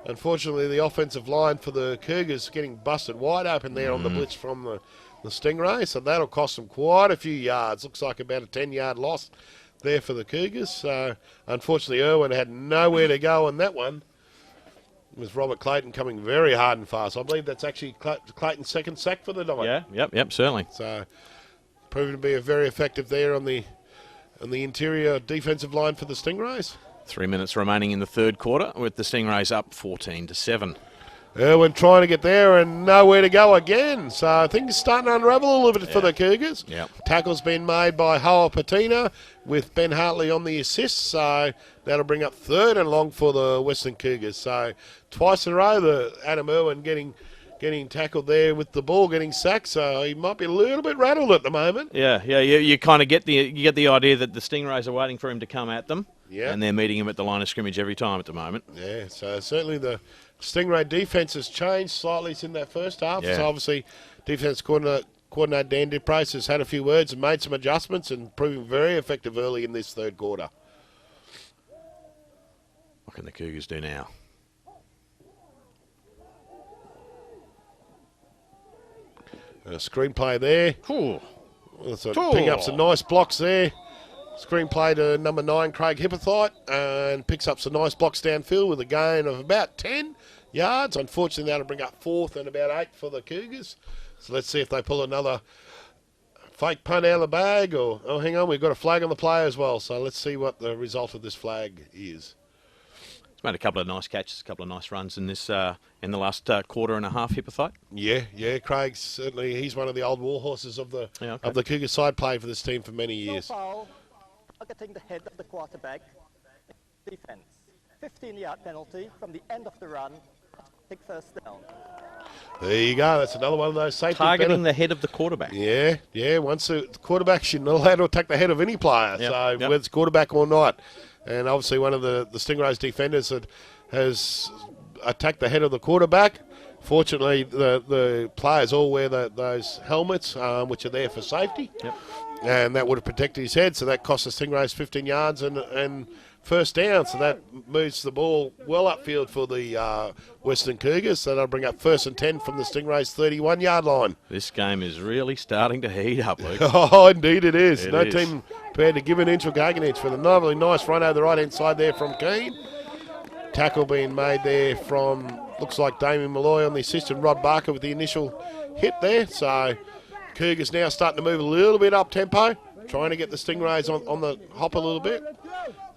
Unfortunately, the offensive line for the Cougars getting busted wide open there on the blitz from the Stingrays, so that'll cost them quite a few yards. Looks like about a 10-yard loss there for the Cougars. So unfortunately, Irwin had nowhere to go on that one, with Robert Clayton coming very hard and fast. I believe that's actually Clayton's second sack for the night. Yeah, yep, certainly. So proving to be very effective there on the interior defensive line for the Stingrays. 3 minutes remaining in the third quarter, with the Stingrays up 14-7. Irwin trying to get there and nowhere to go again. So things are starting to unravel a little bit for the Cougars. Yep. Tackle's been made by Howell Patina with Ben Hartley on the assist. So that'll bring up 3rd and long for the Western Cougars. So twice in a row, Adam Irwin getting tackled there with the ball, getting sacked. So he might be a little bit rattled at the moment. Yeah. You kind of get the idea that the Stingrays are waiting for him to come at them. Yeah. And they're meeting him at the line of scrimmage every time at the moment. Yeah, so certainly the Stingray defence has changed slightly in that first half. Yeah. So obviously defence coordinator Dan Diprace has had a few words and made some adjustments and proving very effective early in this third quarter. What can the Cougars do now? A screenplay there. Cool. Picking up some nice blocks there. Screenplay to number 9, Craig Hippothite, and picks up some nice blocks downfield with a gain of about 10 yards. Unfortunately, that'll bring up 4th and about 8 for the Cougars. So let's see if they pull another fake punt out of the bag, or, oh, hang on, we've got a flag on the play as well. So let's see what the result of this flag is. He's made a couple of nice catches, a couple of nice runs in this in the last quarter and a half, Hippothite. Yeah, Craig, certainly, he's one of the old war horses of the Cougars side, played for this team for many years. Targeting the head of the quarterback. Defense. 15-yard penalty from the end of the run. Take first down. There you go. That's another one of those safety. Targeting the head of the quarterback. Yeah. Once the quarterback, you're not allowed to attack the head of any player. So whether it's quarterback or not. And obviously one of the Stingrays defenders that has attacked the head of the quarterback. Fortunately, the players all wear those helmets, which are there for safety. Yep. And that would have protected his head, so that cost the Stingrays 15 yards and first down. So that moves the ball well upfield for the Western Cougars. So that'll bring up 1st and 10 from the Stingrays' 31-yard line. This game is really starting to heat up, Luke. Oh, indeed it is. No team prepared to give an inch or gag an inch. For the really nice run over the right-hand side there from Keane. Tackle being made there from, looks like Damien Malloy on the assist, and Rod Barker with the initial hit there. So Cougars now starting to move a little bit up tempo, trying to get the Stingrays on the hop a little bit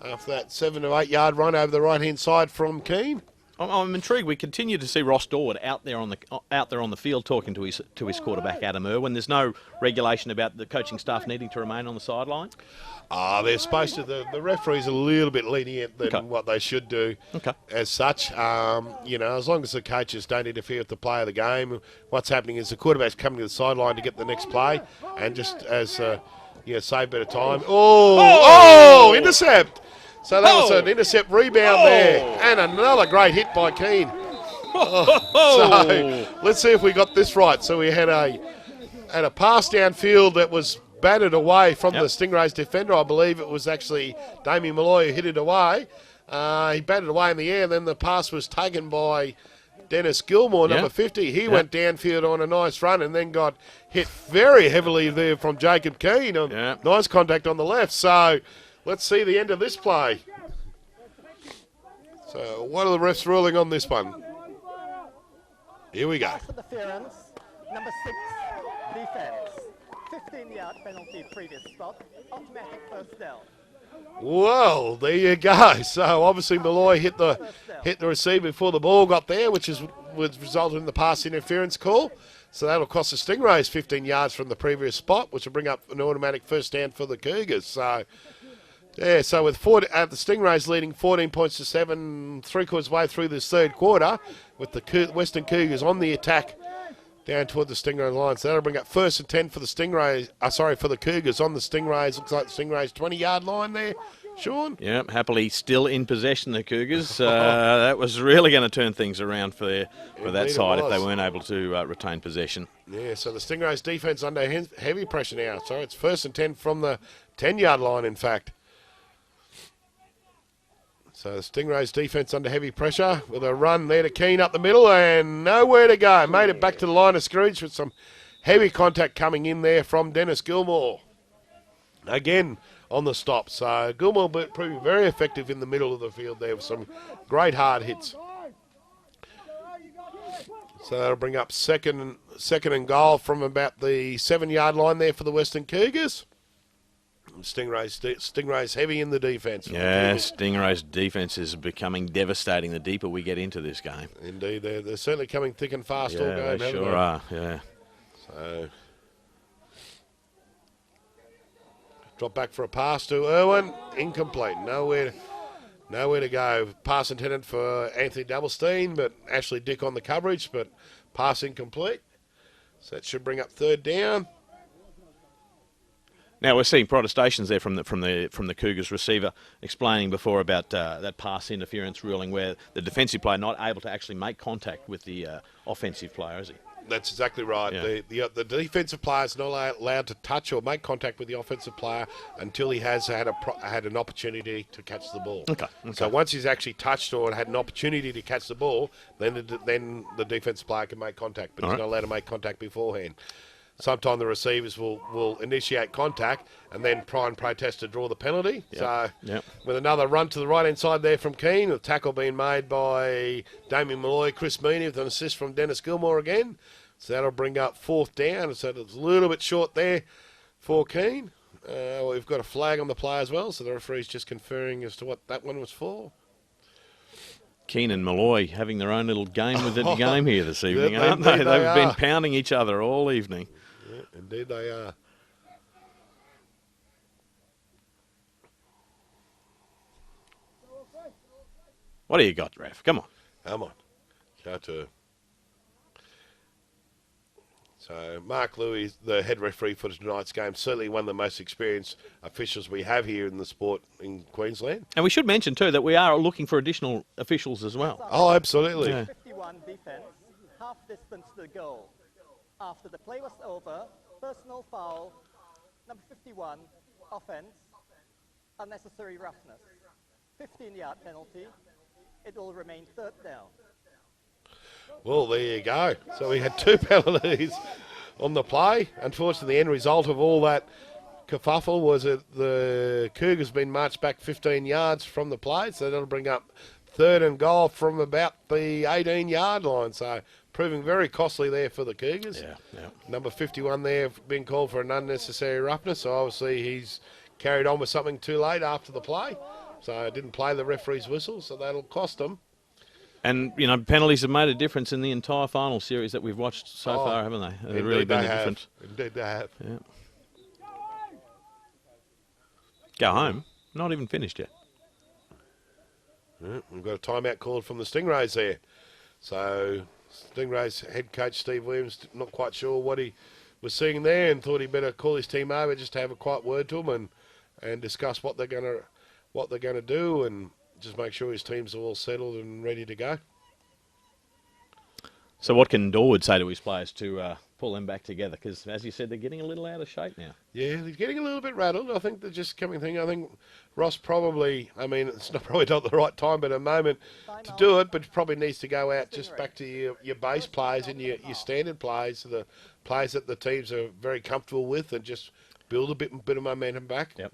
after that 7 or 8 yard run over the right hand side from Keane. I'm intrigued. We continue to see Ross Dorwood out there on the field talking to his quarterback Adam Irwin. There's no regulation about the coaching staff needing to remain on the sideline. They're supposed to. The referee's a little bit lenient than what they should do. Okay. As such, as long as the coaches don't interfere with the play of the game, what's happening is the quarterback's coming to the sideline to get the next play, and just as save a bit of time. Oh, intercept! So that was an intercept rebound there, and another great hit by Keane. So let's see if we got this right. So we had a pass downfield that was batted away from the Stingrays defender. I believe it was actually Damien Malloy who hit it away. He batted away in the air, and then the pass was taken by Dennis Gilmore, number 50. He went downfield on a nice run and then got hit very heavily there from Jacob Keane. Nice contact on the left. So let's see the end of this play. So what are the refs ruling on this one? Here we go. Interference, number 6, defense. 15-yard penalty, previous spot. Automatic first down. Well, there you go. So obviously Malloy hit the receiver before the ball got there, which resulted in the pass interference call. So that'll cost the Stingrays 15 yards from the previous spot, which will bring up an automatic first down for the Cougars. So yeah, so with the Stingrays leading 14 points to 7, 3/4 way through this third quarter, with the Western Cougars on the attack down toward the Stingray line. So that'll bring up 1st and 10 for the Stingrays. For the Cougars on the Stingrays. Looks like the Stingrays 20-yard line there, Sean. Yeah, happily still in possession, the Cougars. That was really going to turn things around for that side if they weren't able to retain possession. Yeah, so the Stingrays defence under heavy pressure now. So it's 1st and 10 from the 10-yard line, in fact. So the Stingrays defence under heavy pressure with a run there to Keane up the middle and nowhere to go. Made it back to the line of scrimmage with some heavy contact coming in there from Dennis Gilmore. Again on the stop. So Gilmore proving very effective in the middle of the field there with some great hard hits. So that'll bring up second and goal from about the 7-yard line there for the Western Cougars. Stingrays heavy in the defence. Yeah, Stingrays' defence is becoming devastating the deeper we get into this game. Indeed, they're certainly coming thick and fast all game. They sure are, yeah. So, drop back for a pass to Irwin. Incomplete. Nowhere to go. Pass intended for Anthony Doublestein, but Ashley Dick on the coverage, but pass incomplete. So that should bring up 3rd down. Now we're seeing protestations there from the Cougars receiver, explaining before about that pass interference ruling where the defensive player not able to actually make contact with the offensive player, is he? That's exactly right. Yeah. The defensive player is not allowed to touch or make contact with the offensive player until he has had an opportunity to catch the ball. Okay. So once he's actually touched or had an opportunity to catch the ball, then the defensive player can make contact, but he's not allowed to make contact beforehand. Sometimes the receivers will initiate contact and then try and protest to draw the penalty. With another run to the right-hand side there from Keane, the tackle being made by Damien Malloy, Chris Meaney with an assist from Dennis Gilmore again. So that'll bring up 4th down. So it's a little bit short there for Keane. We've got a flag on the play as well, so the referee's just conferring as to what that one was for. Keane and Malloy having their own little game within the game here this evening, aren't they? They've been pounding each other all evening. Yeah, indeed they are. What do you got, ref? Come on. Come on. Go to. So Mark Louis, the head referee for tonight's game, certainly one of the most experienced officials we have here in the sport in Queensland. And we should mention too that we are looking for additional officials as well. Oh, absolutely. Yeah. 51 defense, half distance to the goal. After the play was over, personal foul, number 51, offense, unnecessary roughness. 15-yard penalty. It will remain 3rd down. Well, there you go. So we had 2 penalties on the play. Unfortunately, the end result of all that kerfuffle was that the Cougars been marched back 15 yards from the play, so that'll bring up 3rd and goal from about the 18-yard line. So proving very costly there for the Cougars. Yeah. Number 51 there being called for an unnecessary roughness, so obviously he's carried on with something too late after the play. So didn't play the referee's whistle, so that'll cost them. And, penalties have made a difference in the entire final series that we've watched so far, haven't they? They've really been a difference. Indeed they have. Yeah. Go home? Not even finished yet. Yeah, we've got a timeout called from the Stingrays there. So Stingrays head coach Steve Williams, not quite sure what he was seeing there and thought he'd better call his team over just to have a quiet word to them and discuss what they're going to do and just make sure his teams are all settled and ready to go. So what can Dorwood say to his players to pull them back together? Because, as you said, they're getting a little out of shape now. Yeah, they're getting a little bit rattled. I think they're just coming thing. I think Ross probably, I mean, it's probably not the right time, but a moment to do it, but probably needs to go out just back to your base players and your standard players, the players that the teams are very comfortable with, and just build a bit of momentum back. Yep.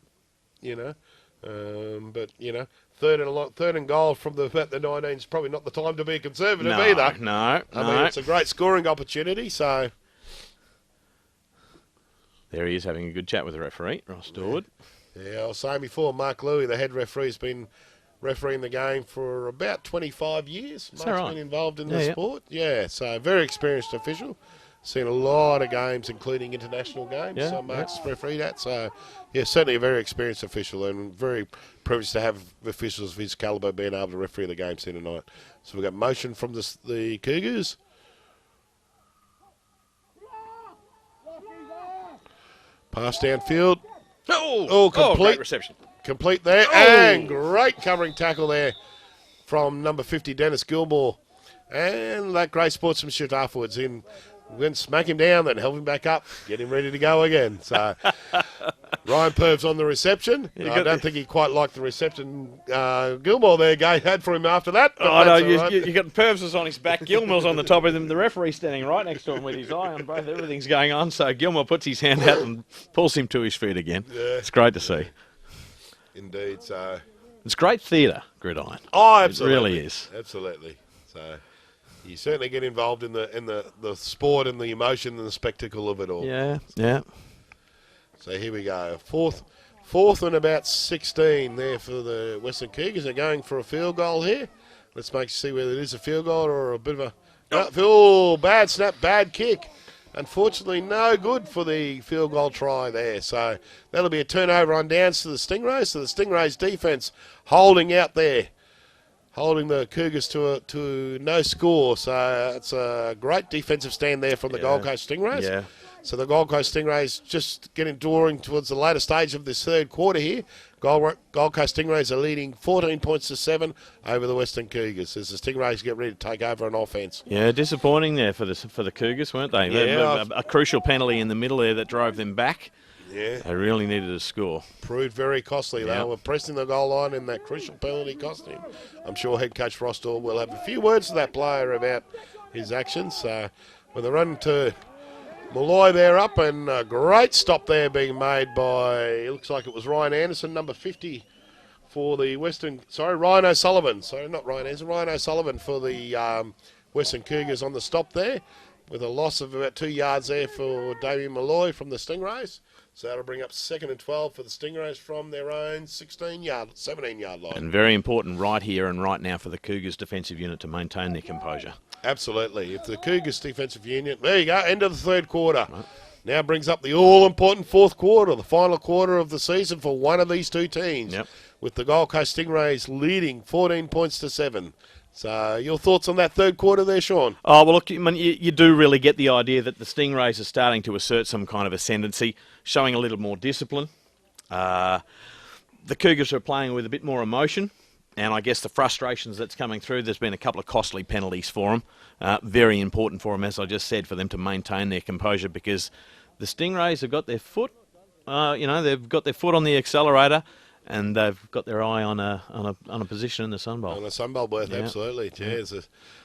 You know. But, you know, third and goal from about the 19 is probably not the time to be conservative either. No. I mean, it's a great scoring opportunity, so... There he is having a good chat with the referee, Ross Dorwood. Yeah, I was saying before, Mark Louis, the head referee, has been refereeing the game for about 25 years. Mark's been involved in the sport. Yeah, so very experienced official. Seen a lot of games, including international games. So Mark's refereed at. So, yeah, certainly a very experienced official, and very privileged to have officials of his calibre being able to referee the games here tonight. So we've got motion from the Cougars. Pass downfield. Complete. Great reception. Complete there. And great covering tackle there from number 50, Dennis Gilmore. And that great sportsmanship afterwards. We're going to smack him down, then help him back up, get him ready to go again. So Ryan Purves on the reception. I don't think he quite liked the reception Gilmore there had for him after that. Oh, no, you got Purves was on his back. Gilmore's on the top of him. The referee's standing right next to him with his eye on both. Everything's going on. So Gilmore puts his hand out and pulls him to his feet again. Yeah. It's great to see. Indeed. So it's great theatre, Gridiron. Oh, absolutely. It really is. Absolutely. So you certainly get involved in the sport and the emotion and the spectacle of it all. Yeah, yeah. So here we go. Fourth and about 16 there for the Western Cougars. They're going for a field goal here. Let's see whether it is a field goal or a bit of a... bad snap, bad kick. Unfortunately, no good for the field goal try there. So that'll be a turnover on downs to the Stingrays. So the Stingrays defence holding out there. Holding the Cougars to no score. So it's a great defensive stand there from the Gold Coast Stingrays. Yeah. So the Gold Coast Stingrays just drawing towards the later stage of this third quarter here. Gold Coast Stingrays are leading 14 points to 7 over the Western Cougars as the Stingrays get ready to take over on offence. Yeah, disappointing there for the Cougars, weren't they? Yeah, a crucial penalty in the middle there that drove them back. Yeah. They really needed a score. Proved very costly. They were pressing the goal line, and that crucial penalty cost him. I'm sure head coach Rostor will have a few words to that player about his actions. With the run to Malloy there up, and a great stop there being made by, it looks like it was Ryan Anderson, number 50 for the Ryan O'Sullivan. Sorry, not Ryan Anderson, Ryan O'Sullivan for the Western Cougars on the stop there, with a loss of about 2 yards there for Damien Malloy from the Stingrays. So that'll bring up 2nd and 12 for the Stingrays from their own 17-yard line. And very important right here and right now for the Cougars defensive unit to maintain their composure. Absolutely. If the Cougars defensive unit, there you go, end of the third quarter. Right. Now brings up the all-important fourth quarter, the final quarter of the season for one of these two teams. Yep. With the Gold Coast Stingrays leading 14 points to 7. So your thoughts on that third quarter there, Sean? Oh, well, look, you do really get the idea that the Stingrays are starting to assert some kind of ascendancy, showing a little more discipline. The Cougars are playing with a bit more emotion, and I guess the frustrations that's coming through, there's been a couple of costly penalties for them. Very important for them, as I just said, for them to maintain their composure, because the Stingrays have got their foot, they've got their foot on the accelerator, and they've got their eye on a position in the Sun Bowl. On the Sun Bowl berth, absolutely. Cheers. Yeah.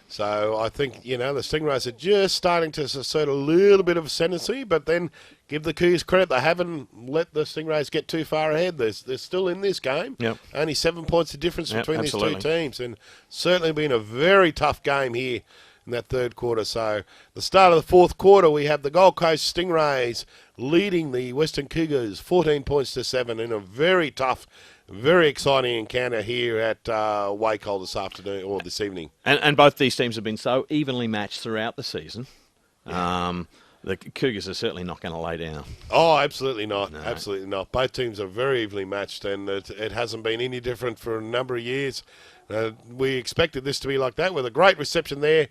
So I think, the Stingrays are just starting to assert a little bit of ascendancy, but then give the Cougars credit. They haven't let the Stingrays get too far ahead. They're still in this game. Yep. Only 7 points of difference between these two teams, and certainly been a very tough game here in that third quarter. So the start of the fourth quarter, we have the Gold Coast Stingrays leading the Western Cougars 14 points to 7 in a very tough, very exciting encounter here at Wacol this afternoon or this evening. And both these teams have been so evenly matched throughout the season. Yeah. The Cougars are certainly not going to lay down. Oh, absolutely not. No. Absolutely not. Both teams are very evenly matched, and it hasn't been any different for a number of years. We expected this to be like that, with a great reception there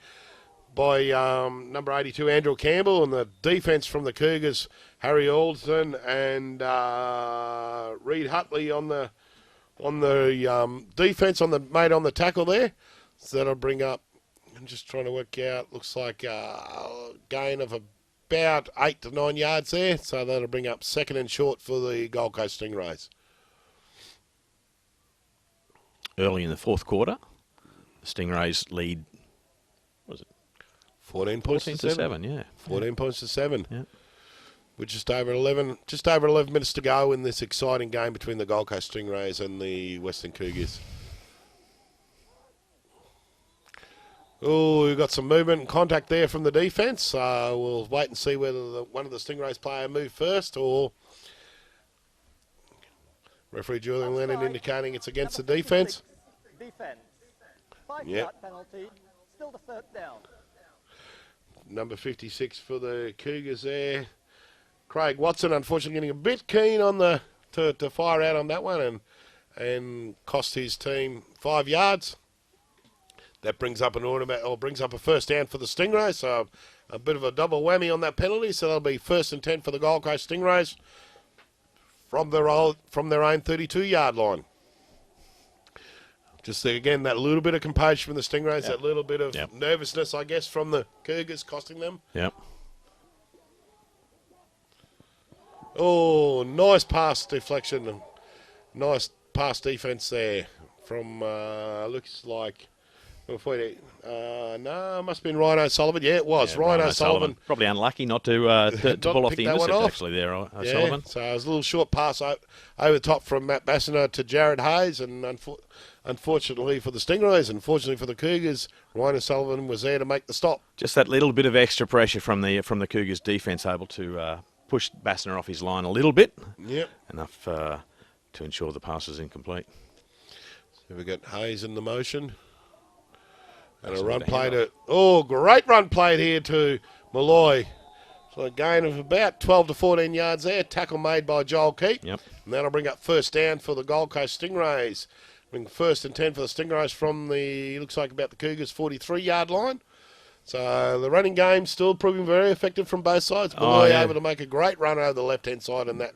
by number 82, Andrew Campbell, and the defence from the Cougars, Harry Alderson and Reed Hutley on the defence on the tackle there. So that'll bring up I'm just trying to work out. Looks like a gain of about 8 to 9 yards there. So that'll bring up second and short for the Gold Coast Stingrays. Early in the fourth quarter, the Stingrays lead, what was it? 14 points to 7. Yeah. 14 points to 7. Yeah. With just over 11 minutes to go in this exciting game between the Gold Coast Stingrays and the Western Cougars. Oh, we've got some movement and contact there from the defence. We'll wait and see whether one of the Stingrays player move first or referee Julian Lennon indicating it's against the defence. Defence. 5-yard penalty. Still the third down. Number 56 for the Cougars there. Craig Watson, unfortunately, getting a bit keen on the to fire out on that one and cost his team 5 yards. That brings up a first down for the Stingrays, so a bit of a double whammy on that penalty. So that'll be 1st and 10 for the Gold Coast Stingrays from their own 32-yard line. Just again, that little bit of composure from the Stingrays, that little bit of nervousness, I guess, from the Cougars costing them. Yep. Oh, nice pass deflection. Nice pass defence there from, looks like, no, it must have been Ryan O'Sullivan. Yeah, it was. Ryan O'Sullivan. Probably unlucky not to pull off the intercept, actually, there, O'Sullivan. So it was a little short pass over the top from Matt Bassiner to Jared Hayes, and unfortunately for the Stingrays, unfortunately for the Cougars, Ryan O'Sullivan was there to make the stop. Just that little bit of extra pressure from the Cougars' defence, able to push Bassiner off his line a little bit. Yep. Enough to ensure the pass is incomplete. So we got Hayes in the motion. And That's a run play great run played here to Malloy. So a gain of about 12 to 14 yards there. Tackle made by Joel Keep. Yep. And that'll bring up first down for the Gold Coast Stingrays. Bring 1st and 10 for the Stingrays from looks like about the Cougars' 43-yard line. So the running game still proving very effective from both sides. Malloy able to make a great run over the left-hand side in that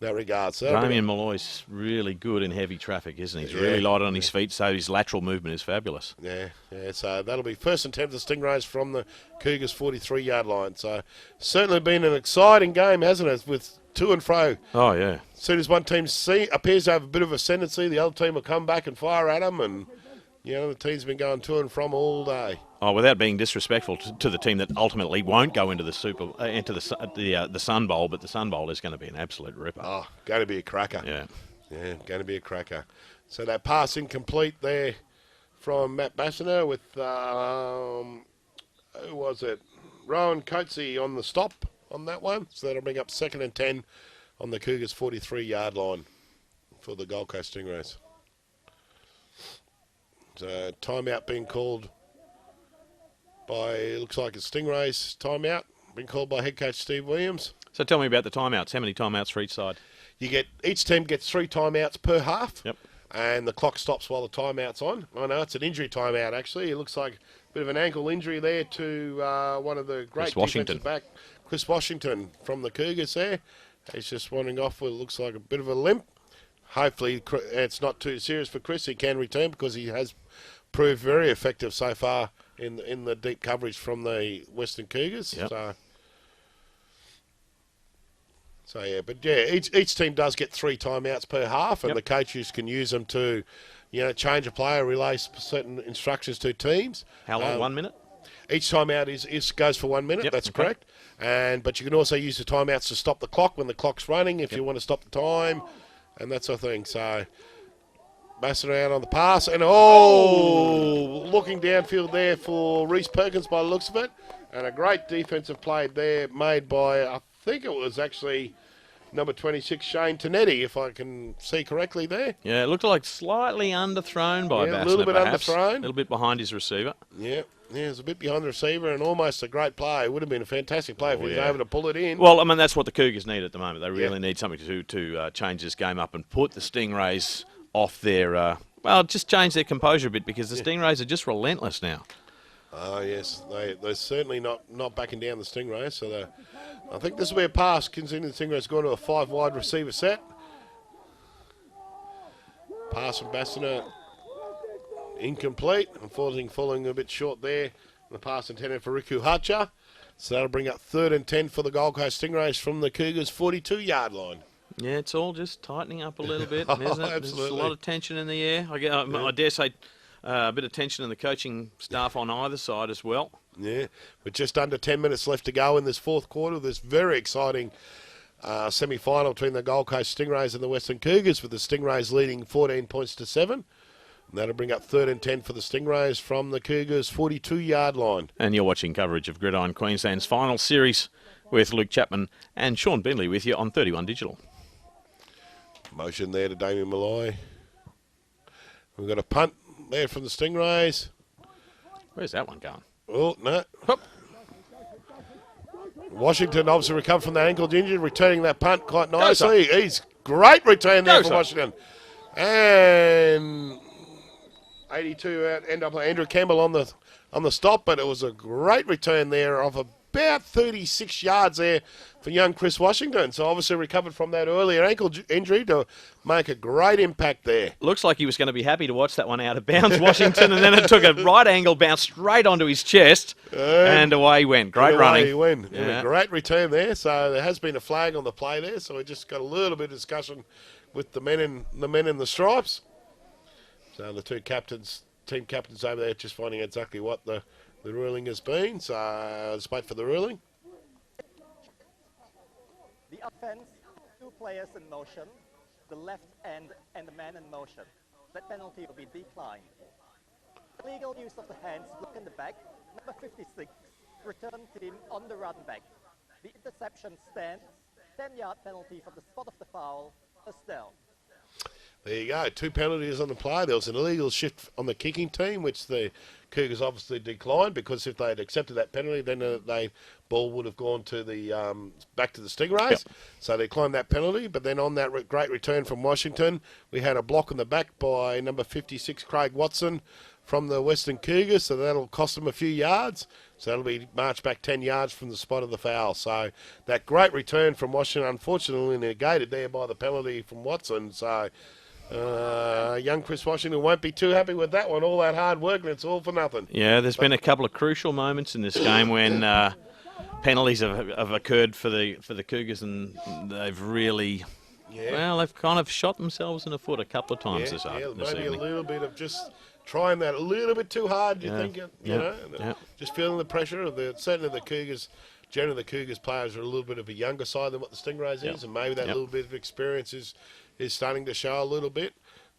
regard. So Damien Malloy's really good in heavy traffic, isn't he? He's really light on his feet, so his lateral movement is fabulous. Yeah. So that'll be 1st and 10 for the Stingrays from the Cougars' 43-yard line. So certainly been an exciting game, hasn't it, with to and fro. Oh, yeah. As soon as one team appears to have a bit of ascendancy, the other team will come back and fire at them, and the team's been going to and from all day. Oh, without being disrespectful to the team that ultimately won't go into the the Sun Bowl, but the Sun Bowl is going to be an absolute ripper. Oh, going to be a cracker. Yeah, going to be a cracker. So that pass incomplete there from Matt Bassiner with who was it? Rowan Coatsey on the stop on that one. So that'll bring up 2nd and 10 on the Cougars' 43-yard line for the Gold Coast Stingrays. So timeout being called by, looks like it's Stingrays timeout, being called by head coach Steve Williams. So tell me about the timeouts. How many timeouts for each side? Each team gets 3 timeouts per half. Yep. And the clock stops while the timeout's on. I know it's an injury timeout, actually. It looks like a bit of an ankle injury there to one of the great defensive back, Chris Washington from the Cougars there. He's just wandering off with, looks like a bit of a limp. Hopefully it's not too serious for Chris. He can return because he has proved very effective so far in the deep coverage from the Western Cougars. Yep. Each team does get 3 timeouts per half, and the coaches can use them to, change a player, relay certain instructions to teams. How long? 1 minute? Each timeout goes for 1 minute. Yep, that's correct. But you can also use the timeouts to stop the clock when the clock's running if you want to stop the time, and that sort of thing. So Bassett out on the pass, and looking downfield there for Reece Perkins by the looks of it, and a great defensive play there made by, I think it was actually number 26, Shane Tonetti, if I can see correctly there. Yeah, it looked like slightly underthrown by Bassett. A little bit perhaps. underthrown. A little bit behind his receiver. Yeah, it was a bit behind the receiver and almost a great play. It would have been a fantastic play if he was able to pull it in. Well, I mean, that's what the Cougars need at the moment. They really need something to change this game up and put the Stingrays off their, just change their composure a bit, because the Stingrays are just relentless now. Oh, yes. They're certainly not backing down the Stingrays. So I think this will be a pass, considering the Stingrays going to a 5-wide receiver set. Pass from Bassiner. Incomplete. Unfortunately, falling a bit short there. The pass intended for Riku Hacha. So that'll bring up 3rd and 10 for the Gold Coast Stingrays from the Cougars' 42-yard line. Yeah, it's all just tightening up a little bit, isn't it? Absolutely. There's a lot of tension in the air. I dare say a bit of tension in the coaching staff on either side as well. Yeah, with just under 10 minutes left to go in this 4th quarter, this very exciting semi-final between the Gold Coast Stingrays and the Western Cougars, with the Stingrays leading 14 points to 7. And that'll bring up 3rd and 10 for the Stingrays from the Cougars' 42-yard line. And you're watching coverage of Gridiron Queensland's final series with Luke Chapman and Sean Bentley with you on 31 Digital. Motion there to Damien Malloy. We've got a punt there from the Stingrays. Where's that one going? Oh, no. Whoop. Washington obviously recovered from that ankle injury, returning that punt quite nicely. He's great return there for Washington. And 82 end up Andrew Campbell on the stop, but it was a great return there of about 36 yards there for young Chris Washington. So obviously recovered from that earlier ankle injury to make a great impact there. Looks like he was going to be happy to watch that one out of bounds, Washington, and then it took a right angle bounce straight onto his chest, and away he went. Great running. Away he went. Yeah. A great return there. So there has been a flag on the play there. So we just got a little bit of discussion with the men in the stripes. So the team captains over there just finding exactly what the ruling has been. So let's wait for the ruling. The offense, 2 players in motion, the left end and the man in motion. That penalty will be declined. Illegal use of the hands, look in the back. Number 56, return team on the run back. The interception stands, 10-yard penalty from the spot of the foul, first down. There you go, 2 penalties on the play. There was an illegal shift on the kicking team, which the Cougars obviously declined, because if they had accepted that penalty, then the ball would have gone to the back to the Stingrays. Yep. So they declined that penalty. But then on that great return from Washington, we had a block on the back by number 56, Craig Watson, from the Western Cougars. So that'll cost them a few yards. So that'll be marched back 10 yards from the spot of the foul. So that great return from Washington, unfortunately negated there by the penalty from Watson. So young Chris Washington won't be too happy with that one. All that hard work, and it's all for nothing. Yeah, there's been a couple of crucial moments in this game when penalties have occurred for the Cougars, and they've really, they've kind of shot themselves in the foot a couple of times this evening. Maybe a little bit of just trying that a little bit too hard. You think, just feeling the pressure of certainly the Cougars. Generally, the Cougars players are a little bit of a younger side than what the Stingrays is, and maybe that little bit of experience is starting to show a little bit.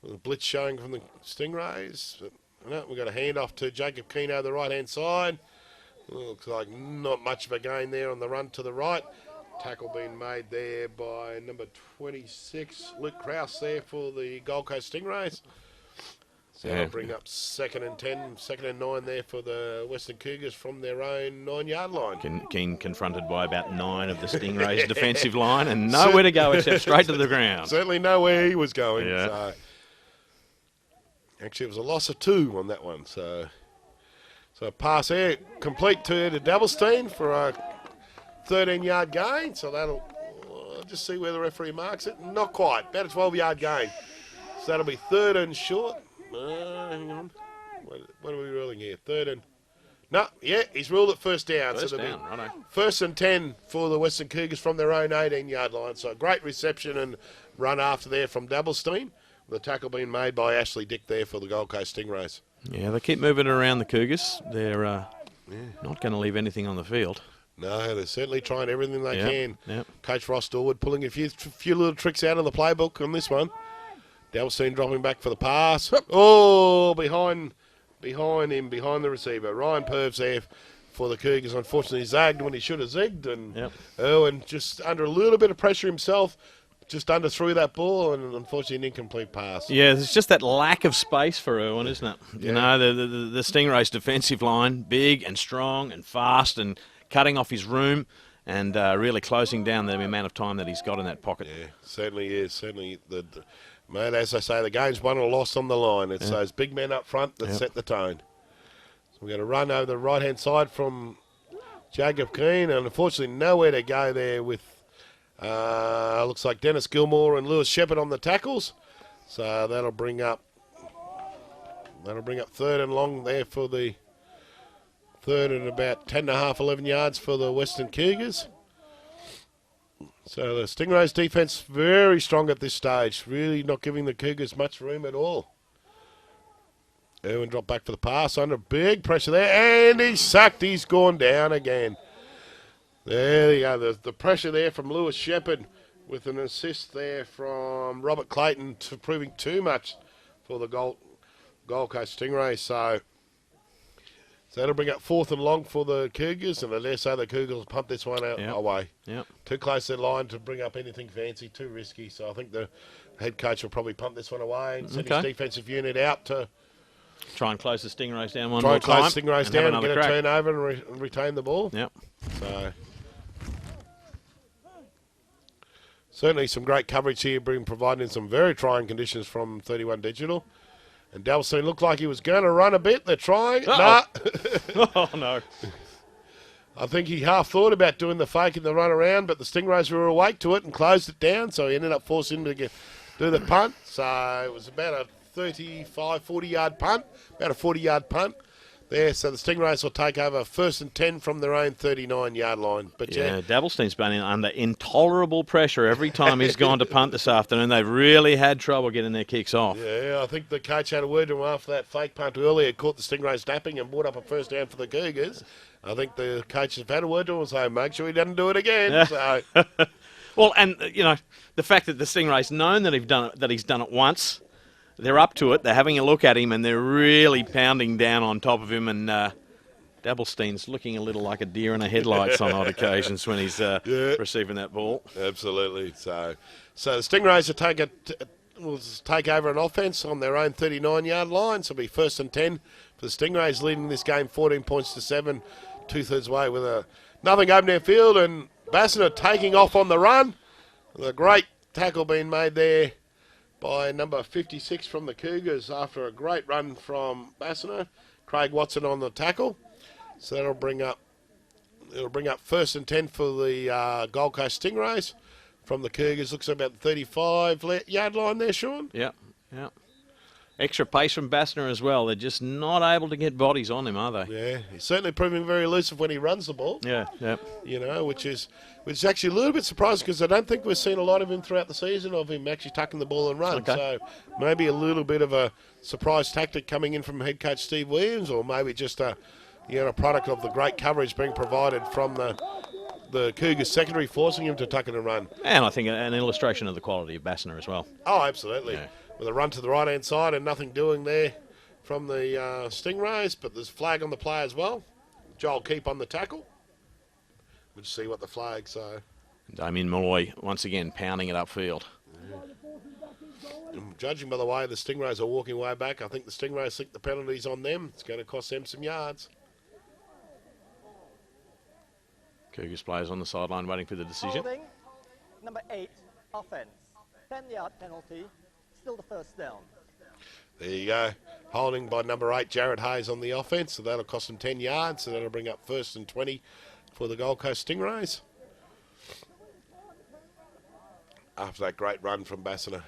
The blitz showing from the Stingrays. But, we've got a handoff to Jacob Keno, the right-hand side. Looks like not much of a gain there on the run to the right. Tackle being made there by number 26, Luke Krause there for the Gold Coast Stingrays. So that'll bring up 2nd and 10, 2nd and 9 there for the Western Cougars from their own 9-yard line. Keane confronted by about 9 of the Stingrays' defensive line, and nowhere to go except straight to the ground. Certainly nowhere he was going. Yeah. So. Actually, it was a loss of 2 on that one. So a pass there, complete to Dabblestein for a 13-yard gain. So that'll just see where the referee marks it. Not quite, about a 12-yard gain. So that'll be 3rd and short. Hang on. What are we ruling here? 3rd and... No, he's ruled it first down. First so down, righto. 1st and 10 for the Western Cougars from their own 18-yard line. So a great reception and run after there from Dabblestein. The tackle being made by Ashley Dick there for the Gold Coast Stingrays. Yeah, they keep moving around the Cougars. They're not going to leave anything on the field. No, they're certainly trying everything they can. Yep. Coach Ross Dorwood pulling a few little tricks out of the playbook on this one. Dabblestein dropping back for the pass. Oh, behind him, behind the receiver. Ryan Purves there for the Cougars. Unfortunately, zagged when he should have zigged. And Irwin just under a little bit of pressure himself, just underthrew that ball, and unfortunately an incomplete pass. Yeah, there's just that lack of space for Irwin, isn't it? You know, the Stingrays' defensive line, big and strong and fast and cutting off his room and really closing down the amount of time that he's got in that pocket. Yeah, certainly is. Certainly mate, as I say, the game's won or lost on the line. It's those big men up front that set the tone. So we're going to run over the right-hand side from Jacob Keane, and unfortunately nowhere to go there with, looks like Dennis Gilmore and Lewis Shepherd on the tackles. So that'll bring up That'll bring up 3rd and long there for the 3rd and about 10.5, 11 yards for the Western Cougars. So the Stingrays defence very strong at this stage, really not giving the Cougars much room at all. Irwin dropped back for the pass, under big pressure there, and he's sacked. He's gone down again. There you go, the pressure there from Lewis Shepherd with an assist there from Robert Clayton to proving too much for the Gold Coast Stingrays. So that'll bring up 4th and long for the Cougars, and I dare say the Cougars will pump this one out away. Yep. Too close to the line to bring up anything fancy, too risky. So I think the head coach will probably pump this one away and send his defensive unit out to try and close the Stingrays down one try more and close time. the Stingrays down and get a turnover and retain the ball. Yep. So certainly some great coverage here, being provided in some very trying conditions from 31 Digital. And Dalstein looked like he was going to run a bit. They're trying. Nah. Oh, no. I think he half thought about doing the fake and the run around, but the Stingrays were awake to it and closed it down, so he ended up forcing him to do the punt. So it was about a 35, 40-yard punt, about a 40-yard punt there. So the Stingrays will take over 1st and 10 from their own 39-yard line. But yeah, Dabblestein's been under intolerable pressure every time he's gone to punt this afternoon. They've really had trouble getting their kicks off. Yeah, I think the coach had a word to him after that fake punt earlier, caught the Stingrays napping and brought up a 1st down for the Cougars. I think the coach has had a word to him and say, make sure he doesn't do it again. So. Well, and, the fact that the Stingrays known that he's done it once, they're up to it, they're having a look at him, and they're really pounding down on top of him, and Dabblestein's looking a little like a deer in the headlights on odd occasions when he's receiving that ball. Absolutely. So the Stingrays will take over an offence on their own 39-yard line, so it'll be 1st and 10 for the Stingrays, leading this game 14 points to 7, 2/3 way with nothing open their field, and Bassiner taking off on the run. A great tackle being made there by number 56 from the Cougars after a great run from Bassiner. Craig Watson on the tackle. So it'll bring up 1st and 10 for the Gold Coast Stingrays from the Cougars. Looks about the 35-yard line there, Sean. Yeah. Extra pace from Bassiner as well. They're just not able to get bodies on him, are they? Yeah, he's certainly proving very elusive when he runs the ball. Yeah. Which is actually a little bit surprising because I don't think we've seen a lot of him throughout the season of him actually tucking the ball and run. Okay. So maybe a little bit of a surprise tactic coming in from head coach Steve Williams, or maybe just a product of the great coverage being provided from the Cougars secondary, forcing him to tuck it and run. And I think an illustration of the quality of Bassiner as well. Oh, absolutely. Yeah. With a run to the right-hand side and nothing doing there from the Stingrays, but there's flag on the play as well. Joel Keep on the tackle. We'll see what the flags are. Damien Malloy once again pounding it upfield. Judging by the way the Stingrays are walking way back, I think the Stingrays think the penalty's on them. It's going to cost them some yards. Cougars players on the sideline waiting for the decision. Holding, number 8, offence. 10-yard penalty, still the 1st down. There you go. Holding by number 8, Jared Hayes on the offence, so that'll cost them 10 yards, so that'll bring up 1st and 20 for the Gold Coast Stingrays. After that great run from Bassiner.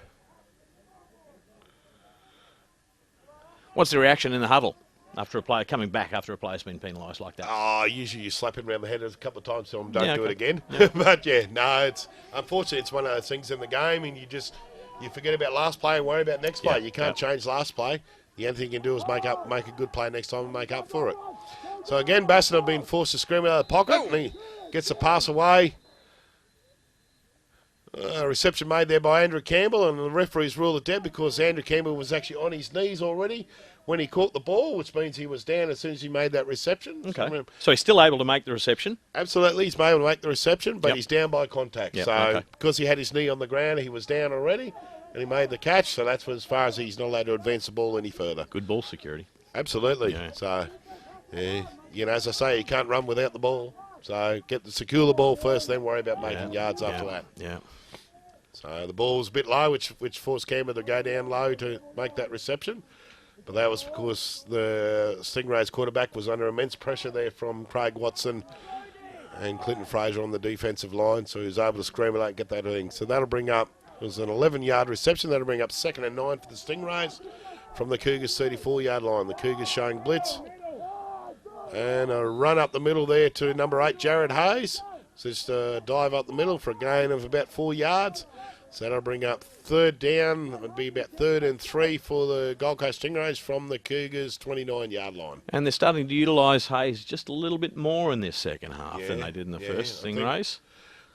What's the reaction in the huddle after a player coming back after a player's been penalised like that? Oh, usually you slap him around the head a couple of times, tell him don't do it again. Yeah. But it's unfortunately it's one of those things in the game, and you forget about last play and worry about next play. You can't change last play. The only thing you can do is make a good play next time and make up for it. So again, Bassiner being forced to scream out of the pocket, and he gets the pass away. Reception made there by Andrew Campbell, and the referees ruled it dead because Andrew Campbell was actually on his knees already when he caught the ball, which means he was down as soon as he made that reception. Okay. So he's still able to make the reception? Absolutely, he's able to make the reception, but he's down by contact. So because he had his knee on the ground, he was down already, and he made the catch, so that's as far as he's not allowed to advance the ball any further. Good ball security. Absolutely. Yeah. So, as I say, you can't run without the ball. So secure the ball first, then worry about making yards after that. Yeah. So the ball was a bit low, which forced Campbell to go down low to make that reception. But that was because the Stingrays quarterback was under immense pressure there from Craig Watson and Clinton Fraser on the defensive line, so he was able to scramble out and get that thing. So that'll bring up, it was an 11-yard reception, that'll bring up 2nd and 9 for the Stingrays from the Cougars 34-yard line. The Cougars showing blitz. And a run up the middle there to number 8, Jared Hayes. So just a dive up the middle for a gain of about 4 yards. So that'll bring up third down. It would be about 3rd and 3 for the Gold Coast Stingrays from the Cougars 29-yard line. And they're starting to utilise Hayes just a little bit more in this second half than they did in the first Stingrays.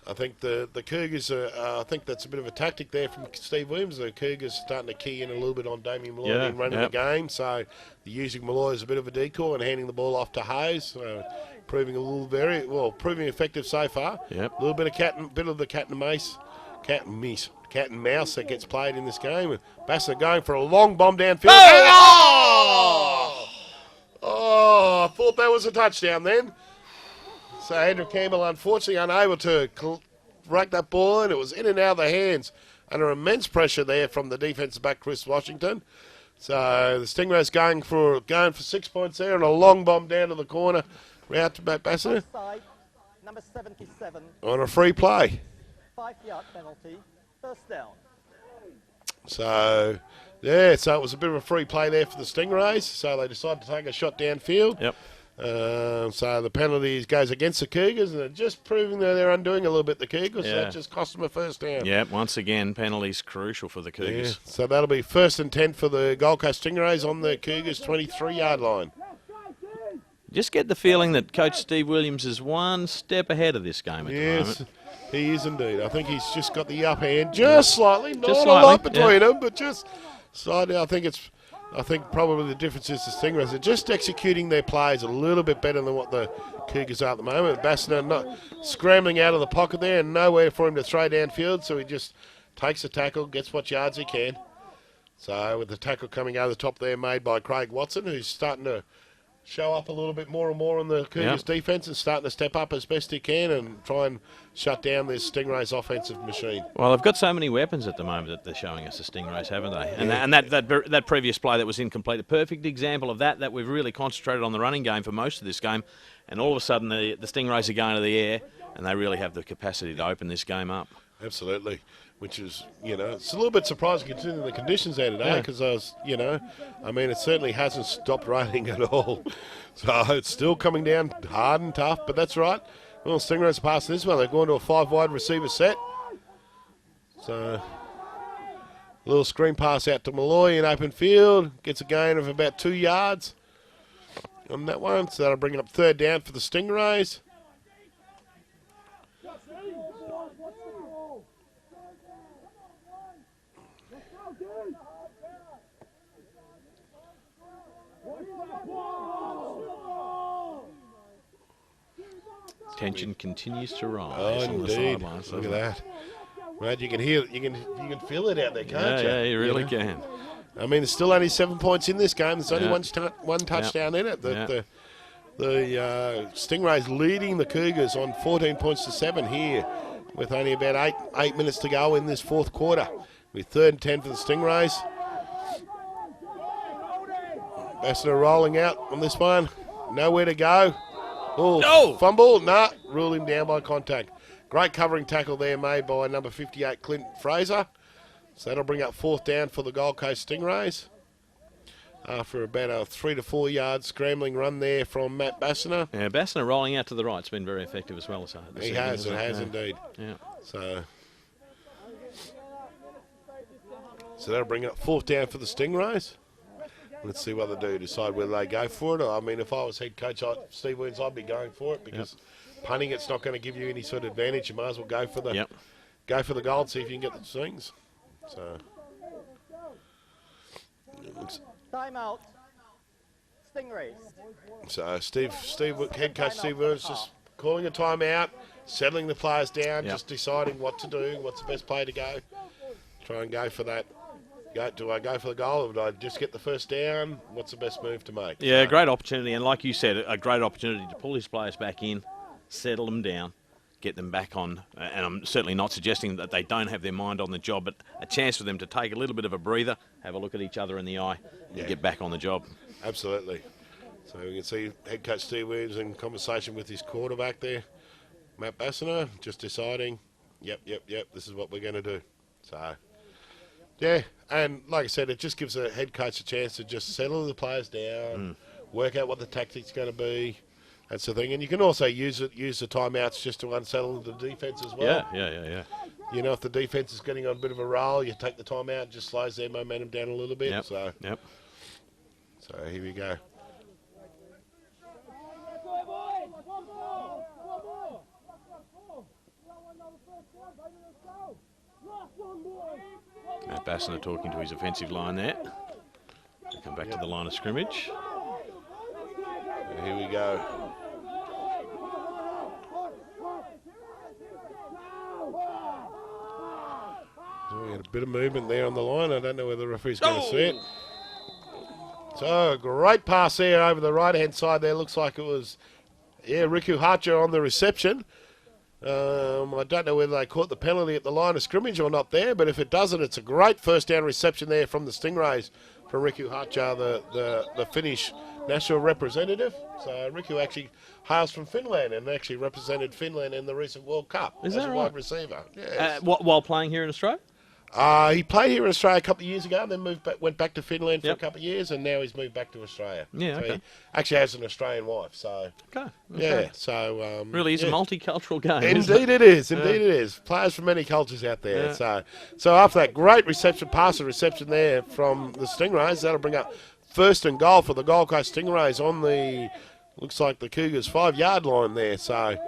I think the Cougars I think that's a bit of a tactic there from Steve Williams. The Cougars starting to key in a little bit on Damien Malloy in running the game. So they're using Malloy as a bit of a decoy and handing the ball off to Hayes. So proving proving effective so far. A little bit of the cat and mouse that gets played in this game. Bassett going for a long bomb downfield. I thought that was a touchdown then. So Andrew Campbell, unfortunately, unable to rake that ball in. It was in and out of the hands under immense pressure there from the defensive back, Chris Washington. So the Stingrays going for 6 points there and a long bomb down to the corner. Out to Matt Bassett. Offside, number 77. On a free play. 5-yard penalty, first down. So it was a bit of a free play there for the Stingrays. So they decided to take a shot downfield. So the penalty goes against the Cougars, and they're just proving that they're undoing a little bit the Cougars. So that just cost them a first down. Once again, penalties crucial for the Cougars. So that'll be 1st and 10 for the Gold Coast Stingrays on the Cougars 23-yard line. Just get the feeling that Coach Steve Williams is one step ahead of this game at the moment. He is indeed. I think he's just got the upper hand just slightly. Not Just a slightly, lot between them, but just slightly. I think probably the difference is the Stingrays are just executing their plays a little bit better than what the Cougars are at the moment. Bassett not scrambling out of the pocket there and nowhere for him to throw downfield, so he just takes the tackle, gets what yards he can. So with the tackle coming over the top there made by Craig Watson, who's starting to show up a little bit more and more on the Cougars defence and starting to step up as best he can and try and shut down this Stingrays offensive machine. Well, they've got so many weapons at the moment that they're showing us, the Stingrays, haven't they? And that previous play that was incomplete, a perfect example of that we've really concentrated on the running game for most of this game, and all of a sudden the Stingrays are going to the air, and they really have the capacity to open this game up. Absolutely. Which is, it's a little bit surprising considering the conditions there today because it certainly hasn't stopped raining at all. So it's still coming down hard and tough, but that's right. Well, Stingrays pass this one. They're going to a 5-wide receiver set. So a little screen pass out to Malloy in open field. Gets a gain of about 2 yards on that one. So that'll bring it up 3rd down for the Stingrays. Tension continues to rise on the indeed. sidelines. Look at that. Right, you can hear it. You can feel it out there, can't you? Yeah, you really can. I mean, there's still only 7 points in this game. There's only one touchdown in it. The Stingrays leading the Cougars on 14 points to 7 here, with only about eight minutes to go in this fourth quarter. With 3rd and 10 for the Stingrays. Bassett rolling out on this one. Nowhere to go. Fumble. Ruled him down by contact. Great covering tackle there made by number 58, Clint Fraser. So that'll bring up 4th down for the Gold Coast Stingrays. After about a 3 to 4 yard scrambling run there from Matt Bassett. Yeah, Bassett rolling out to the right has been very effective as well. He has indeed. Yeah. So that'll bring up 4th down for the Stingrays. Let's see what they do, decide whether they go for it. I mean, if I was head coach Steve Williams, I'd be going for it because punting it's not going to give you any sort of advantage. You might as well go for the goal and see if you can get the swings. So Timeout. Stingrays. So head coach Steve Williams just calling a timeout, settling the players down, just deciding what to do, what's the best play to go. Try and go for that. Do I go for the goal or do I just get the first down? What's the best move to make? Yeah, great opportunity. And like you said, a great opportunity to pull his players back in, settle them down, get them back on. And I'm certainly not suggesting that they don't have their mind on the job, but a chance for them to take a little bit of a breather, have a look at each other in the eye, and get back on the job. Absolutely. So we can see head coach Steve Williams in conversation with his quarterback there, Matt Bassett, just deciding, yep, this is what we're going to do. So Yeah, and like I said, it just gives the head coach a chance to just settle the players down, work out what the tactics going to be, that sort of thing. And you can also use the timeouts just to unsettle the defence as well. Yeah. You know, if the defence is getting on a bit of a roll, you take the timeout, it just slows their momentum down a little bit. So here we go. Matt Bassiner talking to his offensive line there. We'll come back to the line of scrimmage. Here we go. So we had a bit of movement there on the line. I don't know whether the referee's going to see it. So a great pass there over the right-hand side there. Looks like it was, Riku Harcher on the reception. I don't know whether they caught the penalty at the line of scrimmage or not there, but if it doesn't, it's a great first down reception there from the Stingrays from Riku Harcher, the Finnish national representative. So Riku actually hails from Finland and actually represented Finland in the recent World Cup as a wide receiver. Yes. While playing here in Australia? He played here in Australia a couple of years ago, and then went back to Finland for a couple of years, and now he's moved back to Australia. Yeah, so he actually has an Australian wife, so... Okay. Yeah, so... really is a multicultural game, Indeed it is, indeed it is. Players from many cultures out there. Yeah. So after that great reception there from the Stingrays, that'll bring up first and goal for the Gold Coast Stingrays on the... Looks like the Cougars' 5-yard line there, so...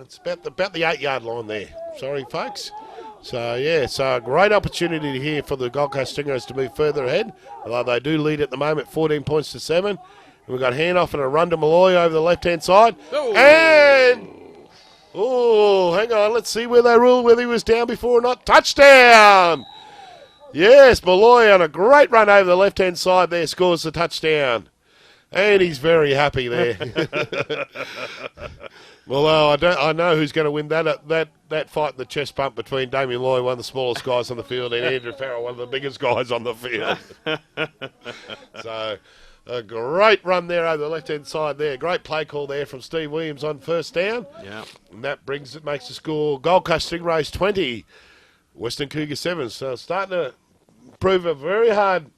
it's about the 8-yard line there. Sorry, folks. So, so a great opportunity here for the Gold Coast Stingrays to move further ahead, although they do lead at the moment 14 points to 7. And we've got handoff and a run to Malloy over the left-hand side. And, hang on, let's see where they rule, whether he was down before or not. Touchdown! Yes, Malloy on a great run over the left-hand side there scores the touchdown. And he's very happy there. Although I know who's going to win that fight in the chest bump between Damien Loy, one of the smallest guys on the field, and Andrew Farrell, one of the biggest guys on the field. So a great run there over the left-hand side there. Great play call there from Steve Williams on first down. Yeah. And that makes the score Gold Coast Stingrays 20, Western Cougars 7. So starting to prove a very hard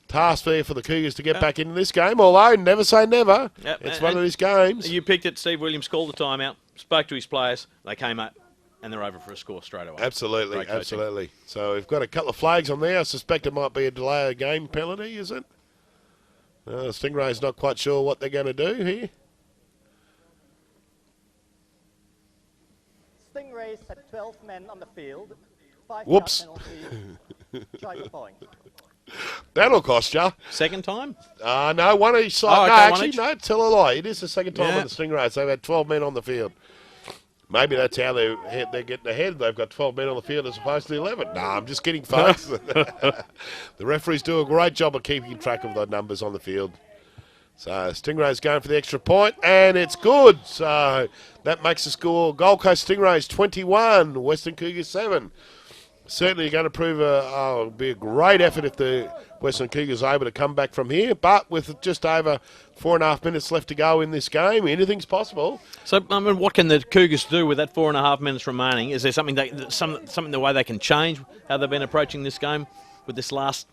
task there for the Cougars to get back into this game, although never say never. It's one of these games. You picked it. Steve Williams called the timeout, spoke to his players, they came up, and they're over for a score straight away. Absolutely. So we've got a couple of flags on there. I suspect it might be a delay of game penalty, is it? Stingray's not quite sure what they're going to do here. Stingrays had 12 men on the field. 5 Whoops. penalty, try the point. That'll cost you. Second time? No, one each side. No, tell a lie. It is the second time with the Stingrays. They've had 12 men on the field. Maybe that's how they're getting ahead. They've got 12 men on the field as opposed to 11. No, I'm just kidding, folks. The referees do a great job of keeping track of the numbers on the field. So Stingrays going for the extra point, and it's good. So that makes the score Gold Coast Stingrays 21, Western Cougars 7. Certainly going to prove it'll be a great effort if the Western Cougars are able to come back from here. But with just over 4.5 minutes left to go in this game, anything's possible. So, I mean, what can the Cougars do with that 4.5 minutes remaining? Is there something the way they can change how they've been approaching this game with this last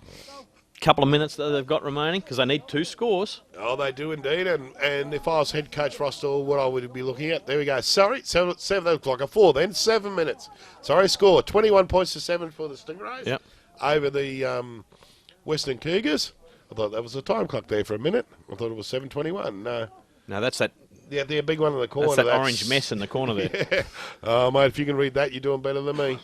couple of minutes that they've got remaining? Because they need 2 scores. Oh, they do indeed. And if I was head coach Rostall, what I would be looking at, there we go. Sorry, 7 o'clock, a 4 then, 7 minutes. Sorry, score 21 points to 7 for the Stingrays over the Western Cougars. I thought that was a time clock there for a minute. I thought it was 7:21. No, that's that. Yeah, the big one in the corner. That's that orange mess in the corner there. Yeah. Oh, mate, if you can read that, you're doing better than me.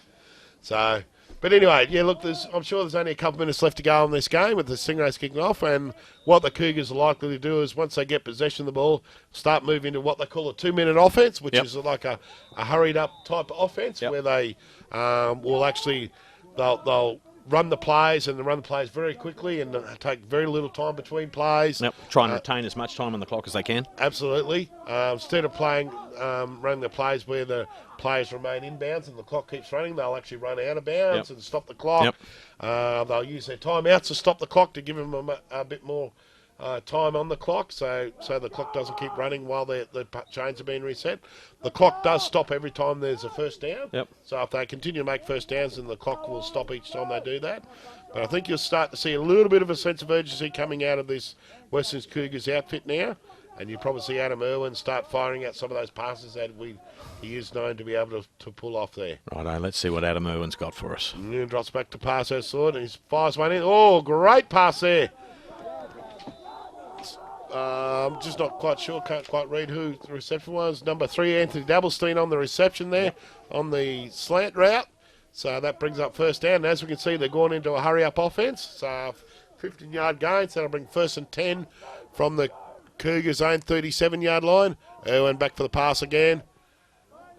So, but anyway, look, I'm sure there's only a couple of minutes left to go in this game with the Stingrays kicking off, and what the Cougars are likely to do is once they get possession of the ball, start moving to what they call a 2-minute offense, which is like a hurried-up type of offense where they will actually they'll run the plays and run the plays very quickly and take very little time between plays. Yep. Try and retain as much time on the clock as they can. Absolutely. Instead of running the plays where the players remain inbounds and the clock keeps running, they'll actually run out of bounds and stop the clock. They'll use their timeouts to stop the clock to give them a bit more time on the clock, so the clock doesn't keep running while the chains are being reset. The clock does stop every time there's a first down. Yep. So if they continue to make first downs, then the clock will stop each time they do that. But I think you'll start to see a little bit of a sense of urgency coming out of this Western Cougars outfit now. And you probably see Adam Irwin start firing out some of those passes that he is known to be able to pull off there. Righto, let's see what Adam Irwin's got for us. And then drops back to pass outside, and he fires one in. Oh, great pass there. I'm just not quite sure, can't quite read who the reception was. Number 3, Anthony Dabblestein on the reception there, on the slant route. So that brings up first down. And as we can see, they're going into a hurry-up offense. So 15-yard gain, so that'll bring 1st and 10 from the Cougars' own 37-yard line. Irwin back for the pass again.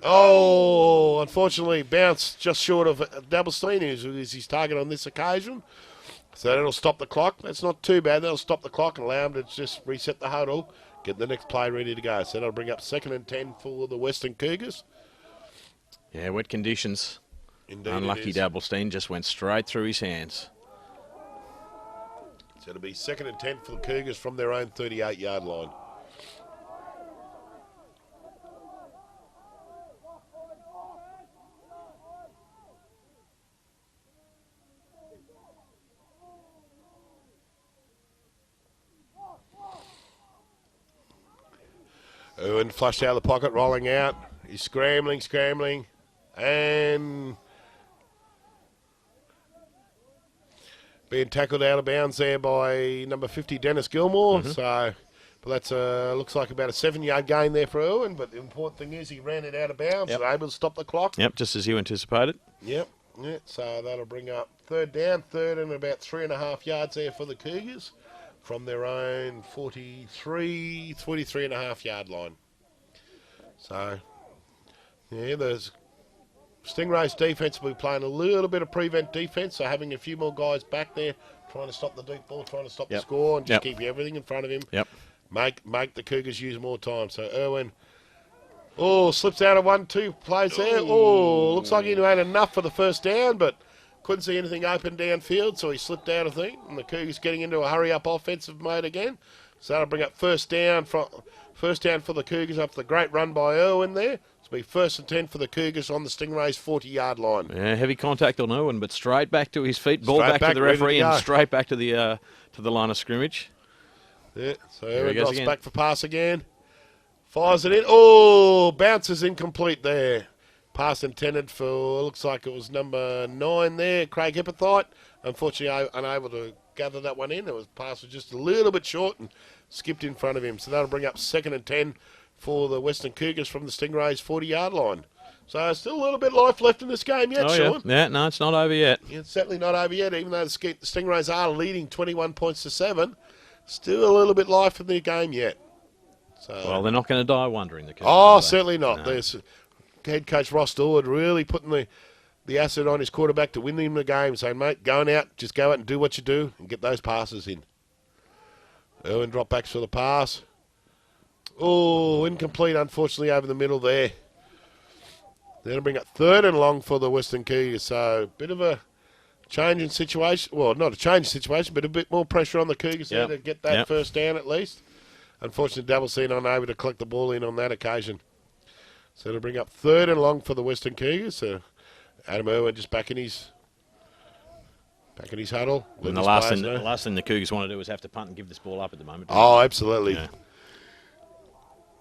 Oh, unfortunately, bounced just short of Dabblestein, who is his target on this occasion. So that'll stop the clock. That's not too bad. That'll stop the clock and allow them to just reset the huddle, get the next play ready to go. So that'll bring up 2nd and 10 for the Western Cougars. Yeah, wet conditions. Indeed. Unlucky Dabblestein just went straight through his hands. So it'll be 2nd and 10 for the Cougars from their own 38-yard line. Irwin flushed out of the pocket, rolling out. He's scrambling, and being tackled out of bounds there by number 50, Dennis Gilmore. So, but that's looks like about a 7-yard gain there for Irwin. But the important thing is he ran it out of bounds and able to stop the clock. Yep, just as you anticipated. Yep. Yeah, so that'll bring up 3rd down, 3rd and about 3.5 yards there for the Cougars from their own 43.5 yard line. So, yeah, there's Stingrays defence will be playing a little bit of prevent defence, so having a few more guys back there trying to stop the deep ball, trying to stop the score and just keep everything in front of him. Yep. Make the Cougars use more time. So Irwin, slips out of 1-2 plays there. Looks like he had enough for the first down, but couldn't see anything open downfield, so he slipped out of thing. And the Cougars getting into a hurry-up offensive mode again. So that'll bring up first down for the Cougars after the great run by Irwin there. It'll be 1st and 10 for the Cougars on the Stingrays' 40-yard line. Yeah, heavy contact on Irwin, but straight back to his feet, ball back to the referee, and straight back to the line of scrimmage. Yeah, so Irwin drops back for pass again. Fires it in. Bounces incomplete there. Pass intended for, looks like it was number 9 there, Craig Hippothite. Unfortunately, unable to gather that one in. Pass was just a little bit short and skipped in front of him. So that'll bring up 2nd and 10 for the Western Cougars from the Stingrays' 40-yard line. So still a little bit of life left in this game yet, Sean. Yeah, no, it's not over yet. Yeah, it's certainly not over yet, even though the Stingrays are leading 21 points to 7. Still a little bit life in the game yet. So, well, they're not going to die wondering, the Cougars. Certainly not. No. There's head coach Ross Dorwood really putting the asset on his quarterback to win him the game, saying, mate, going out, just go out and do what you do and get those passes in. Irwin drop backs for the pass. Incomplete, unfortunately, over the middle there. That'll bring up 3rd and long for the Western Cougars. So, bit of a change in situation. Well, not a change in situation, but a bit more pressure on the Cougars there to get that first down at least. Unfortunately, Dabblestein unable to collect the ball in on that occasion. So it'll bring up 3rd and long for the Western Cougars. So Adam Irwin just back in his huddle. And the last thing the Cougars want to do is have to punt and give this ball up at the moment. Absolutely.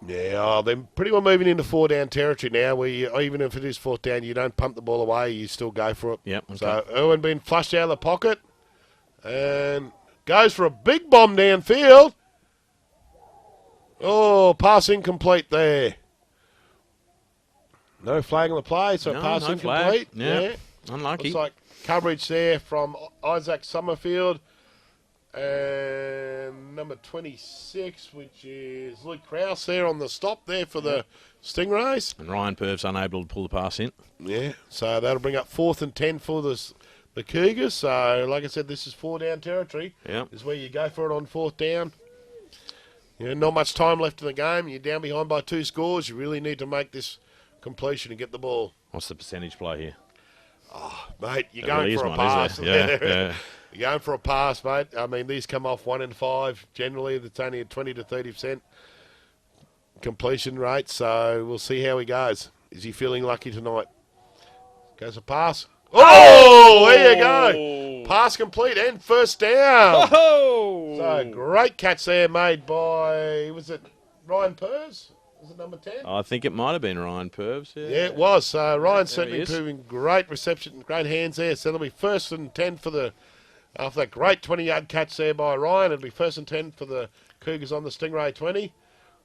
Yeah, they're pretty well moving into 4-down territory now, where even if it is 4th down, you don't punt the ball away, you still go for it. Yep. Okay. So Irwin being flushed out of the pocket and goes for a big bomb downfield. Pass incomplete there. No flag on the play, so pass incomplete. Yeah, unlucky. Looks like coverage there from Isaac Summerfield and number 26, which is Luke Krause there on the stop there for the Stingrays. And Ryan Purves unable to pull the pass in. Yeah, so that'll bring up 4th and 10 for the Cougars. So, like I said, this is 4-down territory. Yeah. This is where you go for it on 4th down. Not much time left in the game. You're down behind by 2 scores. You really need to make this completion and get the ball. What's the percentage play here? Mate, you're There going really for is a one, pass. isn't there? Yeah. You're going for a pass, mate. I mean, these come off 1 in 5. Generally, it's only a 20 to 30% completion rate, so we'll see how he goes. Is he feeling lucky tonight? Goes a pass. Oh, there you go. Pass complete and first down. Oh! So, great catch there made by, was it Ryan Purves? Was it number 10? I think it might have been Ryan Purves. Yeah, it was. So Ryan's There certainly he is. proving great reception, great hands there. So it'll be 1st and 10 for the, after that great 20-yard catch there by Ryan, it'll be 1st and 10 for the Cougars on the Stingray 20.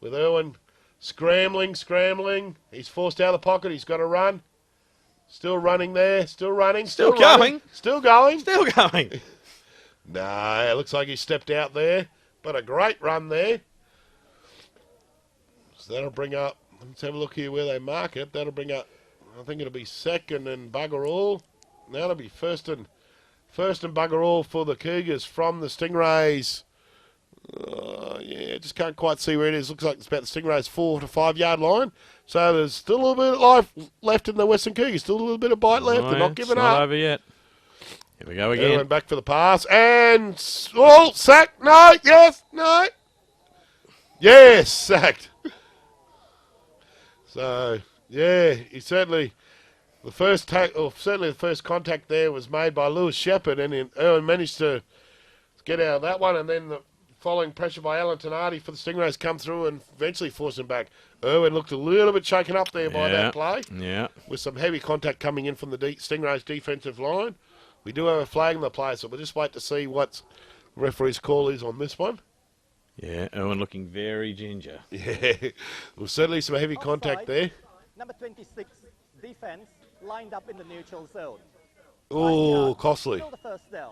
With Irwin scrambling. He's forced out of the pocket. He's got to run. Still running there. Still running. Still running, going. Still going. Still going. No, it looks like he stepped out there. But a great run there. So that'll bring up, let's have a look here where they mark it. That'll bring up, I think it'll be 2nd and bugger all. That'll be first and bugger all for the Cougars from the Stingrays. Just can't quite see where it is. Looks like it's about the Stingrays 4 to 5 yard line. So there's still a little bit of life left in the Western Cougars. Still a little bit of bite left. They're not giving it's up. Not over yet. Here we go again. Irwin back for the pass. And, sacked. No, yes, no. Yes, sacked. So, yeah, he certainly, the first contact there was made by Lewis Shepherd, and Irwin managed to get out of that one, and then the following pressure by Alan Tenardi for the Stingrays come through and eventually force him back. Irwin looked a little bit shaken up there by that play, with some heavy contact coming in from the Stingrays defensive line. We do have a flag in the play, so we'll just wait to see what the referee's call is on this one. Yeah, Irwin looking very ginger. Yeah, well, certainly some heavy contact there. Number 26, defense, lined up in the neutral zone. Oh, costly. Still the first down.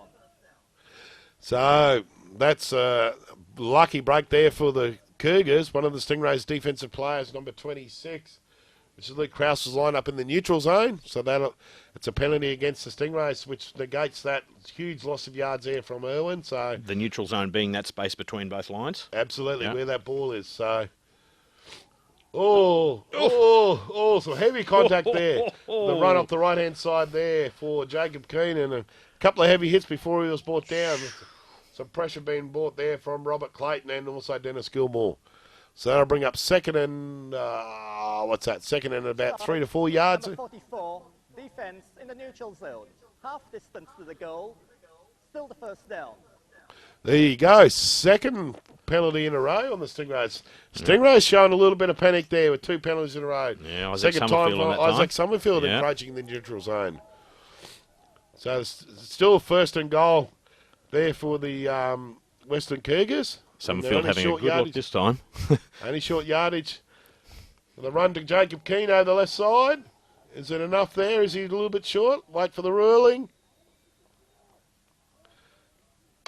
So that's a lucky break there for the Cougars. One of the Stingrays' defensive players, number 26, which is Luke Krause's line up in the neutral zone. So it's a penalty against the Stingrays, which negates that huge loss of yards there from Irwin. So the neutral zone being that space between both lines. Absolutely, Yep. where that ball is. So, some heavy contact there. The run up the right-hand side there for Jacob Keane, and a couple of heavy hits before he was brought down. Some pressure being brought there from Robert Clayton and also Dennis Gilmore. So that'll bring up 2nd and, 2nd and about 3 to 4 yards. Number 44, defense in the neutral zone. Half distance to the goal. Still the first down. There you go. 2nd penalty in a row on the Stingrays. Stingrays showing a little bit of panic there with 2 penalties in a row. Yeah, Isaac Second Summerfield time on for that Isaac time. Summerfield Yeah. encroaching the neutral zone. So it's still 1st and goal there for the Western Cougars. Summerfield having a good look this time. Only short yardage. The run to Jacob Keane over the left side. Is it enough there? Is he a little bit short? Wait for the ruling.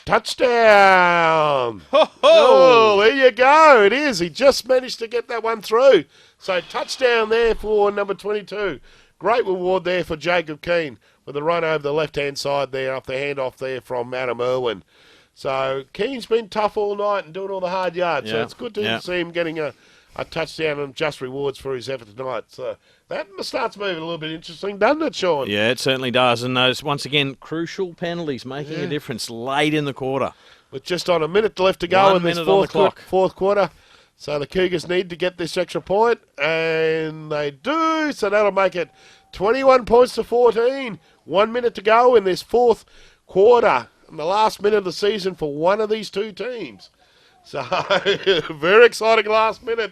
Touchdown! Oh, there you go. It is. He just managed to get that one through. So touchdown there for number 22. Great reward there for Jacob Keane with the run over the left-hand side there off the handoff there from Adam Irwin. So Keane's been tough all night and doing all the hard yards. So it's good to see him getting a touchdown and just rewards for his effort tonight. So that starts moving a little bit interesting, doesn't it, Sean? Yeah, it certainly does. And those, once again, crucial penalties making a difference late in the quarter. With just on a minute left to go 1 in this minute on the clock. fourth quarter. So the Cougars need to get this extra point, and they do. So that'll make it 21 points to 14. 1 minute to go in this fourth quarter. In the last minute of the season for one of these two teams. So, very exciting last minute.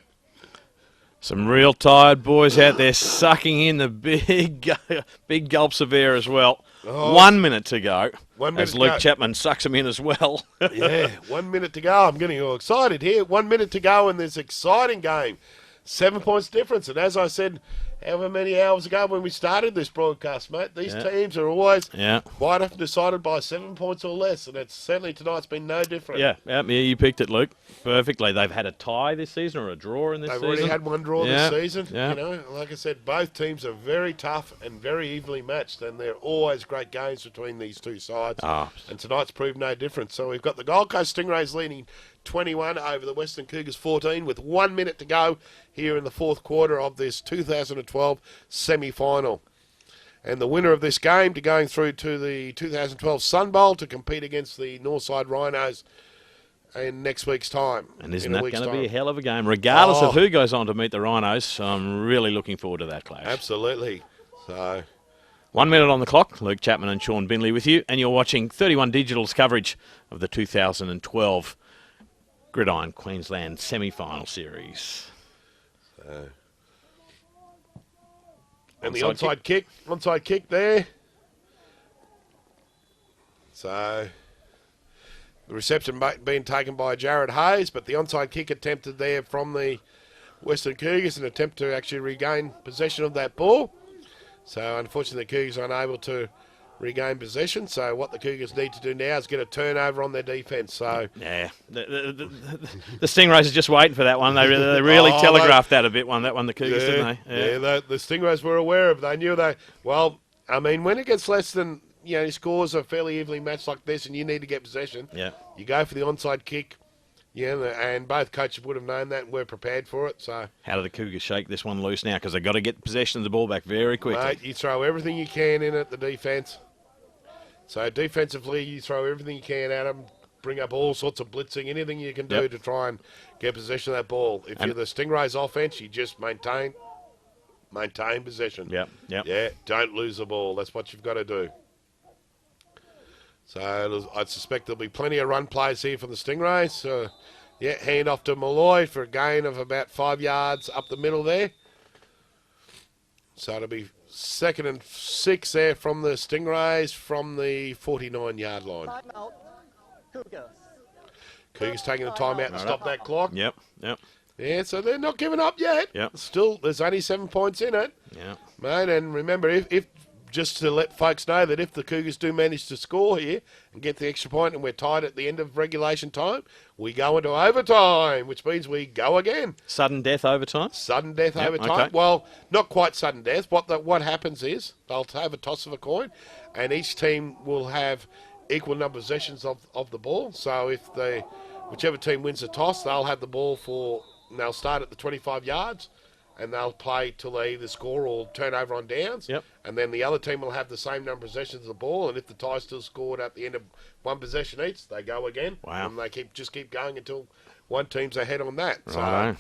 Some real tired boys out there sucking in the big gulps of air as well. 1 minute to go. 1 minute as to Luke go. Chapman sucks them in as well. Yeah, 1 minute to go. I'm getting all excited here. 1 minute to go in this exciting game. 7 points difference. And as I said, however many hours ago when we started this broadcast, mate, these teams are always quite often decided by 7 points or less. And it's certainly tonight's been no different. Yeah, you picked it, Luke. Perfectly. They've had a tie this season or a draw in this season. They've already had one draw this season. Yeah. You know, like I said, both teams are very tough and very evenly matched, and they're always great games between these two sides. And tonight's proved no different. So we've got the Gold Coast Stingrays leading 21 over the Western Cougars 14 with 1 minute to go here in the fourth quarter of this 2012 semi-final. And the winner of this game to going through to the 2012 Sun Bowl to compete against the Northside Rhinos in next week's time. And isn't that going to be a hell of a game, regardless of who goes on to meet the Rhinos? I'm really looking forward to that clash. Absolutely. So, 1 minute on the clock. Luke Chapman and Sean Binley with you, and you're watching 31 Digital's coverage of the 2012 Gridiron Queensland semi-final series. And the onside kick there. So the reception being taken by Jared Hayes, but the onside kick attempted there from the Western Cougars, an attempt to actually regain possession of that ball. So unfortunately the Cougars are unable to regain possession. So what the Cougars need to do now is get a turnover on their defence. So yeah, the Stingrays are just waiting for that one. They really telegraphed that a bit. That one the Cougars, didn't they? Yeah, the Stingrays were aware of. They knew they. Well, I mean, when it gets less than scores are fairly evenly matched like this, and you need to get possession. Yeah, you go for the onside kick. Yeah, and both coaches would have known that and were prepared for it. So how do the Cougars shake this one loose now? Because they've got to get possession of the ball back very quickly. Mate, you throw everything you can in at the defence. So defensively, you throw everything you can at them, bring up all sorts of blitzing, anything you can do to try and get possession of that ball. If you're the Stingrays offense, you just maintain possession. Yeah, don't lose the ball. That's what you've got to do. So I suspect there'll be plenty of run plays here from the Stingrays. Hand off to Malloy for a gain of about 5 yards up the middle there. So it'll be 2nd and 6 there from the Stingrays from the 49-yard line. Timeout, Cougars. Cougars taking the timeout to stop that clock. Yep. Yeah, so they're not giving up yet. Yep. Still, there's only 7 points in it. Yeah. Mate, and remember, if just to let folks know that if the Cougars do manage to score here and get the extra point and we're tied at the end of regulation time, we go into overtime, which means we go again. Sudden death overtime? Sudden death overtime. Okay. Well, not quite sudden death. What happens is they'll have a toss of a coin and each team will have equal number of possessions of the ball. So if whichever team wins the toss, they'll have the ball they'll start at the 25 yards. And they'll play till they either score or turn over on downs. Yep. And then the other team will have the same number of possessions of the ball. And if the tie's still scored at the end of one possession each, they go again. Wow. And they keep going until one team's ahead on that. Right.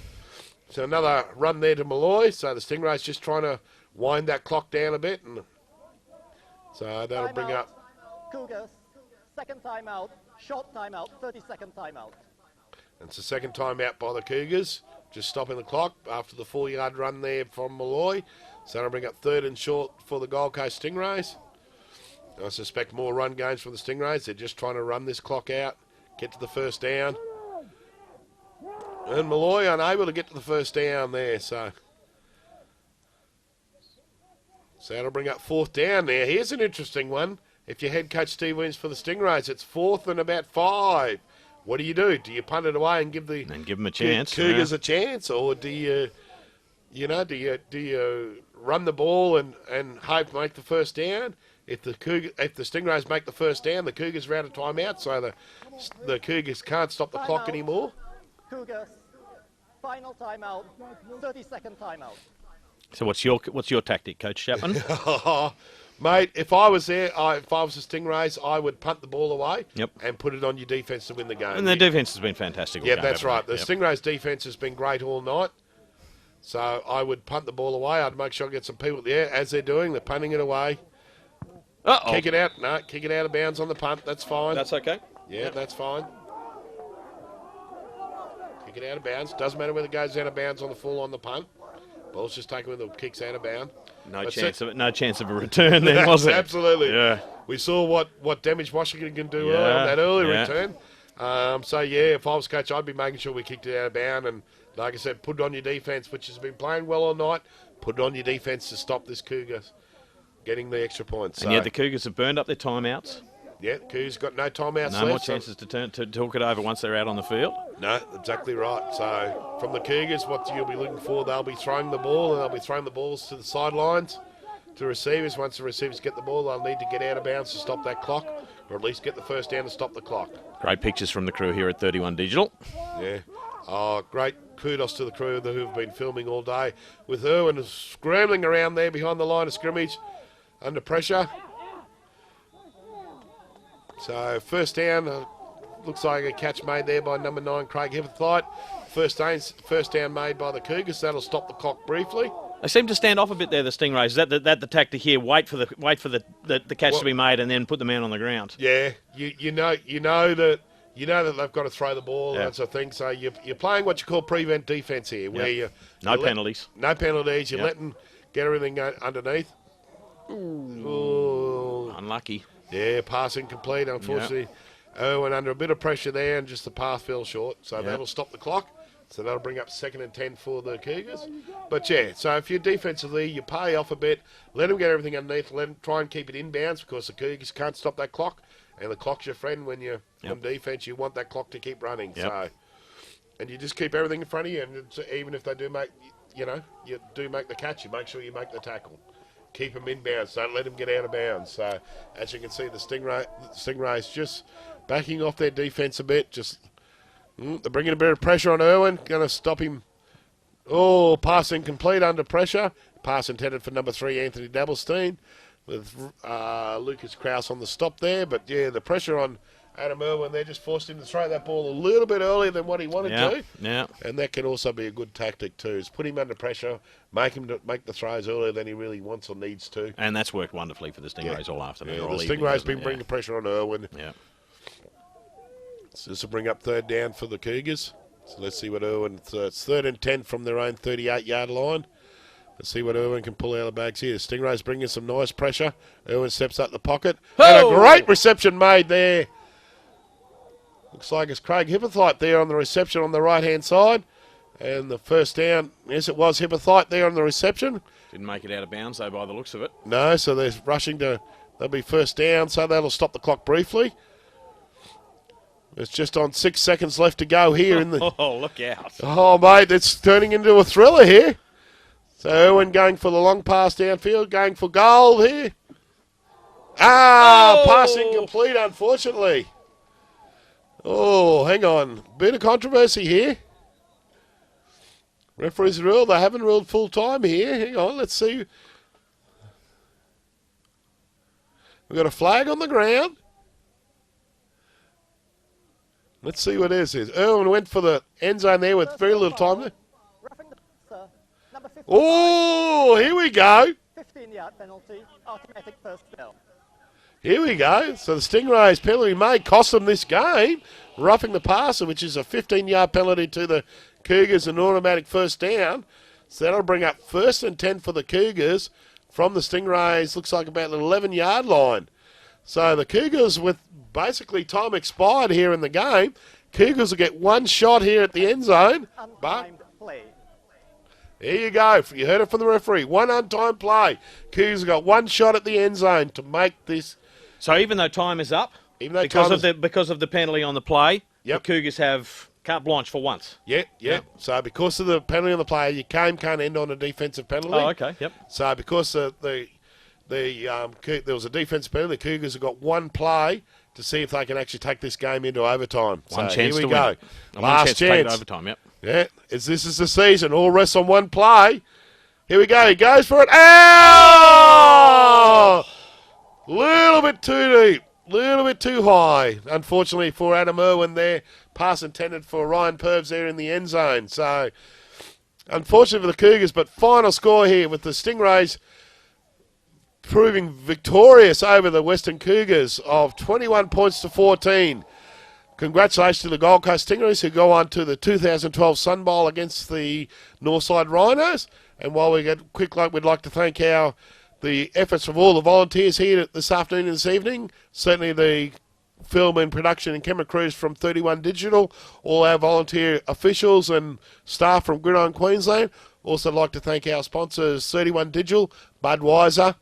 So another run there to Malloy. So the Stingrays just trying to wind that clock down a bit. And so that'll bring up Cougars, second timeout, short timeout, 30-second timeout. And it's the second timeout by the Cougars. Just stopping the clock after the 4-yard run there from Malloy. So that'll bring up 3rd and short for the Gold Coast Stingrays. I suspect more run games from the Stingrays. They're just trying to run this clock out, get to the first down. And Malloy unable to get to the first down there. So that'll bring up 4th down there. Here's an interesting one. If you're head coach Steve Williams for the Stingrays, it's 4th and about 5. What do? Do you punt it away and give them a chance? Cougars a chance, or do you run the ball and hope to make the first down? If the Stingrays make the first down, the Cougars are out of timeout, so the Cougars can't stop the clock anymore. Cougars, final timeout, 30-second timeout. So what's your tactic, Coach Chapman? Mate, if I was there, if I was the Stingrays, I would punt the ball away and put it on your defence to win the game. And their defence has been fantastic. Yeah, that's right. The Stingrays' defence has been great all night. So I would punt the ball away. I'd make sure I get some people there, as they're doing. They're punting it away. Uh-oh. Kick it out. No, kick it out of bounds on the punt. That's fine. That's okay. Yeah, that's fine. Kick it out of bounds. Doesn't matter whether it goes out of bounds on the full on the punt. Ball's just taken when the kick's out of bounds. No chance of a return then, was it? Absolutely. Yeah. We saw what damage Washington can do on that early return. If I was coach, I'd be making sure we kicked it out of bounds. And like I said, put it on your defence, which has been playing well all night. Put it on your defence to stop this Cougars getting the extra points. And yet the Cougars have burned up their timeouts. Yeah, Cougars got no timeouts left. No more chances to talk it over once they're out on the field. No, exactly right. So from the Cougars, what you'll be looking for, they'll be throwing the ball, and they'll be throwing the balls to the sidelines to receivers. Once the receivers get the ball, they'll need to get out of bounds to stop that clock, or at least get the first down to stop the clock. Great pictures from the crew here at 31 Digital. Yeah. Oh, great kudos to the crew who've been filming all day with Irwin scrambling around there behind the line of scrimmage. under pressure. So first down, looks like a catch made there by number 9, Craig Hippolyte. First down made by the Cougars. That'll stop the clock briefly. They seem to stand off a bit there, the Stingrays. Is that the tactic here? Wait for the catch to be made and then put the man on the ground. Yeah, you know that they've got to throw the ball. Yeah. That sort of thing. So you're playing what you call prevent defence here, where no penalties. No penalties. You're letting get everything underneath. Ooh. Unlucky. Yeah, pass incomplete, unfortunately. Irwin under a bit of pressure there, and just the pass fell short. So that'll stop the clock. So that'll bring up 2nd and 10 for the Cougars. But yeah, so if you're defensively, you pay off a bit, let them get everything underneath, let them try and keep it inbounds, because the Cougars can't stop that clock. And the clock's your friend when you're on defence. You want that clock to keep running. So, and you just keep everything in front of you. And even if they do make, you do make the catch, you make sure you make the tackle. Keep them inbounds. Don't let them get out of bounds. So, as you can see, the Stingrays just backing off their defence a bit. They're bringing a bit of pressure on Irwin. Going to stop him. Oh, pass incomplete under pressure. Pass intended for number 3, Anthony Dabblestein, with Lucas Krause on the stop there. But, yeah, the pressure on Adam Irwin, they just forced him to throw that ball a little bit earlier than what he wanted to. Yeah. And that can also be a good tactic too, is put him under pressure, make him make the throws earlier than he really wants or needs to. And that's worked wonderfully for the Stingrays all afternoon. Yeah, the Stingrays been bringing pressure on Irwin. Yeah. So this will bring up 3rd down for the Cougars. So let's see what Irwin, it's 3rd and 10 from their own 38-yard line. Let's see what Irwin can pull out of the bags here. The Stingrays bringing some nice pressure. Irwin steps up the pocket. And a great reception made there. Looks like it's Craig Hippolyte there on the reception on the right-hand side. And the first down, yes, it was Hippolyte there on the reception. Didn't make it out of bounds, though, by the looks of it. No, so they're rushing to, they'll be first down, so that'll stop the clock briefly. It's just on 6 seconds left to go here in the... Oh, look out. Oh, mate, it's turning into a thriller here. So Irwin going for the long pass downfield, going for goal here. Pass incomplete, unfortunately. Oh, hang on. Bit of controversy here. Referees ruled. They haven't ruled full time here. Hang on, let's see. We've got a flag on the ground. Let's see what it is. Irwin went for the end zone there with very little time there. Oh, here we go. 15-yard penalty, automatic first down. Here we go. So the Stingrays penalty may cost them this game. Roughing the passer, which is a 15-yard penalty to the Cougars, an automatic first down. So that'll bring up 1st and 10 for the Cougars from the Stingrays. Looks like about an 11-yard line. So the Cougars, with basically time expired here in the game, Cougars will get one shot here at the end zone. Untimed play. There you go. You heard it from the referee. One untimed play. Cougars have got one shot at the end zone to make this. So even though time is up, because of the penalty on the play, the Cougars have carte blanche for once. Yep. So because of the penalty on the play, your game can't end on a defensive penalty. Oh, okay. Yep. So because there was a defensive penalty, the Cougars have got one play to see if they can actually take this game into overtime. One so chance here we to go. Win. Last chance to take it overtime. Yep. Yeah. This is the season. All rests on one play. Here we go. He goes for it. Ow! Little bit too deep. Little bit too high, unfortunately, for Adam Irwin there. Pass intended for Ryan Purves there in the end zone. So, unfortunately for the Cougars, but final score here with the Stingrays proving victorious over the Western Cougars of 21 points to 14. Congratulations to the Gold Coast Stingrays, who go on to the 2012 Sun Bowl against the Northside Rhinos. And while we get quick luck, we'd like to thank the efforts of all the volunteers here this afternoon and this evening. Certainly the film and production and camera crews from 31 Digital, all our volunteer officials and staff from Gridiron, Queensland. Also like to thank our sponsors, 31 Digital, Budweiser,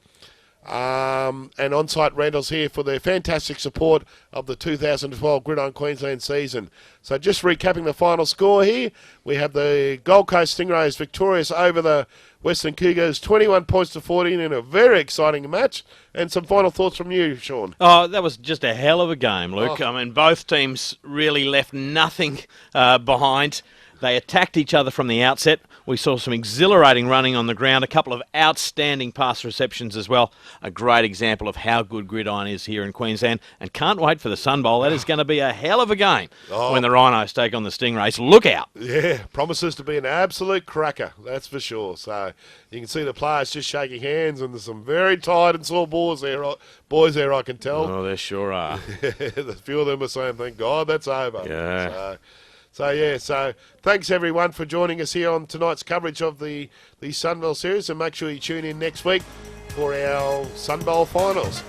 and On-Site Rentals here for their fantastic support of the 2012 Gridiron Queensland season. So just recapping the final score here, we have the Gold Coast Stingrays victorious over the Western Cougars, 21 points to 14 in a very exciting match. And some final thoughts from you, Sean. Oh, that was just a hell of a game, Luke. I mean, both teams really left nothing behind. They attacked each other from the outset. We saw some exhilarating running on the ground, a couple of outstanding pass receptions as well. A great example of how good Gridiron is here in Queensland, and can't wait for the Sun Bowl. That is going to be a hell of a game when the Rhinos take on the Stingrays. Look out. Yeah, promises to be an absolute cracker, that's for sure. So you can see the players just shaking hands, and there's some very tired and sore boys there, I can tell. Oh, there sure are. A few of them are saying, thank God that's over. Yeah. So thanks everyone for joining us here on tonight's coverage of the Sun Bowl series, and make sure you tune in next week for our Sun Bowl finals.